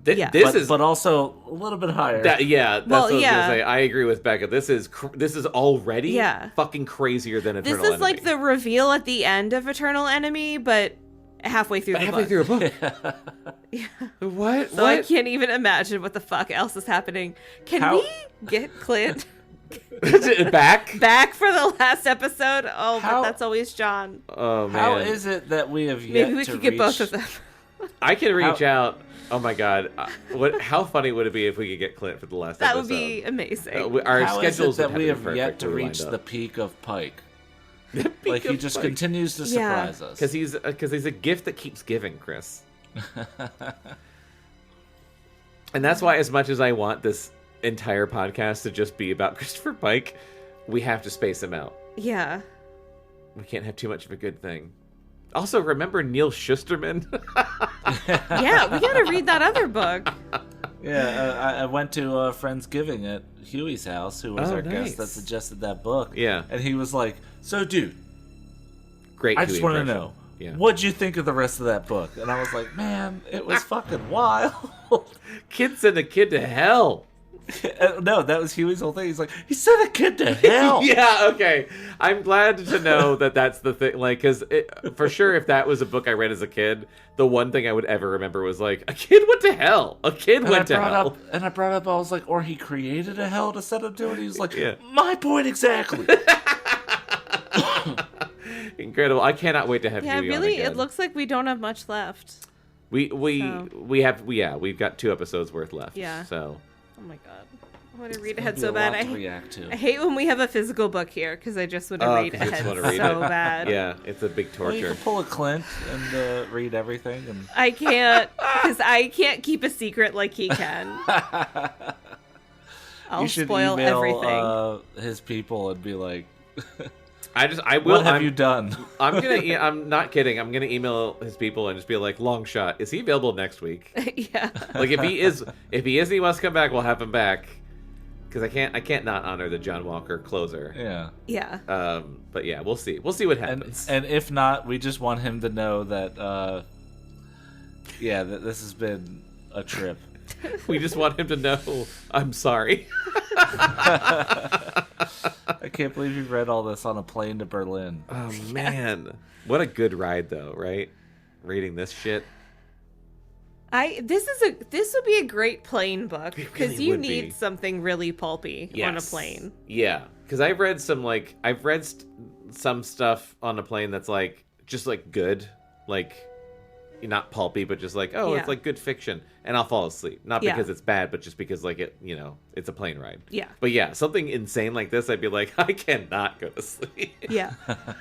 Yeah. This But also a little bit higher. That's Well, what I was yeah. gonna say. I agree with Bekah. This is already Yeah. fucking crazier than This Eternal is Enemy. like the reveal at the end of Eternal Enemy, but halfway through the halfway book. through a book. What? So I can't even imagine what the fuck else is happening. Can How- we get Clint Back? back for the last episode? Oh, How- but that's always John. Oh man. How is it that we have yet Maybe we to could get both reach- of them. I can reach out. Oh my god. How funny would it be if we could get Clint for the last That episode? would be amazing. Our How is schedules it that would we have have yet to reach the peak of Pike? Like he just continues to Yeah. surprise us. because he's a gift that keeps giving, Chris. And that's why, as much as I want this entire podcast to just be about Christopher Pike, we have to space him out. Yeah. We can't have too much of a good thing. Also, remember Neil Schusterman? Yeah, we gotta read that other book. Yeah, I went to a Friendsgiving at Huey's house, who was Oh, our nice. guest that suggested that book. Yeah. And he was like, so dude, Great. I just Huey want to impression. know, Yeah. what'd you think of the rest of that book? And I was like, man, it was fucking wild. Kid sent a kid to hell. No, that was Huey's whole thing. He's like, he sent a kid to hell. Yeah, okay. I'm glad to know that that's the thing. Like, because for sure, if that was a book I read as a kid, the one thing I would ever remember was like, a kid went to hell. A kid went to hell. I brought up, I was like, or he created a hell to set him to it. He was like, Yeah. my point exactly. Incredible. I cannot wait to have Yeah, Huey on really, again. it looks like we don't have much left. We've got 2 episodes worth left. Yeah. So. Oh my god. I want to read It's ahead gonna be so a bad. lot to react to. I hate when we have a physical book here because I just want to read 'cause you just ahead wanna read so it. bad. Yeah, it's a big Well, you torture. can pull a Clint and read everything. And I can't because I can't keep a secret like he can. I'll you should spoil email everything. his people and be like, I will. "What have you done?" I'm not kidding. I'm gonna email his people and just be like, long shot. Is he available next week? Yeah. Like if he is, and he wants to come back, we'll have him back. Because I can't not honor the John Walker closer. Yeah. Yeah. But yeah, we'll see. We'll see what happens. And if not, we just want him to know that, that this has been a trip. We just want him to know, I'm sorry. I can't believe you read all this on a plane to Berlin. Oh man, what a good ride though, right? Reading this shit. This would be a great plane book because really you would need be. something really pulpy on a Yes. plane. Yeah, because I've read some stuff on a plane that's like just like good, like not pulpy, but just like Yeah. it's like good fiction, and I'll fall asleep. Not Yeah. because it's bad, but just because like it's a plane ride. Yeah. But yeah, something insane like this, I'd be like, I cannot go to sleep. Yeah.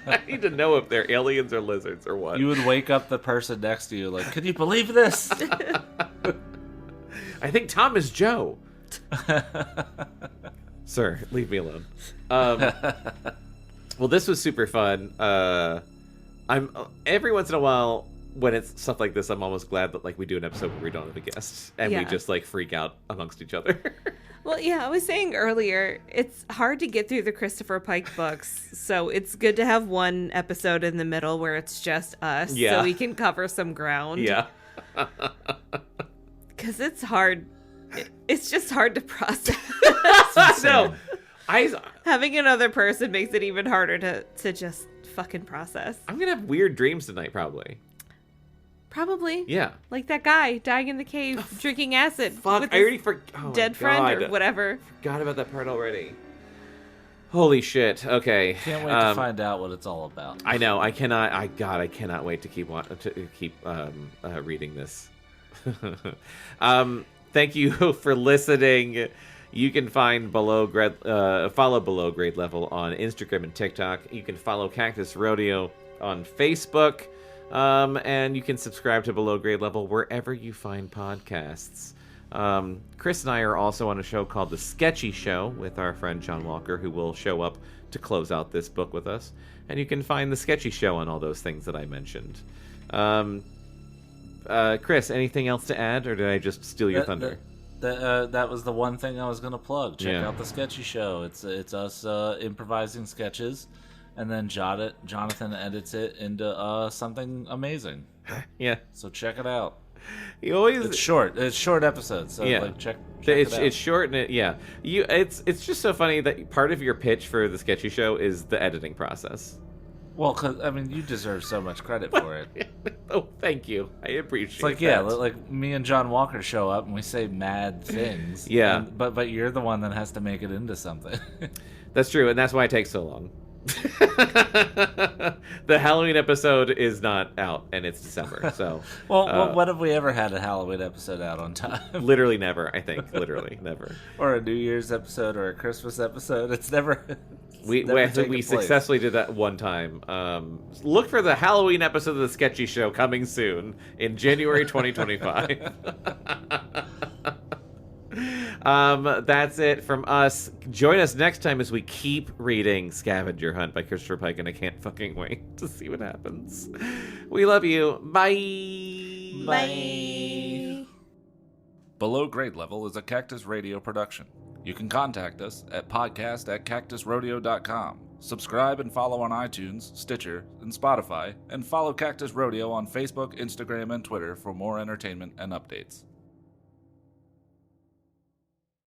I need to know if they're aliens or lizards or what. You would wake up the person next to you like, "Can you believe this?" I think Tom is Joe. Sir, leave me alone. Well, this was super fun. I'm every once in a while when it's stuff like this, I'm almost glad that like we do an episode where we don't have a guest and we Yeah. just like freak out amongst each other. Well, yeah, I was saying earlier, it's hard to get through the Christopher Pike books, so it's good to have one episode in the middle where it's just us, Yeah. so we can cover some ground. Yeah. Because it's hard. It's just hard to process. No. Having another person makes it even harder to just fucking process. I'm gonna have weird dreams tonight, probably. Probably. Yeah. Like that guy dying in the cave, drinking acid. Fuck, with I his already forgot. dead friend or whatever. Forgot about that part already. Holy shit. Okay. Can't wait to find out what it's all about. I know. I cannot. I cannot wait to keep reading this. Thank you for listening. You can find follow Below Grade Level on Instagram and TikTok. You can follow Cactus Rodeo on Facebook. And you can subscribe to Below Grade Level wherever you find podcasts. Chris and I are also on a show called The Sketchy Show with our friend John Walker, who will show up to close out this book with us. And you can find The Sketchy Show on all those things that I mentioned. Chris, anything else to add, or did I just steal your thunder? That was the one thing I was going to plug. Check Yeah. out The Sketchy Show. It's us improvising sketches, and then Jonathan edits it into something amazing. Yeah. So check it out. You always It's short. It's short episodes. So Yeah. like check it's it out. it's short and it's just so funny that part of your pitch for The Sketchy Show is the editing process. Well, cause I mean, you deserve so much credit for it. Oh, thank you. I appreciate It's like that. like me and John Walker show up and we say mad things. Yeah. But you're the one that has to make it into something. That's true, and that's why it takes so long. The Halloween episode is not out, and it's December, so well, when have we ever had a Halloween episode out on time? literally never. I think literally never. Or a New Year's episode or a Christmas episode? It's never. We successfully did that one time. Look for the Halloween episode of The Sketchy Show coming soon in January 2025. That's it from us. Join us next time as we keep reading Scavenger Hunt by Christopher Pike, and I can't fucking wait to see what happens. We love you. Bye. Bye. Below Grade Level is a Cactus Radio production. You can contact us at podcast@cactusrodeo.com. Subscribe and follow on iTunes, Stitcher, and Spotify, and follow Cactus Rodeo on Facebook, Instagram, and Twitter for more entertainment and updates.